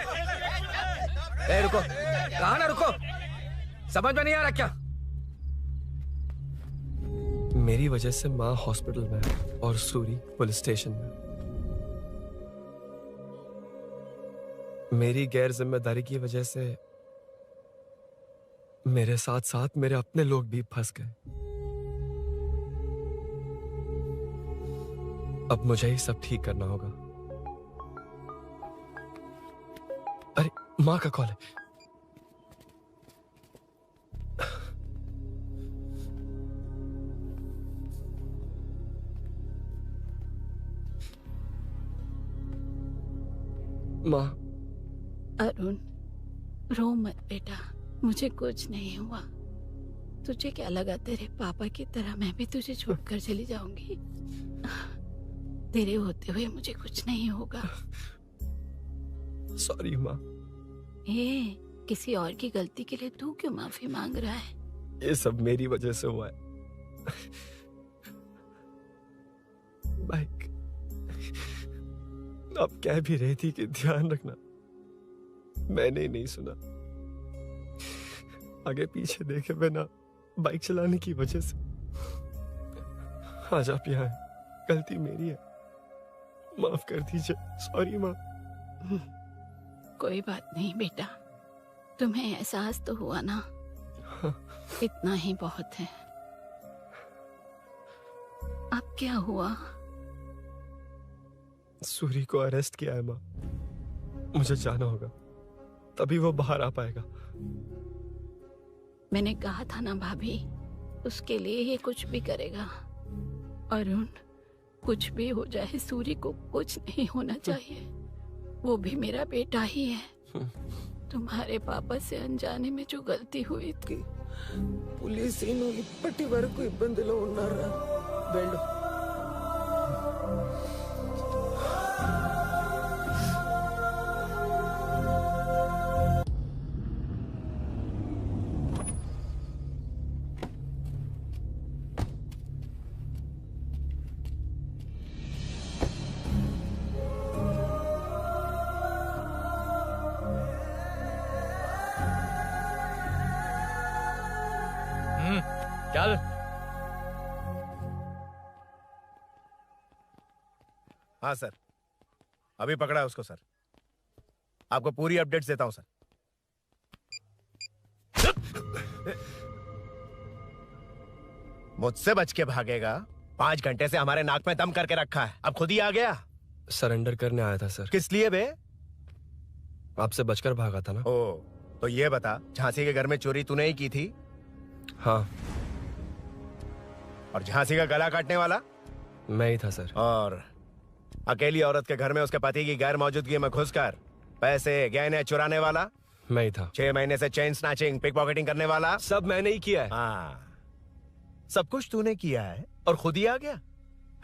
ए रुको, कहाँ ना रुको, समझ में नहीं आ रहा क्या? मेरी वजह से माँ हॉस्पिटल में है और सूरी पुलिस स्टेशन में। मेरी गैर जिम्मेदारी की वजह से मेरे साथ साथ मेरे अपने लोग भी फंस गए। अब मुझे ही सब ठीक करना होगा। अरे माँ का कॉल है। माँ। अरुण, रो मत बेटा, मुझे कुछ नहीं हुआ। तुझे क्या लगा तेरे पापा की तरह मैं भी तुझे छोड़कर चली जाऊंगी? तेरे होते हुए मुझे कुछ नहीं होगा। सॉरी माँ। किसी और की गलती के लिए तू क्यों माफी मांग रहा है? ये सब मेरी वजह से हुआ है। बाइक अब कह भी रही थी कि ध्यान रखना, मैंने नहीं सुना। आगे पीछे देखे बिना बाइक चलाने की वजह से आज आप यहाँ हैं। गलती मेरी है, माफ कर दीजिए। सॉरी माँ। कोई बात नहीं बेटा, तुम्हें एहसास तो हुआ ना? इतना ही बहुत है। अब क्या हुआ? सूरी को अरेस्ट किया है माँ। मुझे जाना होगा, तभी वो बाहर आ पाएगा। मैंने कहा था ना भाभी, उसके लिए ये कुछ भी करेगा। अरुण, कुछ भी हो जाए सूरी को कुछ नहीं होना चाहिए। वो भी मेरा बेटा ही है। तुम्हारे पापा से अनजाने में जो गलती हुई थी, पुलिस इప్పటి వరకు ఇబ్బందిలో ఉన్నారా? వెళ్ళు। चल। हाँ सर, अभी पकड़ा है उसको सर। आपको पूरी अपडेट्स देता हूं सर। मुझसे बच के भागेगा? 5 घंटे से हमारे नाक में दम करके रखा है, अब खुद ही आ गया। सरेंडर करने आया था सर। किस लिए बे? आपसे बचकर भागा था ना। ओ, तो ये बता, झांसी के घर में चोरी तूने ही की थी? हाँ। और झांसी का गला काटने वाला? मैं ही था सर। और अकेली औरत के घर में उसके पति की गैर मौजूदगी में घुसकर पैसे गहने चुराने वाला? मैं ही था। 6 महीने से चेन स्नैचिंग, पिक पॉकेटिंग करने वाला? सब मैंने ही किया है। हाँ, सब कुछ तूने किया है और खुद ही आ गया?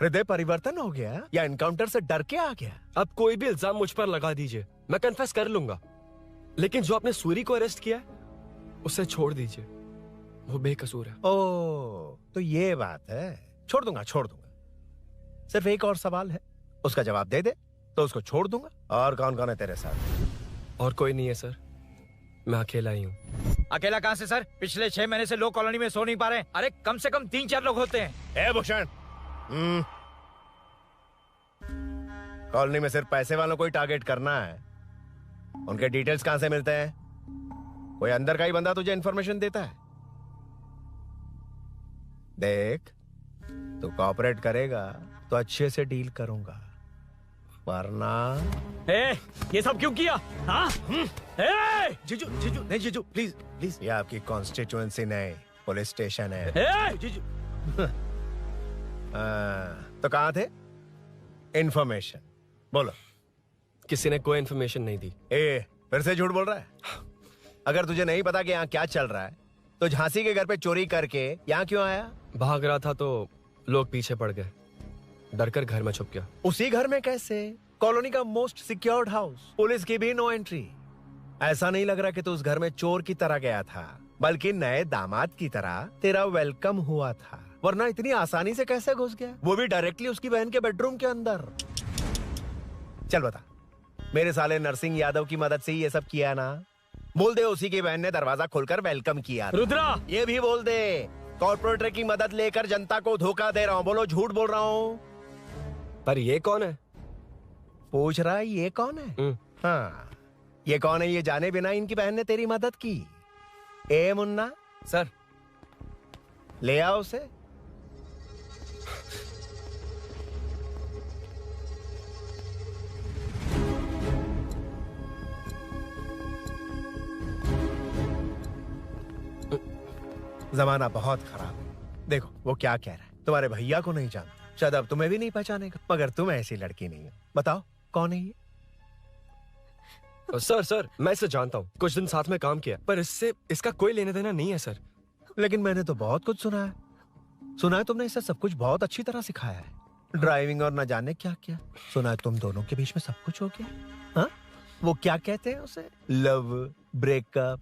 हृदय परिवर्तन हो गया या एनकाउंटर से डर के आ गया? अब कोई भी इल्जाम मुझ पर लगा दीजिए, मैं कन्फेस कर लूंगा, लेकिन जो आपने सूरी को अरेस्ट किया है उसे छोड़ दीजिए, वो बेकसूर है। ओ, तो ये बात है। छोड़ दूंगा, छोड़ दूंगा। सिर्फ एक और सवाल है, उसका जवाब दे दे तो उसको छोड़ दूंगा। और कौन कौन है तेरे साथ? और कोई नहीं है सर, मैं अकेला ही हूँ। अकेला कहाँ से सर? पिछले 6 महीने से लोग कॉलोनी में सो नहीं पा रहे। अरे कम से कम 3-4 लोग होते हैं। ए भूषण, कॉलोनी में सिर्फ पैसे वालों को ही टारगेट करना है। उनके डिटेल्स कहां से मिलते हैं? कोई अंदर का ही बंदा तुझे इंफॉर्मेशन देता है? देख, तू कोऑपरेट करेगा तो अच्छे से डील करूंगा, वरना ये सब क्यों किया? हाँ? जीजू, जीजू, नहीं जीजू, प्लीज प्लीज। ये आपकी कॉन्स्टिट्यूएंसी नहीं, पुलिस स्टेशन है। जीजू। तो कहाँ थे? इंफॉर्मेशन बोलो। किसी ने कोई इंफॉर्मेशन नहीं दी। फिर से झूठ बोल रहा है? अगर तुझे नहीं पता कि यहाँ क्या चल रहा है तो झांसी के घर पे चोरी करके यहाँ क्यों आया? भाग रहा था तो लोग पीछे पड़ गए, डरकर घर में छुप गया। उसी घर में कैसे? कॉलोनी का मोस्ट सिक्योर्ड हाउस, पुलिस की भी नो एंट्री। ऐसा नहीं लग रहा कि तू उस घर में चोर की तरह गया था, बल्कि नए दामाद की तरह तेरा वेलकम हुआ था। वरना इतनी आसानी से कैसे घुस गया, वो भी डायरेक्टली उसकी बहन के बेडरूम के अंदर? चल बता, मेरे साले नरसिंह यादव की मदद से ही ये सब किया ना? बोल दे उसी की बहन ने दरवाजा खोलकर वेलकम किया। रुद्रा! ये भी बोल दे कॉर्पोरेटर की मदद लेकर जनता को धोखा दे रहा हूँ। बोलो झूठ बोल रहा हूँ। पर ये कौन है? पूछ रहा है ये कौन है? हाँ, ये कौन है ये जाने बिना इनकी बहन ने तेरी मदद की। ए मुन्ना सर, ले आओ उसे। जमाना बहुत खराब है। देखो वो क्या कह रहा है। तुम्हारे भैया को नहीं जानता, शायद अब तुम्हें भी नहीं पहचानेगा, मगर तुम ऐसी लड़की नहीं हो। बताओ कौन है ये? सर, मैं इसे जानता हूँ, कुछ दिन साथ में काम किया, पर इससे इसका कोई लेने देना नहीं है सर। लेकिन मैंने तो बहुत कुछ सुना है तुमने इसे सब कुछ बहुत अच्छी तरह सिखाया है, ड्राइविंग और न जाने क्या क्या। सुना है तुम दोनों के बीच में सब कुछ हो गया। हाँ, वो क्या कहते हैं उसे, लव, ब्रेकअप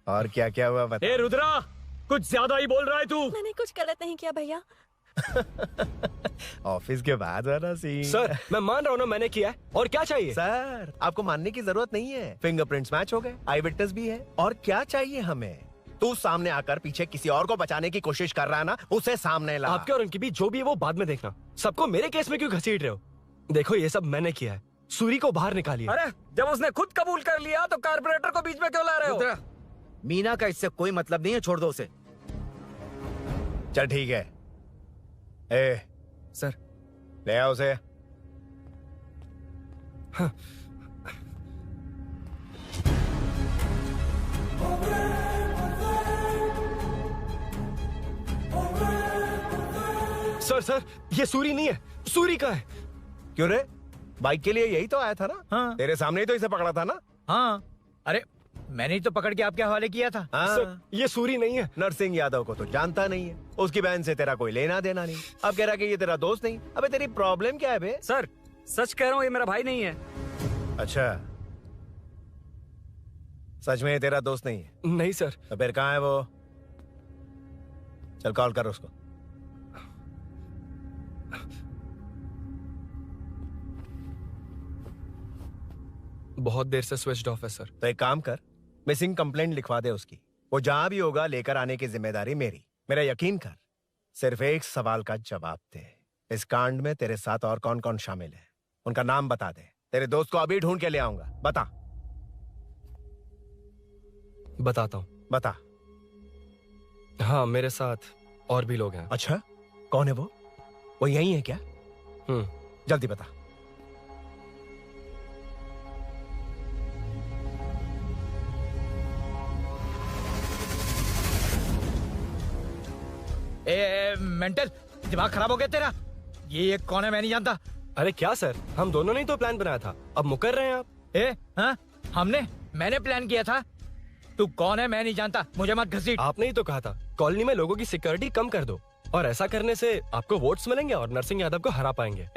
और क्या क्या हुआ बता। ए रुद्रा, कुछ ज्यादा ही बोल रहा है तू। मैंने कुछ गलत नहीं किया भैया। ऑफिस के बाद वाला सीन। सर, मैं मान रहा हूँ ना मैंने किया है, और क्या चाहिए? सर, आपको मानने की जरूरत नहीं है, फिंगरप्रिंट्स मैच हो गए, आई विटनेस भी है, और क्या चाहिए हमें? तू सामने आकर पीछे किसी और को बचाने की कोशिश कर रहा है ना, उसे सामने ला। आपके और उनके बीच जो भी है वो बाद में देखना, सबको मेरे केस में क्यों घसीट रहे हो? देखो ये सब मैंने किया है, सूरी को बाहर निकालिए। अरे जब उसने खुद कबूल कर लिया तो कारपोरेटर को बीच में क्यों ला रहे हो? मीना का इससे कोई मतलब नहीं है, छोड़ दो उसे। चल ठीक है। ए सर, ले आओ उसे। हाँ। सर, ये सूरी नहीं है, सूरी का है। क्यों रे? बाइक के लिए यही तो आया था ना? हाँ। तेरे सामने ही तो इसे पकड़ा था ना? हाँ, अरे मैंने ही तो पकड़ के आपके हवाले किया था। हाँ। सर, ये सूरी नहीं है। नरसिंह यादव को तो जानता नहीं है, उसकी बहन से तेरा कोई लेना देना नहीं, अब कह रहा कि ये तेरा दोस्त नहीं। अबे तेरी प्रॉब्लम क्या है बे? सर, सच कह रहा हूँ, ये मेरा भाई नहीं है। अच्छा, सच में ये तेरा दोस्त नहीं है? नहीं सर। तो फिर कहाँ है वो? चल कॉल कर उसको। बहुत देर से स्विच्ड ऑफ है सर। तो एक काम कर, मिसिंग कंप्लेंट लिखवा दे उसकी, वो जहां भी होगा लेकर आने की जिम्मेदारी मेरी। मेरा यकीन कर, सिर्फ एक सवाल का जवाब दे, इस कांड में तेरे साथ और कौन कौन शामिल है, उनका नाम बता दे। तेरे दोस्त को अभी ढूंढ के ले आऊंगा। बता। बताता हूँ। बता। हाँ, मेरे साथ और भी लोग हैं। अच्छा, कौन है वो? वो यही है क्या? जल्दी बता। मेंटल दिमाग खराब हो गया तेरा? ये कौन है मैं नहीं जानता। अरे क्या सर, हम दोनों ने ही तो प्लान बनाया था, अब मुकर रहे हैं आप? हाँ मैंने प्लान किया था। तू कौन है मैं नहीं जानता, मुझे मत घसीट। आपने ही तो कहा था कॉलोनी में लोगों की सिक्योरिटी कम कर दो, और ऐसा करने से आपको वोट्स मिलेंगे और नरसिंह यादव को हरा पाएंगे।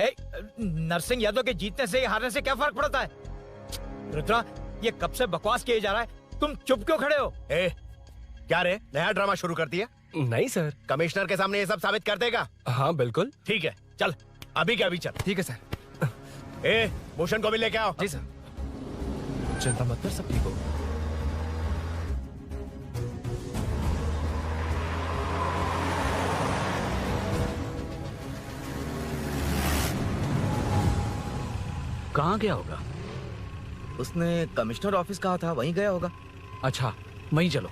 नरसिंह यादव के जीतने से हारने से क्या फर्क पड़ता है? रुद्रा, ये कब से बकवास किए जा रहा है, तुम चुप क्यों खड़े हो? क्या रे, नया ड्रामा शुरू कर दिया? नहीं सर। कमिश्नर के सामने ये सब साबित कर देगा? हाँ बिल्कुल। ठीक है, चल अभी के अभी चल। ठीक है सर। भूषण को भी लेके आओ। जी सर। चिंता मत कर, सब ठीक हो। कहाँ गया होगा? उसने कमिश्नर ऑफिस कहा था, वहीं गया होगा। अच्छा, वहीं चलो।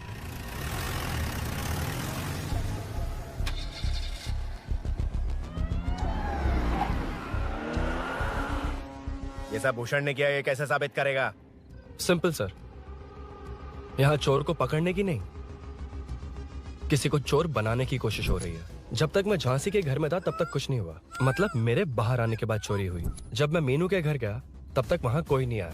ये सब भूषण ने किया, ये कैसे साबित करेगा? सिंपल सर, यहाँ चोर को पकड़ने की नहीं, किसी को चोर बनाने की कोशिश हो रही है। जब तक मैं झांसी के घर में था तब तक कुछ नहीं हुआ, मतलब मेरे बाहर आने के बाद चोरी हुई। जब मैं मीनू के घर गया तब तक वहाँ कोई नहीं आया।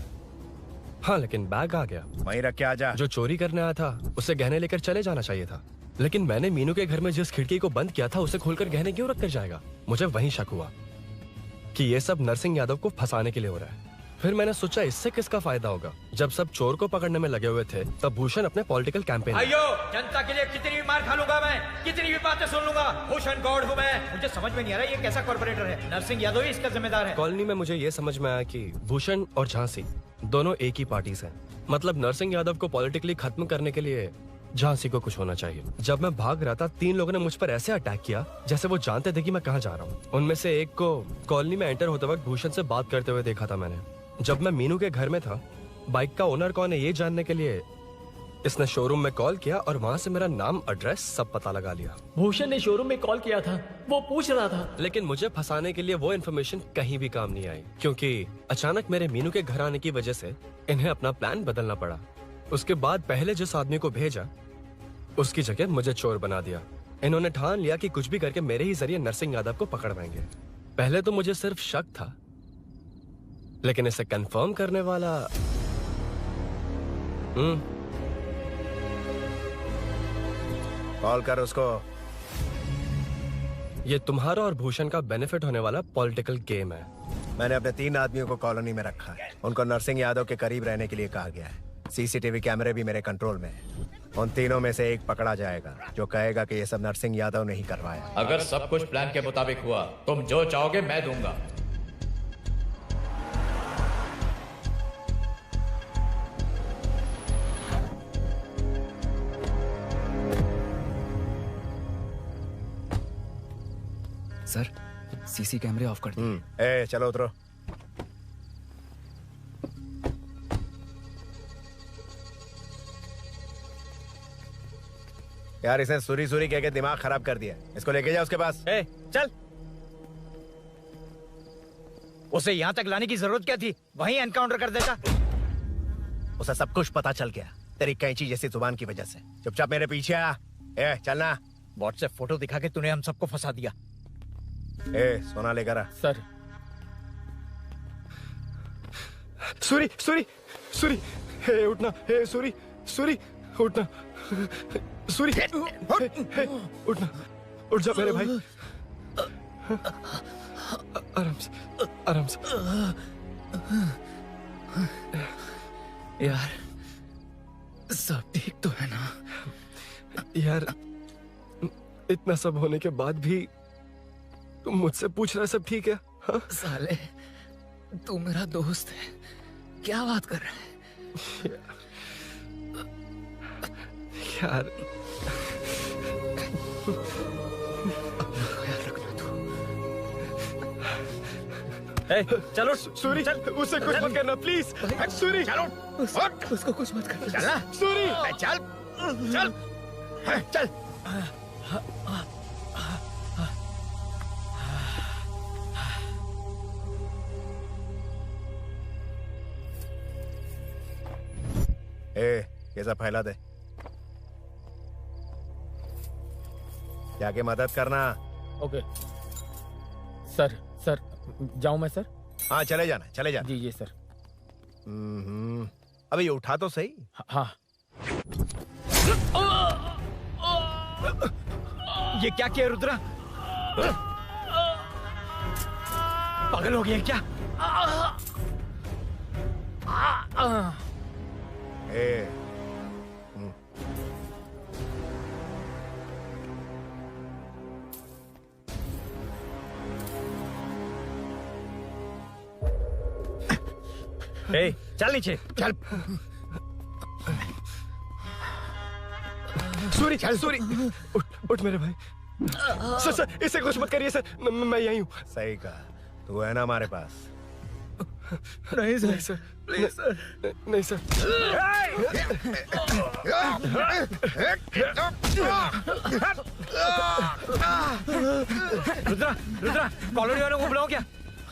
हाँ, लेकिन बैग आ गया। वहीं रख के आ जा। जो चोरी करने आया था उसे गहने लेकर चले जाना चाहिए था, लेकिन मैंने मीनू के घर में जिस खिड़की को बंद किया था उसे खोलकर गहने क्यों रख कर जाएगा? मुझे वहीं शक हुआ कि ये सब नरसिंह यादव को फंसाने के लिए हो रहा है। फिर मैंने सोचा इससे किसका फायदा होगा। जब सब चोर को पकड़ने में लगे हुए थे तब भूषण अपने पॉलिटिकल कैंपेन। भाइयों, जनता के लिए कितनी भी मार खा लूंगा मैं, कितनी भी बातें सुन लूंगा, भूषण गौड़ हूँ मैं। मुझे समझ में नहीं आ रहा ये कैसा कॉर्पोरेटर है। नरसिंह यादव ही इसका जिम्मेदार है। कॉलोनी में मुझे ये समझ में आया कि भूषण और झांसी दोनों एक ही पार्टी से हैं। मतलब नरसिंह यादव को पॉलिटिकली खत्म करने के लिए झांसी को कुछ होना चाहिए। जब मैं भाग रहा था 3 लोगों ने मुझ पर ऐसे अटैक किया जैसे वो जानते थे कि मैं कहाँ जा रहा हूँ। उनमें से एक को कॉलोनी में एंटर होते वक्त भूषण से बात करते हुए देखा था मैंने। जब मैं मीनू के घर में था, बाइक का ओनर कौन है ये जानने के लिए इसने शोरूम में कॉल किया और वहाँ से मेरा नाम, एड्रेस सब पता लगा लिया। भूषण ने शोरूम में कॉल किया था, वो पूछ रहा था। लेकिन मुझे फंसाने के लिए वो इन्फॉर्मेशन कहीं भी काम नहीं आई, क्योंकि अचानक मेरे मीनू के घर आने की वजह से इन्हें अपना प्लान बदलना पड़ा। उसके बाद पहले जिस आदमी को भेजा उसकी जगह मुझे चोर बना दिया। इन्होंने ठान लिया कि कुछ भी करके मेरे ही जरिए नरसिंह यादव को पकड़वाएंगे। पहले तो मुझे सिर्फ शक था, लेकिन इसे कंफर्म करने वाला कॉल कर उसको। ये तुम्हारा और भूषण का बेनिफिट होने वाला पॉलिटिकल गेम है। मैंने अपने 3 आदमियों को कॉलोनी में रखा है। उनको नरसिंह यादव के करीब रहने के लिए कहा गया है। सीसीटीवी कैमरे भी मेरे कंट्रोल में है। उन तीनों में से एक पकड़ा जाएगा जो कहेगा कि ये सब नरसिंह यादव ने ही करवाया। अगर सब कुछ प्लान के मुताबिक हुआ, तुम जो चाहोगे मैं दूंगा। सर, सीसी कैमरे ऑफ कर दिए। चलो उतरो। यार इसने सुरी कह के दिमाग खराब कर दिया। इसको लेके जा उसके पास। चल। उसे यहाँ तक लाने की जरूरत क्या थी? वहीं एनकाउंटर कर देता। उसे सब कुछ पता चल गया तेरी कैंची जैसी जुबान की वजह से। चुपचाप मेरे पीछे आ। चलना। व्हाट्सएप फोटो दिखा के तूने हम सबको फंसा दिया। सोना लेकर आ। सर। सूरी, उठना। सूरी, उठना। सूरी, उठना, उठ जा मेरे भाई। आराम से। यार, सब ठीक तो है ना? यार, इतना सब होने के बाद भी तुम मुझसे पूछ रहा है सब ठीक है? हाँ? साले, तू मेरा दोस्त है, क्या बात कर रहा है? यार, चलो सूरी, उसे कुछ मत करना प्लीज। सूरी, चलो, उसको कुछ मत करना। चलना। सूरी, चल। ये सब फैला दे। जाके मदद करना। Okay sir. सर जाऊं मैं सर? हाँ चले जाना, चले जाना। जी सर। अबे ये उठा तो सही। हाँ। ये क्या किया रुद्रा? पागल हो गया क्या? चल नीचे चल। सूरी, सूरी, उठ मेरे भाई। सर इसे कुछ मत करिए सर, मैं यहीं हूँ। सही कहा, तू है ना हमारे पास? नहीं सर, प्लीज सर, नहीं सर। रुद्रा, रुद्रा, कॉलोनी वालों को बुलाओ क्या?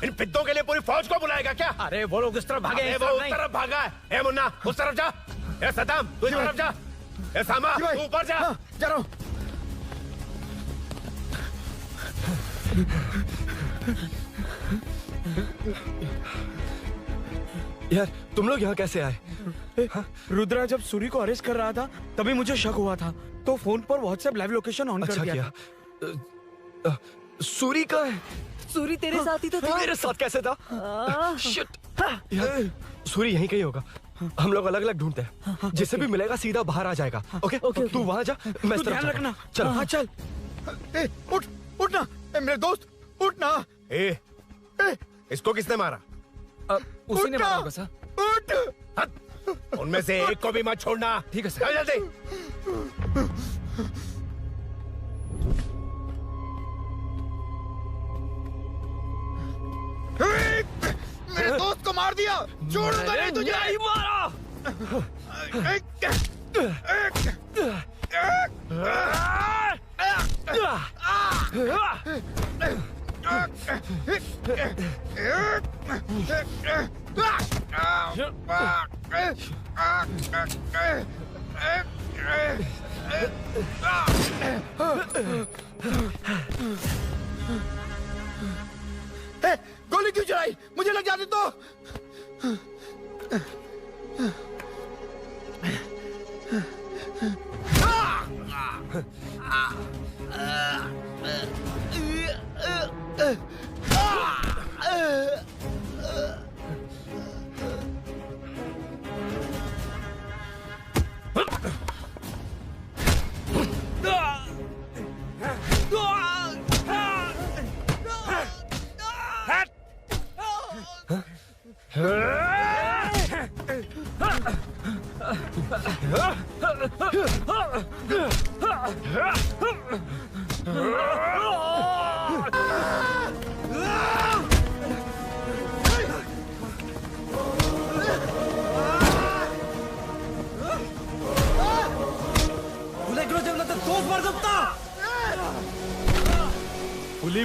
इन पिद्दों के लिए पूरी फौज को बुलाएगा क्या? अरे वो लोग उस तरफ भागे हैं। वो उस तरफ भागा है। ए मुन्ना, उस तरफ जा। ए सदाम, तू इस तरफ जा। ए सामा, तू ऊपर जा। जा रहा हूं। यार तुम लोग यहाँ कैसे आए? रुद्रा जब सूरी को अरेस्ट कर रहा था तभी मुझे शक हुआ था, तो फोन पर व्हाट्सएप लाइव लोकेशन ऑन कर दिया। सूरी का है? सूरी तेरे साथ ही तो था। मेरे साथ कैसे था? शिट। यार सूरी यहीं कहीं होगा, हम लोग अलग अलग ढूंढते हैं। जिसे भी मिलेगा सीधा बाहर आ जाएगा। ओके तू वहां जा, मैं इस तरफ ध्यान रखना। चल। हाँ चल। उठ, उठ ना मेरे दोस्त, उठ ना। इसको किसने मारा? उसी ने मारा होगा सर। उठ। उनमें से एक को भी मत छोड़ना। ठीक है सर। जल्दी। मेरे दोस्त को मार दिया, छोड़ूंगा नहीं तुझे। नहीं मारा। गोली क्यों चलाई? मुझे लग जाती तो।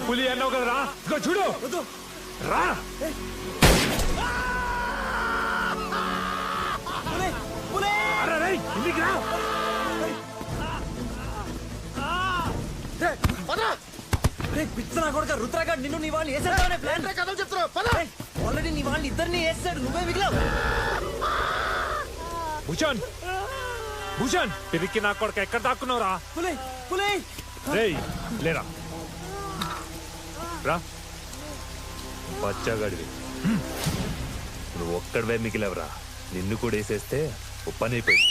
పులి అన్నావు కదా రా, ఇదిగో చూడు రా. అరే రేయ్, ఇంటికి రా. పిచ్చనా కొడుక రుద్రగాడు నిన్ను నీ వాళ్ళని వేసేద్దామనే ప్లాన్ కథలు చెప్తున్నావు. పద. ఆల్రెడీ నీ వాళ్ళని ఇద్దరిని వేసాడు, నువ్వే మిగిలావు. భూషణ్, భూషణ్, పిరికి నా కొడుక ఎక్కడ దాక్కున్నావురా? పులి పులి రేయ్ లేరా రా. బచ్చగాడివి నువ్వు ఒక్కడివే మిగిలేవరా, నిన్ను కూడా వేసేస్తే ఓ పని అయిపోయింది.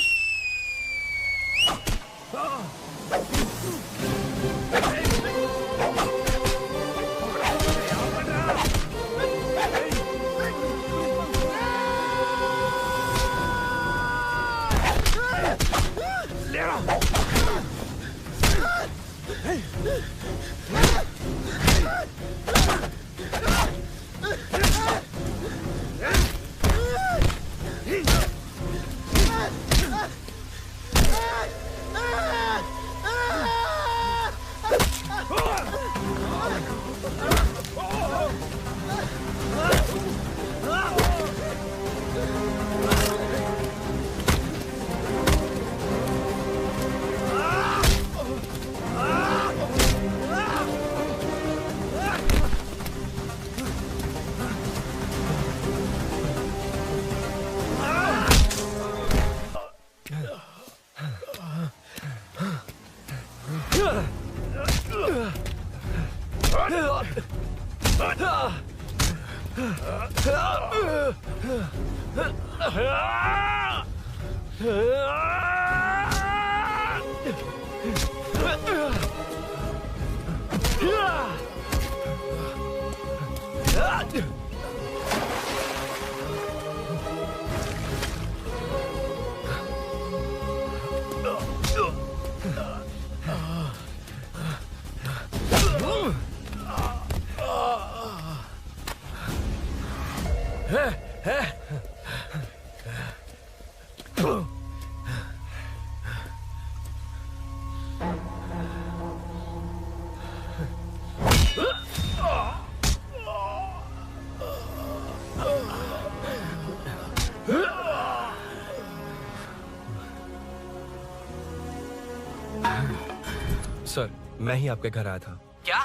सर, मैं ही आपके घर आया था। क्या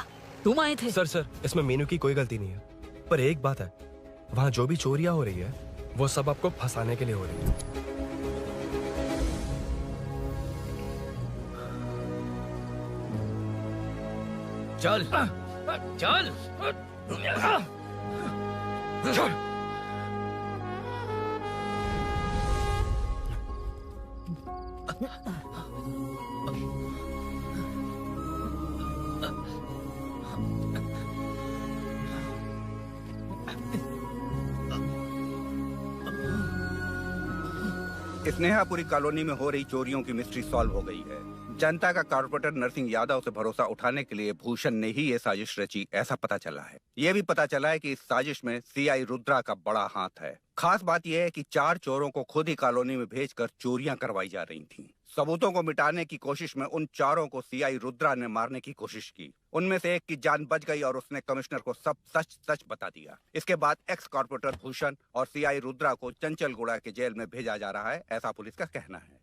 तुम आए थे? सर, इसमें मीनू की कोई गलती नहीं है, पर एक बात है, वहाँ जो भी चोरियां हो रही है वो सब आपको फंसाने के लिए हो रही है। चल चल स्नेहापुरी कॉलोनी में हो रही चोरियों की मिस्ट्री सॉल्व हो गई है। जनता का कॉर्पोरेटर नरसिंह यादव से भरोसा उठाने के लिए भूषण ने ही ये साजिश रची, ऐसा पता चला है। ये भी पता चला है कि इस साजिश में सीआई रुद्रा का बड़ा हाथ है। खास बात यह है कि 4 चोरों को खुद ही कॉलोनी में भेजकर चोरियां करवाई जा रही थीं। सबूतों को मिटाने की कोशिश में उन 4 को सीआई रुद्रा ने मारने की कोशिश की। उनमें से एक की जान बच गई और उसने कमिश्नर को सब सच सच बता दिया। इसके बाद एक्स कॉर्पोरेटर भूषण और सीआई रुद्रा को चंचलगुड़ा के जेल में भेजा जा रहा है, ऐसा पुलिस का कहना है।